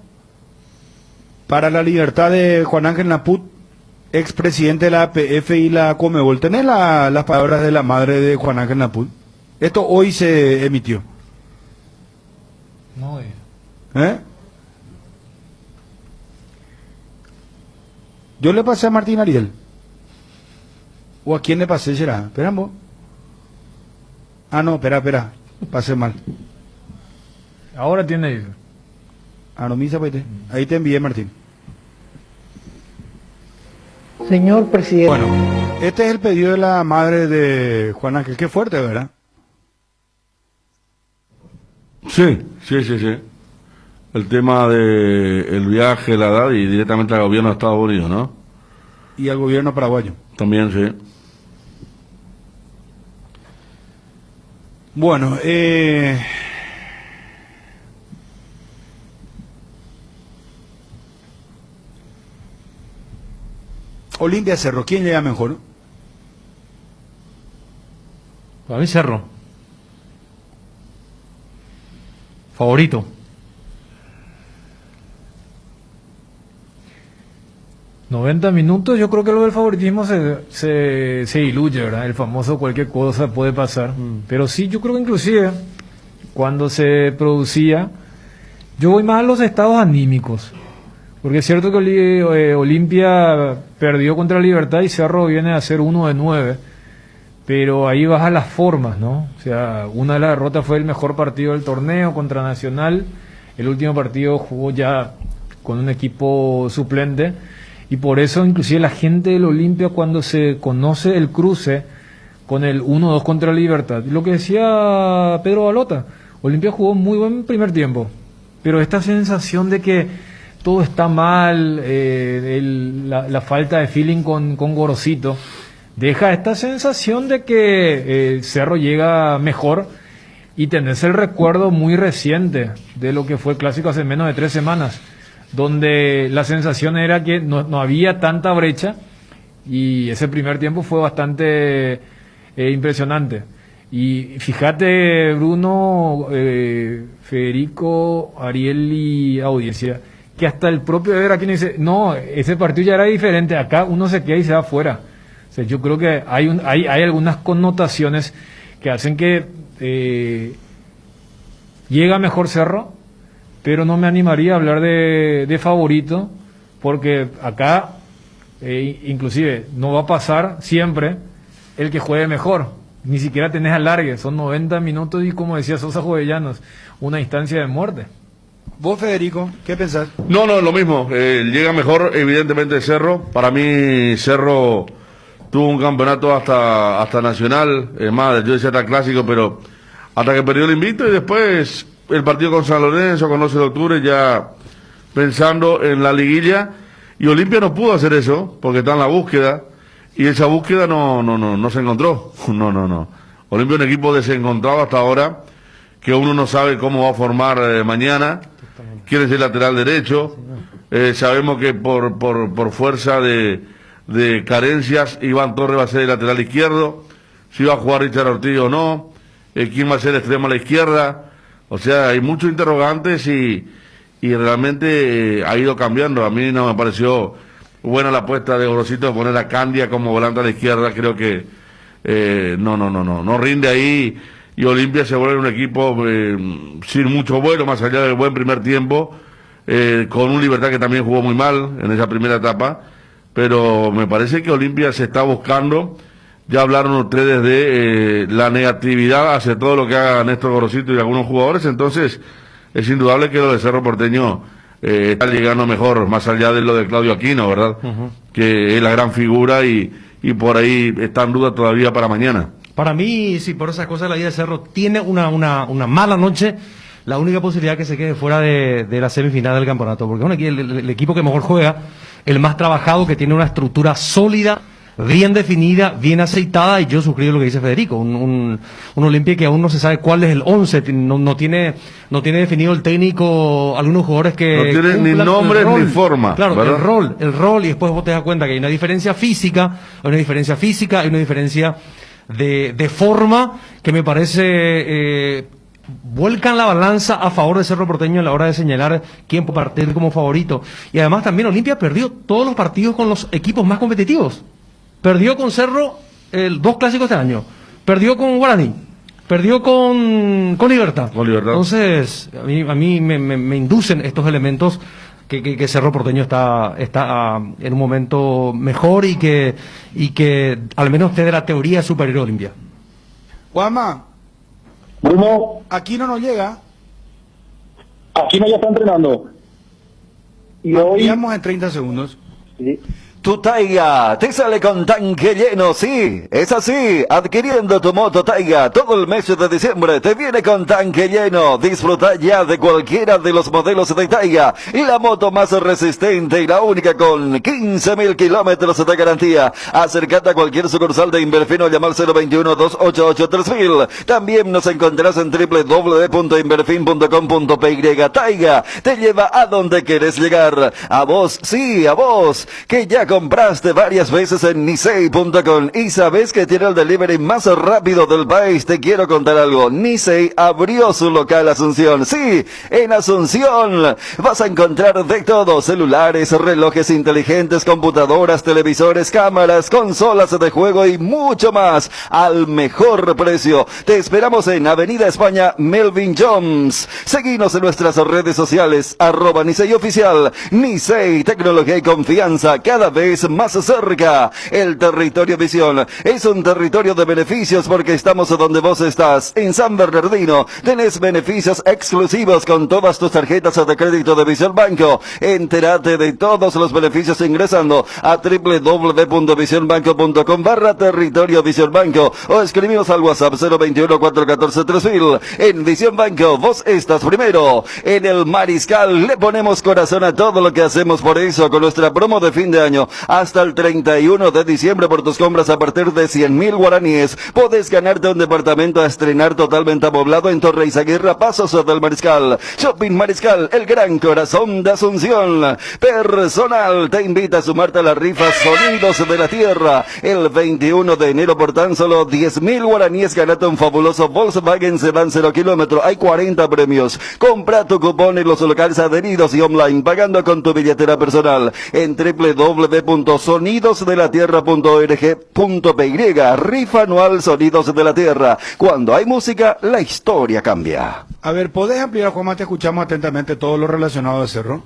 para la libertad de Juan Ángel Naput, expresidente de la APF y la Comebol. ¿Tenés las palabras de la madre de Juan Ángel Naput? Esto hoy se emitió. No, Yo le pasé a Martín Ariel. ¿O a quién le pasé será? Espera, vos. No, espera. Pasé mal. Ahora tiene eso. No, misa, pues. Ahí te envié, Martín. Señor presidente. Bueno, este es el pedido de la madre de Juan Ángel. Qué fuerte, ¿verdad? Sí. El tema del viaje, la edad y directamente al gobierno de Estados Unidos, ¿no? Y al gobierno paraguayo. También, sí. Bueno, Olimpia Cerro, ¿quién llega mejor? Para mí Cerro. Favorito. $90 minutos, yo creo que lo del favoritismo se diluye, ¿verdad? El famoso cualquier cosa puede pasar. Pero sí, yo creo que inclusive cuando se producía, yo voy más a los estados anímicos. Porque es cierto que Olimpia perdió contra Libertad y Cerro viene a ser 1 de 9, pero ahí baja las formas, ¿no? O sea, una de las derrotas fue el mejor partido del torneo contra Nacional, el último partido jugó ya con un equipo suplente, y por eso inclusive la gente del Olimpia, cuando se conoce el cruce con el 1-2 contra Libertad, lo que decía Pedro Balota, Olimpia jugó muy buen primer tiempo, pero esta sensación de que todo está mal, la falta de feeling con Gorosito, deja esta sensación de que Cerro llega mejor, y tenés el recuerdo muy reciente de lo que fue el clásico hace menos de 3 semanas, donde la sensación era que no había tanta brecha, y ese primer tiempo fue bastante impresionante. Y fíjate, Bruno, Federico, Ariel y audiencia, que hasta el propio Ever aquí dice, no, ese partido ya era diferente, acá uno se queda y se va afuera. O sea, yo creo que hay algunas connotaciones que hacen que llega mejor Cerro, pero no me animaría a hablar de favorito, porque acá inclusive no va a pasar siempre el que juegue mejor. Ni siquiera tenés alargue, son 90 minutos y, como decía Sosa Jovellanos, una instancia de muerte. ¿Vos, Federico, qué pensás? No, lo mismo. Llega mejor, evidentemente, Cerro. Para mí, Cerro tuvo un campeonato hasta nacional. Más, yo decía hasta clásico, pero hasta que perdió el invicto, y después el partido con San Lorenzo, con 11 de octubre, ya pensando en la liguilla. Y Olimpia no pudo hacer eso, porque está en la búsqueda. Y esa búsqueda no se encontró. No. Olimpia es un equipo desencontrado hasta ahora, que uno no sabe cómo va a formar mañana. Quién es el lateral derecho. Sabemos que por fuerza de carencias, Iván Torres va a ser el lateral izquierdo. Si va a jugar Richard Ortiz o no. Quién va a ser el extremo a la izquierda. O sea, hay muchos interrogantes y realmente ha ido cambiando. A mí no me pareció buena la apuesta de Gorosito de poner a Candia como volante a la izquierda. Creo que no rinde ahí, y Olimpia se vuelve un equipo sin mucho vuelo, más allá del buen primer tiempo, con un Libertad que también jugó muy mal en esa primera etapa, pero me parece que Olimpia se está buscando. Ya hablaron ustedes de la negatividad hacia todo lo que haga Néstor Gorosito y algunos jugadores, entonces es indudable que lo de Cerro Porteño está llegando mejor, más allá de lo de Claudio Aquino, ¿verdad? Que es la gran figura, y por ahí está en duda todavía para mañana. Para mí, si por esas cosas la vida de Cerro tiene una mala noche, la única posibilidad que se quede fuera de la semifinal del campeonato, porque es el equipo que mejor juega, el más trabajado, que tiene una estructura sólida, bien definida, bien aceitada, y yo suscribo lo que dice Federico, un Olimpia que aún no se sabe cuál es el 11, no tiene definido el técnico algunos jugadores que no tienen ni nombres ni forma. Claro, ¿verdad? el rol, y después vos te das cuenta que hay una diferencia física, hay una diferencia de forma que me parece vuelcan la balanza a favor de Cerro Porteño a la hora de señalar quién puede partir como favorito. Y además también Olimpia perdió todos los partidos con los equipos más competitivos. Perdió con Cerro 2 clásicos de año. Perdió con Guaraní. Perdió con Libertad. Entonces, a mí me inducen estos elementos que Cerro Porteño está en un momento mejor, y que al menos desde la teoría es superior a Olimpia. Juanma, Bruno, aquí no nos llega. aquí no ya está entrenando. Y hoy Ampliamos en 30 segundos. Sí. Tu Taiga te sale con tanque lleno, sí, es así. Adquiriendo tu moto Taiga todo el mes de diciembre te viene con tanque lleno. Disfruta ya de cualquiera de los modelos de Taiga, la moto más resistente y la única con 15.000 kilómetros de garantía. Acércate a cualquier sucursal de Inverfino o llamar 021-288-3000. También nos encontrarás en www.inverfin.com.py. Taiga te lleva a donde quieres llegar. A vos, sí, a vos, que ya compraste varias veces en Nisei.com y sabes que tiene el delivery más rápido del país. Te quiero contar algo. Nisei abrió su local Asunción. Sí, en Asunción vas a encontrar de todo: celulares, relojes inteligentes, computadoras, televisores, cámaras, consolas de juego y mucho más al mejor precio. Te esperamos en Avenida España, Melvin Jones. Seguinos en nuestras redes sociales, @Nisei Oficial. Nisei, tecnología y confianza cada vez más cerca. El territorio Visión es un territorio de beneficios porque estamos donde vos estás. En San Bernardino tenés beneficios exclusivos con todas tus tarjetas de crédito de Visión Banco. Entérate de todos los beneficios ingresando a www.visionbanco.com/territorio Visión Banco o escribimos al WhatsApp 021-414-3000. En Visión Banco vos estás primero. En el Mariscal le ponemos corazón a todo lo que hacemos, por eso con nuestra promo de fin de año hasta el 31 de diciembre por tus compras a partir de 100.000 guaraníes podés ganarte un departamento a estrenar totalmente amoblado en Torre Izaguirre, Pasos del Mariscal. Shopping Mariscal, el gran corazón de Asunción. Personal te invita a sumarte a la rifa Sonidos de la Tierra el 21 de enero por tan solo 10.000 guaraníes. Ganate un fabuloso Volkswagen Sedan 0 kilómetro. Hay 40 premios. Compra tu cupón en los locales adheridos y online pagando con tu billetera personal en www.sonidosdelatierra.org.py. Rifa anual Sonidos de la Tierra. Cuando hay música, la historia cambia. A ver, ¿podés ampliar, Juanma? Te escuchamos atentamente todo lo relacionado a Cerro.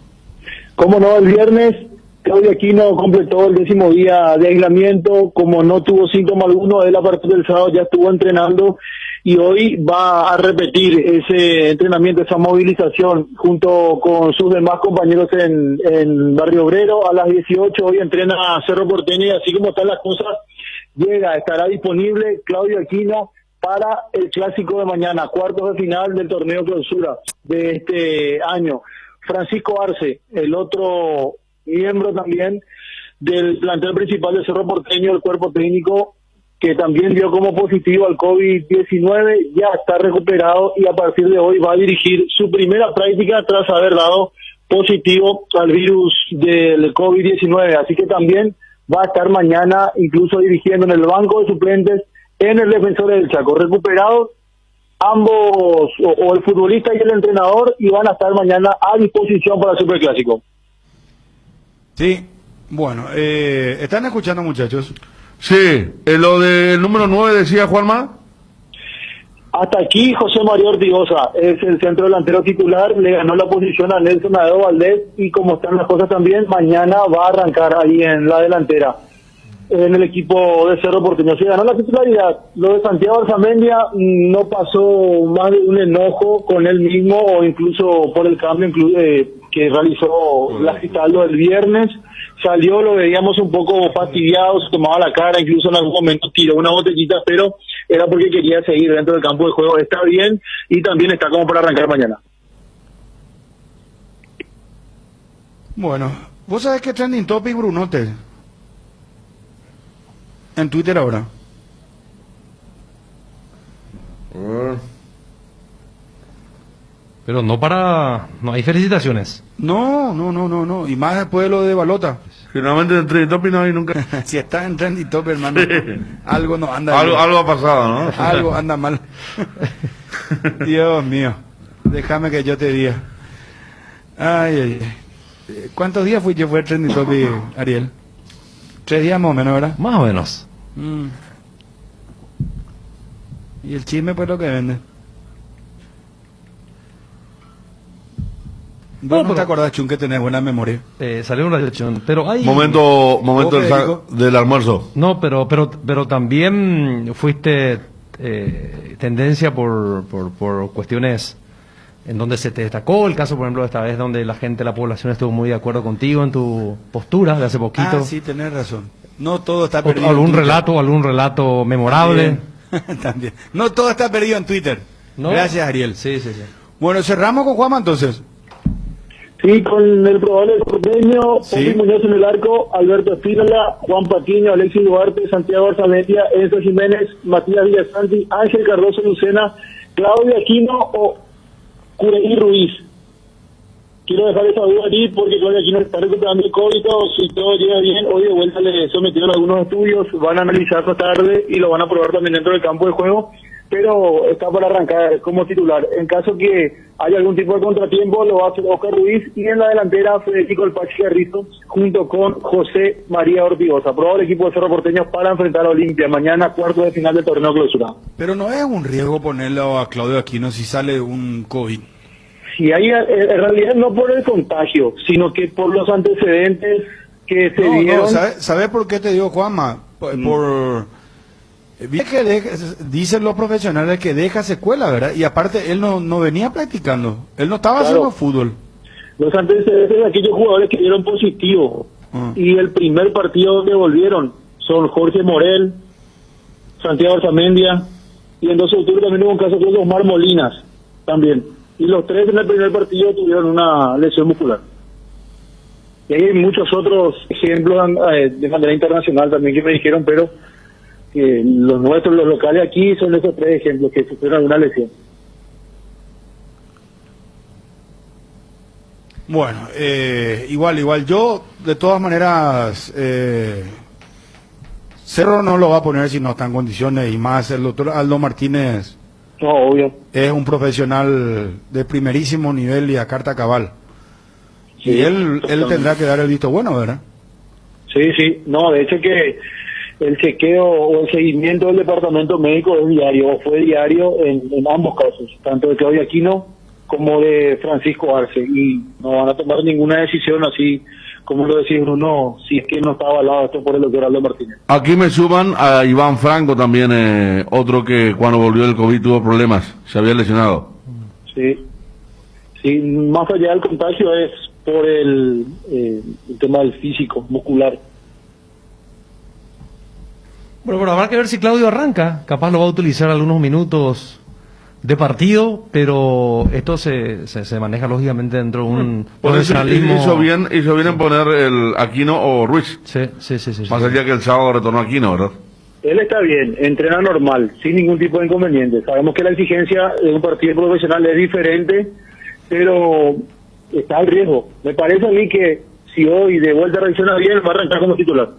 Como no, el viernes Claudio Aquino completó el 10º día de aislamiento. Como no tuvo síntoma alguno, él a partir del sábado ya estuvo entrenando y hoy va a repetir ese entrenamiento, esa movilización junto con sus demás compañeros en Barrio Obrero. A las 18 hoy entrena a Cerro Porteño y así como están las cosas, estará disponible Claudio Aquino para el clásico de mañana, cuartos de final del torneo clausura de este año. Francisco Arce, el otro miembro también del plantel principal de Cerro Porteño, el cuerpo técnico, que también dio como positivo al COVID-19, ya está recuperado y a partir de hoy va a dirigir su primera práctica tras haber dado positivo al virus del COVID-19. Así que también va a estar mañana incluso dirigiendo en el banco de suplentes en el Defensor del Chaco. Recuperados ambos, o el futbolista y el entrenador, y van a estar mañana a disposición para el Superclásico. Sí, bueno, ¿están escuchando, muchachos? Sí, lo del número 9 decía Juanma. Hasta aquí José María Ortigosa es el centro delantero titular, le ganó la posición a Nelson Aedo Valdés y como están las cosas también, mañana va a arrancar ahí en la delantera, en el equipo de Cerro Porteño. Se ganó la titularidad. Lo de Santiago Arzamendia no pasó más de un enojo con él mismo o incluso por el cambio que realizó Blas Cristaldo el viernes. Salió, lo veíamos un poco fastidiado, se tomaba la cara, incluso en algún momento tiró una botellita, pero era porque quería seguir dentro del campo de juego. Está bien y también está como para arrancar mañana. Bueno, ¿vos sabés qué trending topic, Brunote? En Twitter ahora. Pero no hay felicitaciones. No. Y más después de lo de Balota. Finalmente en Trending Topic no hay nunca. Si estás en Trending Topic, hermano, algo no anda bien. Algo ha pasado, ¿no? Algo anda mal. Dios mío. Déjame que yo te diga. Ay. ¿Cuántos días fue el Trending Topic, Ariel? 3 días más o menos, ¿verdad? Más o menos. Y el chisme, pues, lo que vende. Vos no te acordás, Chun, que tenés buena memoria. Salió una lección, pero hay... Momento del almuerzo. No, pero también fuiste tendencia por cuestiones en donde se te destacó el caso, por ejemplo, de esta vez donde la población estuvo muy de acuerdo contigo en tu postura de hace poquito. Ah, sí, tenés razón. No todo está perdido. Algún relato memorable. También. No todo está perdido en Twitter. ¿No? Gracias, Ariel. Sí. Bueno, cerramos con Juanma entonces. Sí, con el probable porteño, Poli Muñoz en el arco, Alberto Espínola, Juan Patiño, Alexis Duarte, Santiago Arzamendia, Enzo Jiménez, Matías Villasanti, Ángel Cardoso Lucena, Claudio Aquino o Cureí Ruiz. quiero dejar esa duda allí porque Claudio Aquino está recuperando el COVID, si todo llega bien, hoy de vuelta le sometieron algunos estudios, van a analizar esta tarde y lo van a probar también dentro del campo de juego, pero está para arrancar como titular. En caso que haya algún tipo de contratiempo, lo va a hacer Oscar Ruiz, y en la delantera Federico El Pachi Garrizo junto con José María Ortigosa, probable equipo de Cerro Porteño para enfrentar a Olimpia mañana, cuarto de final del torneo clausura. Pero no es un riesgo ponerlo a Claudio Aquino si sale un COVID. Si hay, en realidad no por el contagio, sino que por los antecedentes que se dieron. ¿Sabes por qué te digo, Juanma? Dicen los profesionales que deja secuela, ¿verdad? Y aparte, él no venía practicando, él no estaba haciendo fútbol. Los antecedentes de aquellos jugadores que dieron positivo y el primer partido donde volvieron son Jorge Morel, Santiago Arzamendia, y en 12 de octubre también hubo un caso con Osmar Molinas también. Y los tres en el primer partido tuvieron una lesión muscular. Y hay muchos otros ejemplos de manera internacional también que me dijeron, pero que los nuestros, los locales aquí, son esos tres ejemplos que sufrieron alguna lesión. Bueno, igual yo, de todas maneras, Cerro no lo va a poner si no está en condiciones, y más el doctor Aldo Martínez. No, obvio. Es un profesional de primerísimo nivel y a carta cabal. Sí, y él tendrá que dar el visto bueno, ¿verdad? Sí. No, de hecho que el chequeo o el seguimiento del departamento médico es diario, o fue diario en ambos casos, tanto de Claudio Aquino como de Francisco Arce. Y no van a tomar ninguna decisión así, como lo decía Bruno, si es que no está avalado esto por el doctor Aldo Martínez. Aquí me suman a Iván Franco también, otro que cuando volvió del COVID tuvo problemas, se había lesionado. Sí, más allá del contagio es por el tema del físico, muscular. Bueno, pero habrá que ver si Claudio arranca, capaz lo va a utilizar algunos minutos de partido, pero esto se maneja lógicamente dentro de un profesionalismo. Hizo bien en poner el Aquino o Ruiz. Sí. Más allá que el sábado retornó Aquino, ¿verdad? Él está bien, entrena normal, sin ningún tipo de inconveniente. Sabemos que la exigencia de un partido profesional es diferente, pero está al riesgo. Me parece a mí que si hoy de vuelta reacciona bien, va a arrancar como titular.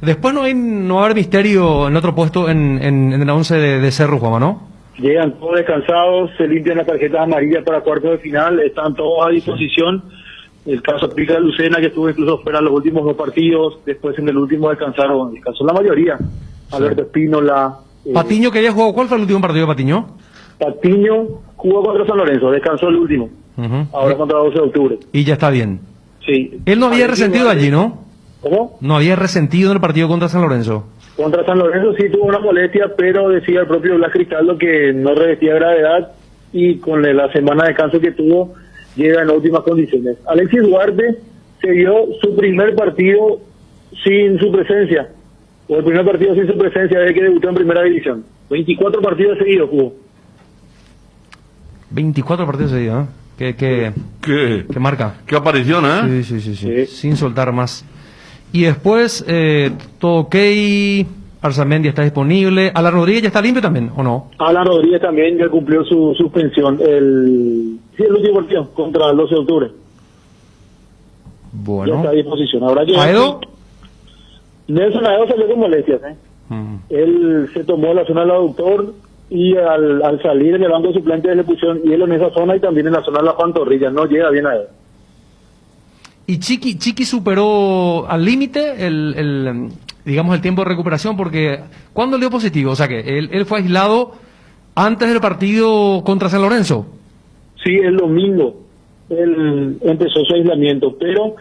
Después no va a haber misterio en otro puesto en el 11 de Cerro, Juanma, ¿no? Llegan todos descansados, se limpian las tarjetas amarillas para cuartos de final, están todos a disposición. El caso aplica a Lucena, que estuvo incluso fuera los últimos dos partidos, después en el último descansaron la mayoría. Sí. Alberto Espínola. Patiño, que había jugado, ¿cuál fue el último partido de Patiño? Patiño jugó contra San Lorenzo, descansó el último, ahora contra 12 de octubre. Y ya está bien. Sí. Él no había resentido allí, ¿no? ¿Cómo? No había resentido en el partido contra San Lorenzo. Contra San Lorenzo sí tuvo una molestia, pero decía el propio Blas Cristaldo que no revestía gravedad, y con la semana de descanso que tuvo, llega en óptimas condiciones. Alexis Duarte se dio su primer partido sin su presencia, o el primer partido sin su presencia desde que debutó en primera división. 24 partidos seguidos jugó. 24 partidos seguidos, ¿eh? ¿Qué marca? ¿Qué aparición, eh? Sí. Sin soltar más. Y después, todo ok, Arzamendi está disponible. ¿Alan Rodríguez ya está limpio también, o no? Alan Rodríguez también ya cumplió su suspensión el último partido contra el 12 de octubre. Bueno. Ya está a disposición. Habrá que ¿Aedo? Nelson Aedo salió con molestias, Él se tomó la zona del aductor y al salir en el banco de suplentes le pusieron hielo en esa zona y también en la zona de la pantorrilla. No llega bien a él. ¿Y Chiqui superó al límite el tiempo de recuperación? Porque ¿cuándo le dio positivo? O sea que él fue aislado antes del partido contra San Lorenzo. Sí, el domingo él empezó su aislamiento, pero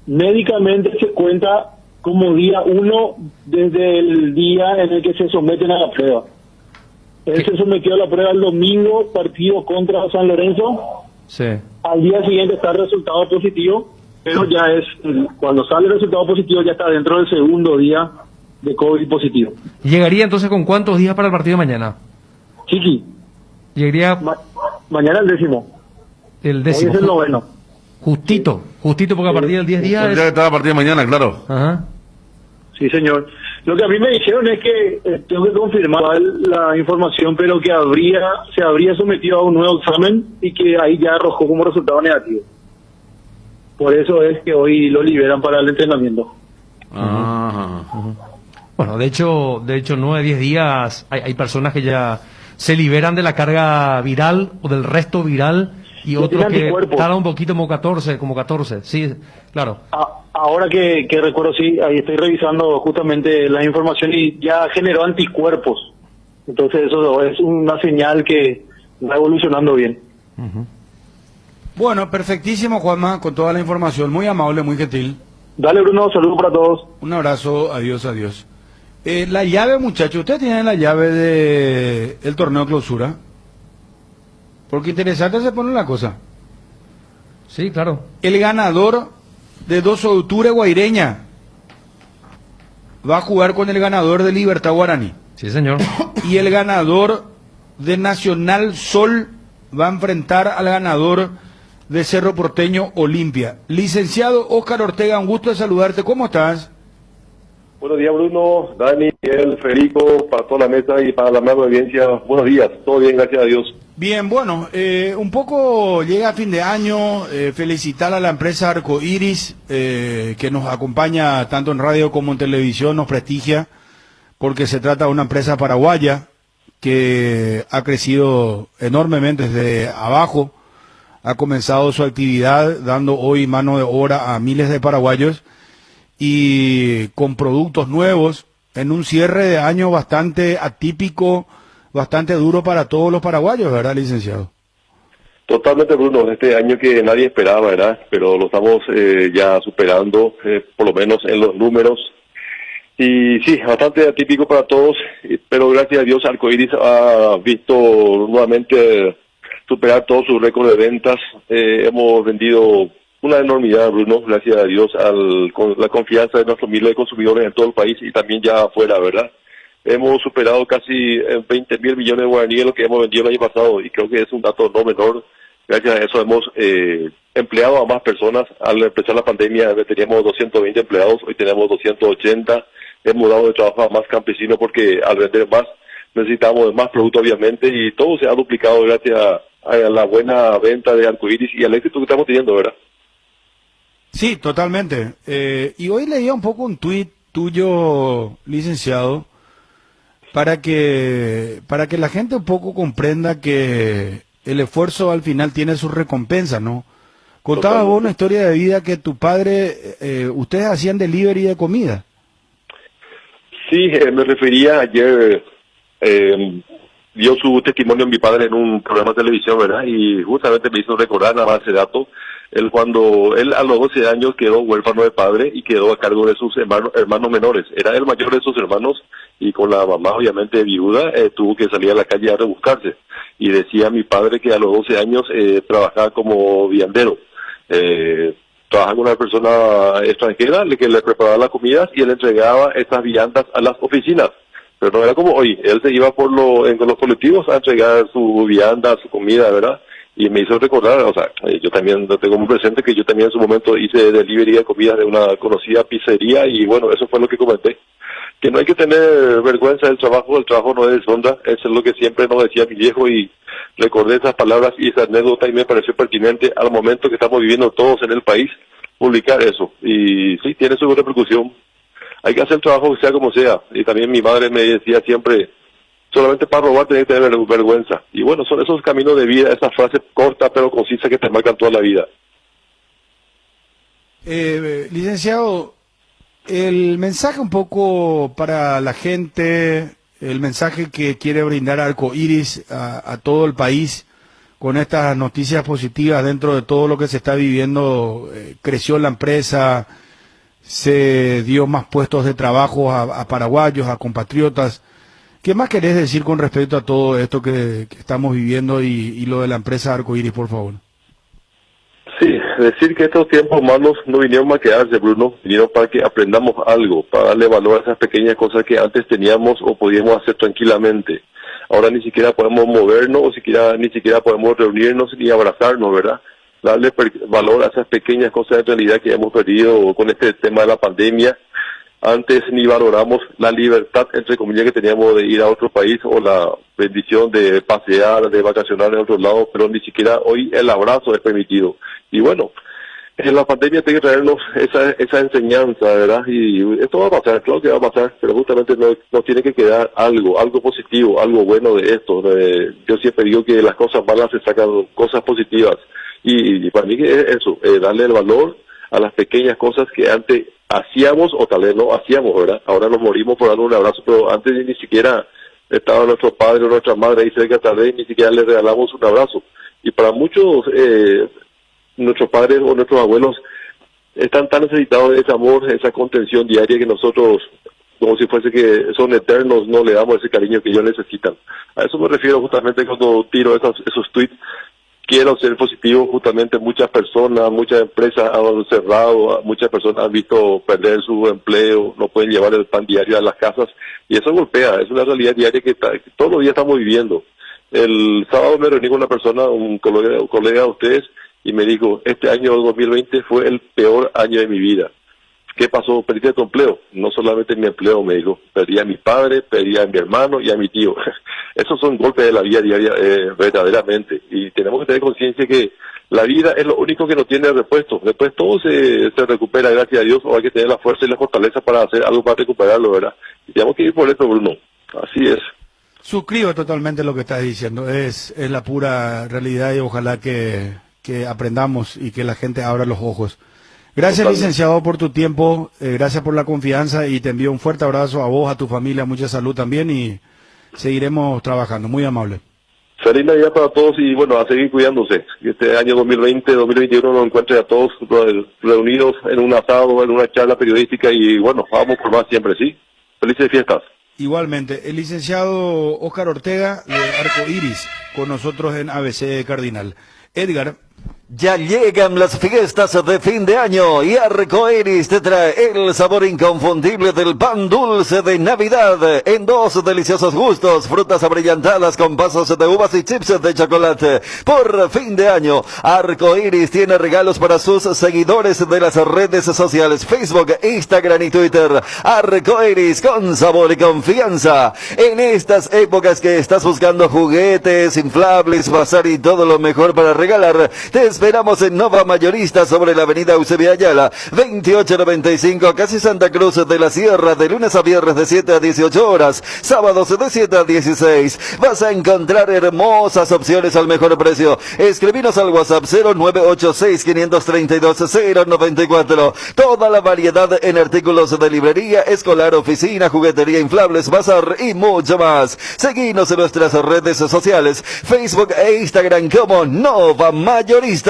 médicamente se cuenta como día 1 desde el día en el que se someten a la prueba. Él se sometió a la prueba el domingo, partido contra San Lorenzo. Sí. Al día siguiente está el resultado positivo, pero ya cuando sale el resultado positivo ya está dentro del segundo día de COVID positivo. ¿Llegaría entonces con cuántos días para el partido de mañana? Chiqui. Llegaría... mañana el 10º. El 10º. Hoy es el 9º. Justito porque a partir del 10 días... Ya que está a partir de mañana, claro. Ajá. Sí, señor. Lo que a mí me dijeron es que tengo que confirmar la información, pero que se habría sometido a un nuevo examen y que ahí ya arrojó como resultado negativo. Por eso es que hoy lo liberan para el entrenamiento. Bueno, de hecho 9-10 días hay personas que ya se liberan de la carga viral o del resto viral y otros que tardan un poquito como 14, sí, claro. Ahora que recuerdo, sí, ahí estoy revisando justamente la información y ya generó anticuerpos. Entonces eso es una señal que va evolucionando bien. Bueno, perfectísimo, Juanma, con toda la información. Muy amable, muy gentil. Dale, Bruno, saludos para todos. Un abrazo, adiós, adiós. La llave, muchachos, ¿ustedes tienen la llave de el torneo clausura? Porque interesante se pone la cosa. Sí, claro. El ganador de 12 de octubre, Guaireña, va a jugar con el ganador de Libertad Guaraní. Sí, señor. Y el ganador de Nacional Sol va a enfrentar al ganador de Cerro Porteño Olimpia. Licenciado Óscar Ortega, un gusto de saludarte. ¿Cómo estás? Buenos días, Bruno, Dani, Miguel, Federico, para toda la mesa y para la amable audiencia. Buenos días, todo bien, gracias a Dios. Bien, bueno, un poco llega a fin de año, felicitar a la empresa Arco Iris, que nos acompaña tanto en radio como en televisión, nos prestigia, porque se trata de una empresa paraguaya que ha crecido enormemente desde abajo, ha comenzado su actividad dando hoy mano de obra a miles de paraguayos y con productos nuevos en un cierre de año bastante atípico, bastante duro para todos los paraguayos, ¿verdad, licenciado? Totalmente, Bruno, este año que nadie esperaba, ¿verdad? Pero lo estamos ya superando, por lo menos en los números. Y sí, bastante atípico para todos, pero gracias a Dios Arcoiris ha visto nuevamente superar todo su récord de ventas. Hemos vendido una enormidad, Bruno, gracias a Dios, con la confianza de nuestros miles de consumidores en todo el país y también ya afuera, ¿verdad? Hemos superado casi 20.000 millones de guaraníes lo que hemos vendido el año pasado y creo que es un dato no menor. Gracias a eso hemos empleado a más personas. Al empezar la pandemia teníamos 220 empleados, hoy tenemos 280. Hemos dado de trabajo a más campesinos porque al vender más necesitamos más producto, obviamente, y todo se ha duplicado gracias a la buena venta de Arcoiris y al éxito que estamos teniendo, ¿verdad? Sí, totalmente. Y hoy leía un poco un tuit tuyo, licenciado, para que la gente un poco comprenda que el esfuerzo al final tiene su recompensa, ¿no? Contabas vos una historia de vida que tu padre, ustedes hacían delivery de comida. Sí, me refería ayer, dio su testimonio mi padre en un programa de televisión, ¿verdad? Y justamente me hizo recordar nada más ese dato. Cuando él a los 12 años quedó huérfano de padre y quedó a cargo de sus hermanos menores. Era el mayor de sus hermanos y con la mamá obviamente viuda tuvo que salir a la calle a rebuscarse. Y decía mi padre que a los 12 años trabajaba como viandero. Trabajaba con una persona extranjera que le preparaba las comidas y él entregaba estas viandas a las oficinas. Pero no era como hoy, él se iba con los colectivos a entregar su vianda, su comida, ¿verdad? Y me hizo recordar, o sea, yo también tengo muy presente que yo también en su momento hice delivery de comida de una conocida pizzería y bueno, eso fue lo que comenté. Que no hay que tener vergüenza del trabajo, el trabajo no es deshonra, eso es lo que siempre nos decía mi viejo y recordé esas palabras y esa anécdota y me pareció pertinente al momento que estamos viviendo todos en el país, publicar eso. Y sí, tiene su repercusión. Hay que hacer el trabajo sea como sea. Y también mi madre me decía siempre, solamente para robar tenés que tener vergüenza. Y bueno, son esos caminos de vida, esas frases cortas pero concisas que te marcan toda la vida. Licenciado, el mensaje un poco para la gente, el mensaje que quiere brindar Arcoiris a todo el país con estas noticias positivas dentro de todo lo que se está viviendo, creció la empresa, se dio más puestos de trabajo a paraguayos, a compatriotas. ¿Qué más querés decir con respecto a todo esto que estamos viviendo y lo de la empresa Arcoiris, por favor? Sí, decir que estos tiempos malos no vinieron a quedarse, Bruno, vinieron para que aprendamos algo, para darle valor a esas pequeñas cosas que antes teníamos o podíamos hacer tranquilamente. Ahora ni siquiera podemos movernos o ni siquiera podemos reunirnos ni abrazarnos, ¿verdad? Darle valor a esas pequeñas cosas de realidad que hemos perdido con este tema de la pandemia. Antes ni valoramos la libertad, entre comillas, que teníamos de ir a otro país o la bendición de pasear, de vacacionar en otro lado, pero ni siquiera hoy el abrazo es permitido. Y bueno, en la pandemia tiene que traernos esa enseñanza, ¿verdad? Y esto va a pasar, claro que va a pasar, pero justamente nos tiene que quedar algo positivo, algo bueno de esto. Yo siempre digo que las cosas malas se sacan cosas positivas. Y para mí que es eso, darle el valor a las pequeñas cosas que antes hacíamos o tal vez no hacíamos, ¿verdad? Ahora nos morimos por darle un abrazo, pero antes ni siquiera estaba nuestro padre o nuestra madre ahí cerca, tal vez ni siquiera le regalamos un abrazo. Y para muchos, nuestros padres o nuestros abuelos están tan necesitados de ese amor, esa contención diaria que nosotros, como si fuese que son eternos, no le damos ese cariño que ellos necesitan. A eso me refiero justamente cuando tiro esos tweets. Quiero ser positivo, justamente muchas personas, muchas empresas han cerrado, muchas personas han visto perder su empleo, no pueden llevar el pan diario a las casas y eso golpea, es una realidad diaria que todos los días estamos viviendo. El sábado me reuní con una persona, un colega de ustedes, y me dijo, este año 2020 fue el peor año de mi vida. ¿Qué pasó? Perdí tu empleo. No solamente mi empleo, me dijo. Perdí a mi padre, perdí a mi hermano y a mi tío. Esos son golpes de la vida diaria, verdaderamente. Y tenemos que tener conciencia que la vida es lo único que no tiene repuesto. Después todo se recupera, gracias a Dios, o hay que tener la fuerza y la fortaleza para hacer algo para recuperarlo, ¿verdad? Y tenemos que ir por eso, Bruno. Así es. Suscribo totalmente lo que estás diciendo. Es la pura realidad y ojalá que aprendamos y que la gente abra los ojos. Gracias, totalmente, licenciado, por tu tiempo, gracias por la confianza y te envío un fuerte abrazo a vos, a tu familia, mucha salud también y seguiremos trabajando. Muy amable. Feliz Navidad para todos y bueno, a seguir cuidándose. Que este año 2020, 2021 nos encuentre a todos reunidos en un asado, en una charla periodística y bueno, vamos por más siempre, ¿sí? Felices fiestas. Igualmente, el licenciado Óscar Ortega de Arco Iris con nosotros en ABC Cardinal. Edgar. Ya llegan las fiestas de fin de año y Arco Iris te trae el sabor inconfundible del pan dulce de Navidad en dos deliciosos gustos, frutas abrillantadas con pasas de uvas y chips de chocolate. Por fin de año, Arco Iris tiene regalos para sus seguidores de las redes sociales Facebook, Instagram y Twitter. Arco Iris con sabor y confianza. En estas épocas que estás buscando juguetes, inflables, bazar y todo lo mejor para regalar, te esperamos en Nova Mayorista sobre la avenida Eusebio Ayala, 2895, casi Santa Cruz de la Sierra, de lunes a viernes de 7 a 18 horas, sábados de 7 a 16. Vas a encontrar hermosas opciones al mejor precio. Escribinos al WhatsApp 0986-532-094. Toda la variedad en artículos de librería, escolar, oficina, juguetería, inflables, bazar y mucho más. Seguinos en nuestras redes sociales, Facebook e Instagram como Nova Mayorista.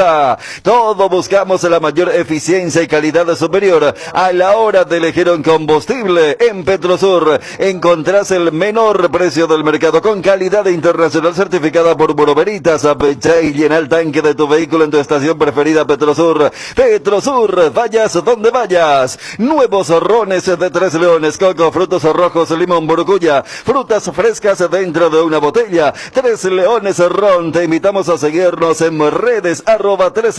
Todo buscamos la mayor eficiencia y calidad superior a la hora de elegir un combustible. En Petrosur encontrás el menor precio del mercado con calidad internacional certificada por Bureau Veritas. Aprovecha y llena el tanque de tu vehículo en tu estación preferida Petrosur. Petrosur, vayas donde vayas. Nuevos rones de Tres Leones, coco, frutos rojos, limón, burucuya, frutas frescas dentro de una botella. Tres Leones Ron, te invitamos a seguirnos en redes @Tres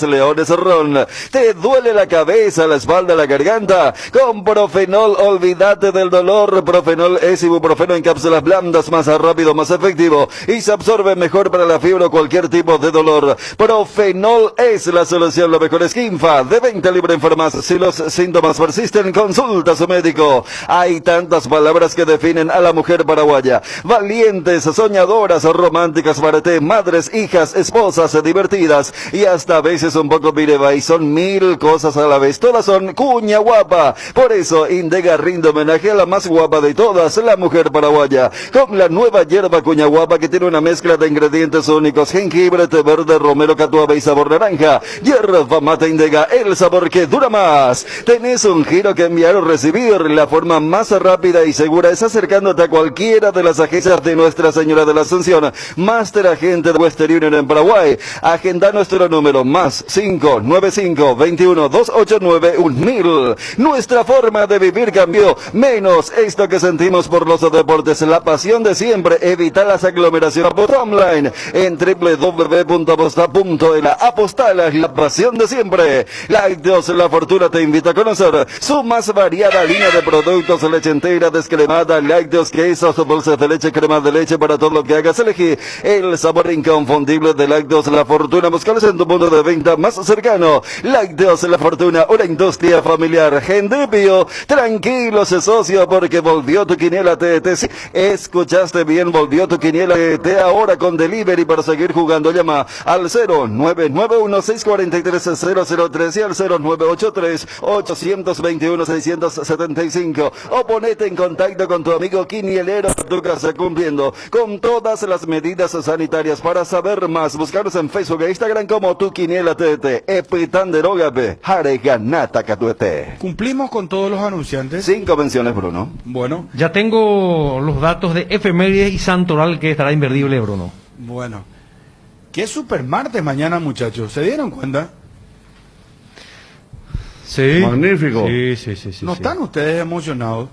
Leones Ron. ¿Te duele la cabeza, la espalda, la garganta? Con Profenol, olvídate del dolor. Profenol es ibuprofeno en cápsulas blandas, más rápido, más efectivo y se absorbe mejor para la fiebre o cualquier tipo de dolor. Profenol es la solución, lo mejor es Kinfa, de venta libre en farmacias. Si los síntomas persisten, consulta a su médico. Hay tantas palabras que definen a la mujer paraguaya: valientes, soñadoras, románticas, barete, madres, hijas, esposas, divertidas y hasta a veces un poco pireba, y son mil cosas a la vez. Todas son cuña guapa. Por eso Indega rinde homenaje a la más guapa de todas, la mujer paraguaya, con la nueva hierba cuña guapa que tiene una mezcla de ingredientes únicos: jengibre, té verde, romero, catuaba y sabor naranja. Hierba mate Indega, el sabor que dura más. ¿Tenés un giro que enviar o recibir? La forma más rápida y segura es acercándote a cualquiera de las agencias de Nuestra Señora de la Asunción, Master Agente de Western Union en Paraguay. Agenda nuestro número más 595-21-289-1000. Nuestra forma de vivir cambió, menos esto que sentimos por los deportes. La pasión de siempre, evita las aglomeraciones. Aposta online en www.aposta.la. Apostala, la pasión de siempre. Lácteos La Fortuna te invita a conocer su más variada línea de productos: leche entera, descremada, lácteos, quesos, bolsas de leche, crema de leche, para todo lo que hagas. Elegí el sabor inconfundible de Lácteos La Fortuna. Buscales en tu punto de venta más cercano. Lácteos La Fortuna, una industria familiar. Gendipio, tranquilos socio, porque volvió tu quiniela TT. Sí, escuchaste bien, volvió tu quiniela TT ahora con delivery para seguir jugando. Llama al 0991-643-003 y al 0983-821-675 o ponete en contacto con tu amigo quinielero tu casa, cumpliendo con todas las medidas sanitarias. Para saber más, buscarnos en Facebook e Instagram como tu quiniela TT. Epitanderogabe, Hareganata Catuete. Cumplimos con todos los anunciantes. 5 menciones, Bruno. Bueno. Ya tengo los datos de Efemérides y Santoral, que estará invertible, Bruno. Bueno. ¿Qué super martes mañana, muchachos? ¿Se dieron cuenta? Sí. Magnífico. Sí. ¿No están ustedes emocionados?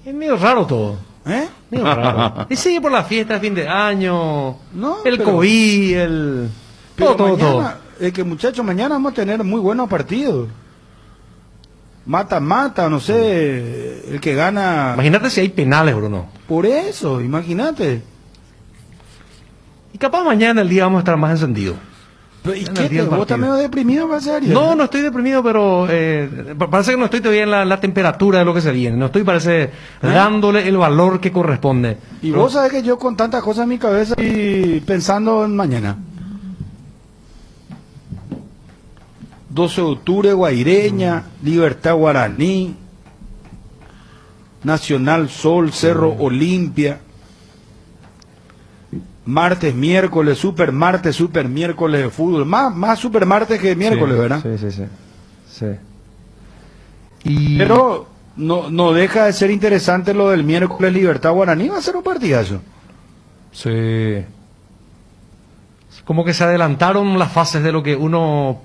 Es medio raro todo. ¿Eh? Medio raro. Y sigue por la fiesta de fin de año. No, el pero- COVID, el... Pero todo. mañana, es que muchachos, mañana vamos a tener muy buenos partidos. Mata, no sé, el que gana... Imagínate si hay penales, Bruno. Por eso, imagínate. Y capaz mañana el día vamos a estar más encendidos. Pero, ¿y En qué? el día del ¿Vos estás partido. medio deprimido, va a ser? No, no estoy deprimido, pero parece que no estoy todavía en la temperatura de lo que se viene. No estoy, parece, dándole el valor que corresponde. Y Pero- vos sabés que yo con tantas cosas en mi cabeza y pensando en mañana. 12 de octubre, Guaireña, Libertad Guaraní, Nacional Sol, Cerro Olimpia, martes, miércoles, super miércoles de fútbol, más super martes que miércoles, Sí, ¿verdad? Sí. Y... Pero no deja de ser interesante lo del miércoles Libertad Guaraní, va a ser un partidazo. Sí. Como que se adelantaron las fases de lo que uno...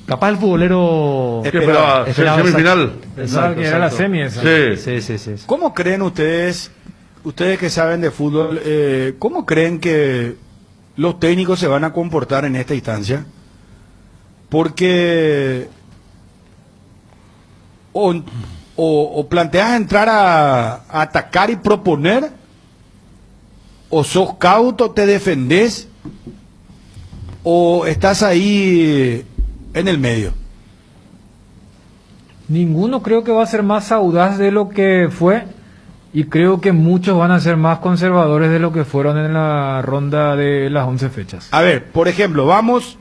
Capaz el futbolero... Esperaba semifinal. Pensaba que era la semi esa. Sí. ¿Cómo creen ustedes que saben de fútbol, cómo creen que los técnicos se van a comportar en esta instancia? Porque o planteas entrar a atacar y proponer, o sos cauto, te defendés, o estás ahí en el medio. Ninguno creo que va a ser más audaz de lo que fue, y creo que muchos van a ser más conservadores de lo que fueron en la ronda de las 11 fechas. A ver, por ejemplo, vamos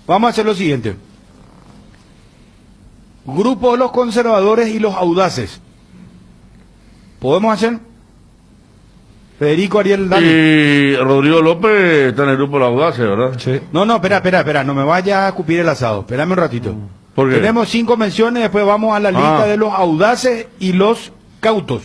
a hacer lo siguiente. Grupo de los conservadores y los audaces. ¿Podemos hacer? Federico, Ariel, Dani. Y Rodrigo López está en el grupo de los audaces, ¿verdad? Sí. No, espera, no me vaya a escupir el asado. Espérame un ratito. ¿Por qué? Tenemos 5 menciones, después vamos a la lista de los audaces y los cautos.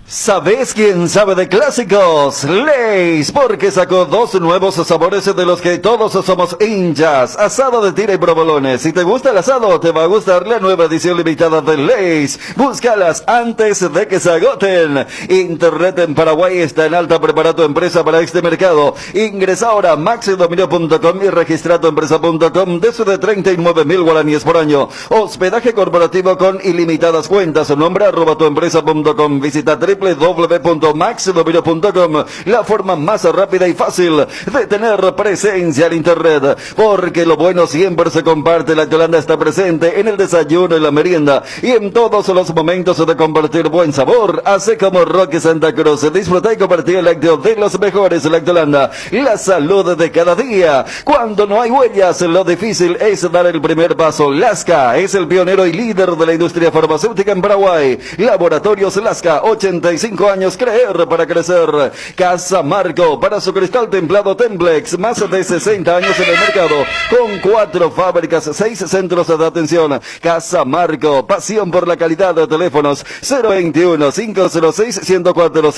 ¿Sabes quién sabe de clásicos? Lay's, porque sacó 2 nuevos sabores de los que todos somos hinchas. Asado de tira y provolones. Si te gusta el asado, te va a gustar la nueva edición limitada de Lay's. Búscalas antes de que se agoten. Internet en Paraguay está en alta. Prepara tu empresa para este mercado. Ingresa ahora a maxidominio.com y registra tu empresa.com desde 39.000 guaraníes por año. Hospedaje corporativo con ilimitadas cuentas. Nombre @tuempresa.com. Visita www.maxidominio.com, la forma más rápida y fácil de tener presencia en internet, porque lo bueno siempre se comparte. La Yolanda está presente en el desayuno, en la merienda y en todos los momentos de compartir buen sabor. Hace como Roque Santa Cruz, disfruta y compartir el lácteo de los mejores. La Yolanda, la salud de cada día. Cuando no hay huellas, lo difícil es dar el primer paso. Lasca es el pionero y líder de la industria farmacéutica en Paraguay. Laboratorios Lasca, 80 35 años, creer para crecer. Casa Marco, para su cristal templado Templex, más de 60 años en el mercado, con 4 fábricas, 6 centros de atención. Casa Marco, pasión por la calidad. De teléfonos 021-506-104,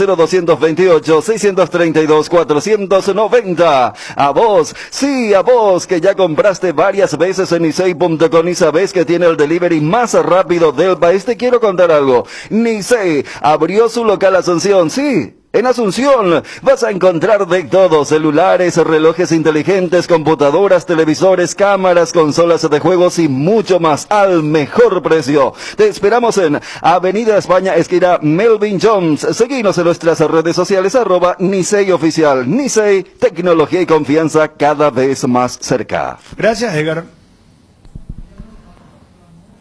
0228-632-490. A vos, sí, a vos, que ya compraste varias veces en Nisei.com y sabés que tiene el delivery más rápido del país. Te quiero contar algo. Nisei abrió su local Asunción, sí. En Asunción vas a encontrar de todo: celulares, relojes inteligentes, computadoras, televisores, cámaras, consolas de juegos y mucho más al mejor precio. Te esperamos en Avenida España, esquina Melvin Jones. Seguinos en nuestras redes sociales, @NiseiOficial. Nisei, tecnología y confianza cada vez más cerca. Gracias, Edgar.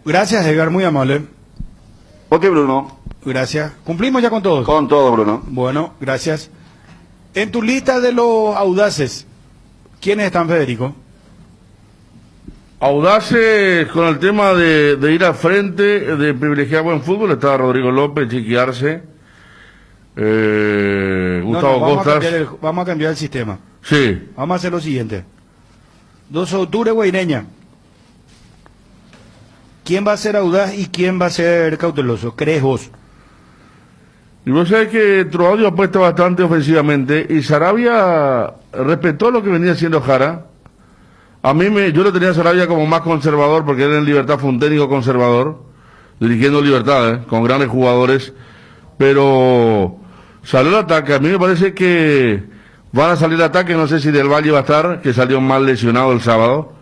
Gracias, Edgar, muy amable. Ok, Bruno. Gracias. ¿Cumplimos ya con todos? Con todo, Bruno. Bueno, gracias. En tu lista de los audaces, ¿quiénes están, Federico? Audaces con el tema de ir al frente, de privilegiar buen fútbol, está Rodrigo López, Chiqui Arce, Gustavo Costas. Vamos a cambiar el sistema. Sí. Vamos a hacer lo siguiente. 2 de octubre, Guaireña. ¿Quién va a ser audaz y quién va a ser cauteloso? ¿Crees vos? Y vos sabés que Troaudio apuesta bastante ofensivamente y Sarabia respetó lo que venía haciendo Jara. Yo lo tenía a Sarabia como más conservador, porque él en Libertad fue un técnico conservador, dirigiendo Libertad, con grandes jugadores, pero salió el ataque. A mí me parece que van a salir el ataque, no sé si Del Valle va a estar, que salió mal lesionado el sábado,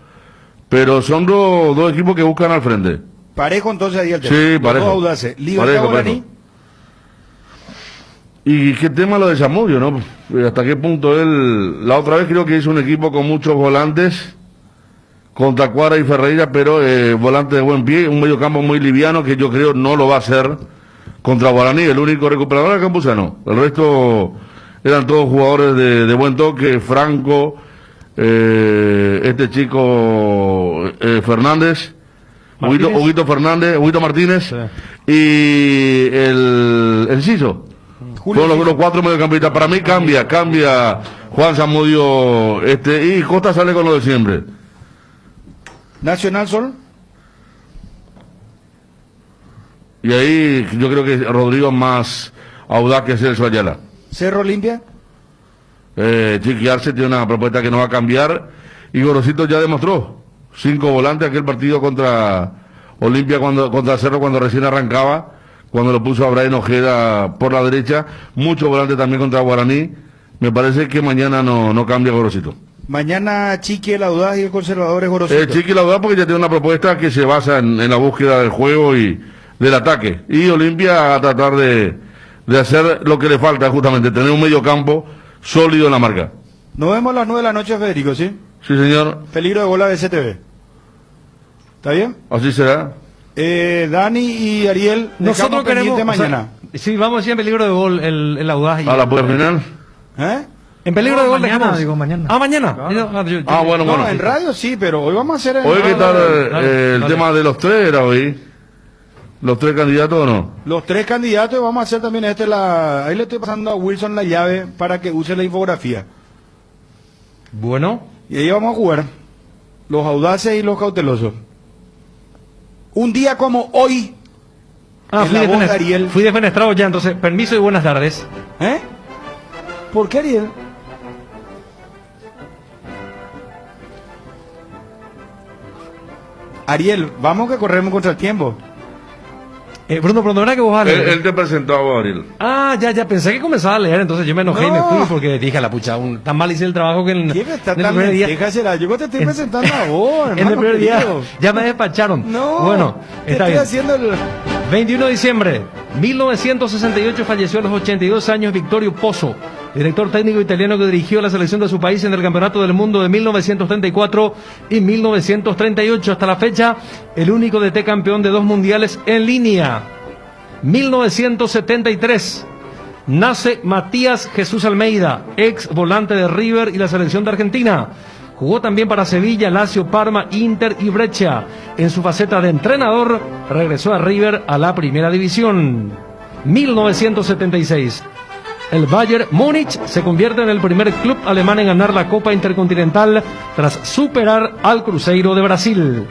pero son dos equipos que buscan al frente. Parejo entonces ahí el tema. Sí, parejo. Dos audaces. Libertad Guaraní. Y qué tema lo de Zamudio, ¿no? Hasta qué punto él, la otra vez creo que hizo un equipo con muchos volantes, contra Cuadra y Ferreira, pero volante de buen pie, un mediocampo muy liviano que yo creo no lo va a hacer contra Guaraní. El único recuperador era Campuzano. El resto eran todos jugadores de buen toque. Franco, este chico Fernández, Huguito Fernández, Huguito Martínez, sí. Y el Ciso. Son los 4 mediocampistas. Para mí cambia Juan Zamudio, y Costa sale con lo de siempre. Nacional Sol. Y ahí yo creo que Rodrigo más audaz que Celso Ayala. Cerro Olimpia. Chiqui Arce tiene una propuesta que no va a cambiar, y Gorosito ya demostró 5 volantes aquel partido contra Olimpia, contra Cerro, cuando recién arrancaba, cuando lo puso a Brian Ojeda por la derecha. Mucho volante también contra Guaraní. Me parece que mañana no cambia Gorosito. Mañana Chiqui el audaz y el conservador es Gorosito. Chiqui el audaz porque ya tiene una propuesta que se basa en la búsqueda del juego y del ataque, y Olimpia a tratar de hacer lo que le falta, justamente tener un medio campo sólido en la marca. Nos vemos a las 9 de la noche, Federico, ¿sí? Sí, señor. Peligro de gol a BCTV. ¿Está bien? Así será. Dani y Ariel, nosotros queremos mañana. Sí, vamos a decir en peligro de gol el audaz. ¿A la puerta final? En peligro de gol mañana, dejamos. digo mañana. Mañana. Claro. Bueno. En radio sí, pero hoy vamos a hacer... Hoy que tal el tema de los 3 era hoy. ¿Los 3 candidatos o no? Los 3 candidatos, vamos a hacer también ahí le estoy pasando a Wilson la llave para que use la infografía. Bueno. Y ahí vamos a jugar los audaces y los cautelosos. Un día como hoy, fui defenestrado ya, entonces, permiso y buenas tardes. ¿Por qué, Ariel? Ariel, vamos que corremos contra el tiempo. Bruno, ¿pero no era que vos vas a leer? Él te presentó a vos, Ariel. Ya, pensé que comenzaba a leer, entonces yo me enojé y me fui porque dije a la pucha, tan mal hice el trabajo que en el primer día... Yo te estoy presentando a vos, en el primer día ya me despacharon. No, bueno, está bien. Haciendo el... 21 de diciembre, 1968 falleció a los 82 años Vittorio Pozzo, director técnico italiano que dirigió la selección de su país en el Campeonato del Mundo de 1934 y 1938. Hasta la fecha, el único DT campeón de 2 mundiales en línea. 1973, nace Matías Jesús Almeida, ex volante de River y la selección de Argentina. Jugó también para Sevilla, Lazio, Parma, Inter y Brescia. En su faceta de entrenador, regresó a River a la primera división. 1976. El Bayern Múnich se convierte en el primer club alemán en ganar la Copa Intercontinental tras superar al Cruzeiro de Brasil.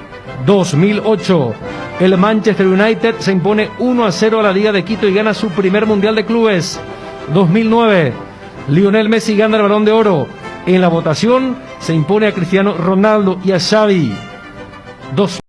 2008. El Manchester United se impone 1-0 a la Liga de Quito y gana su primer Mundial de Clubes. 2009. Lionel Messi gana el Balón de Oro. En la votación se impone a Cristiano Ronaldo y a Xavi.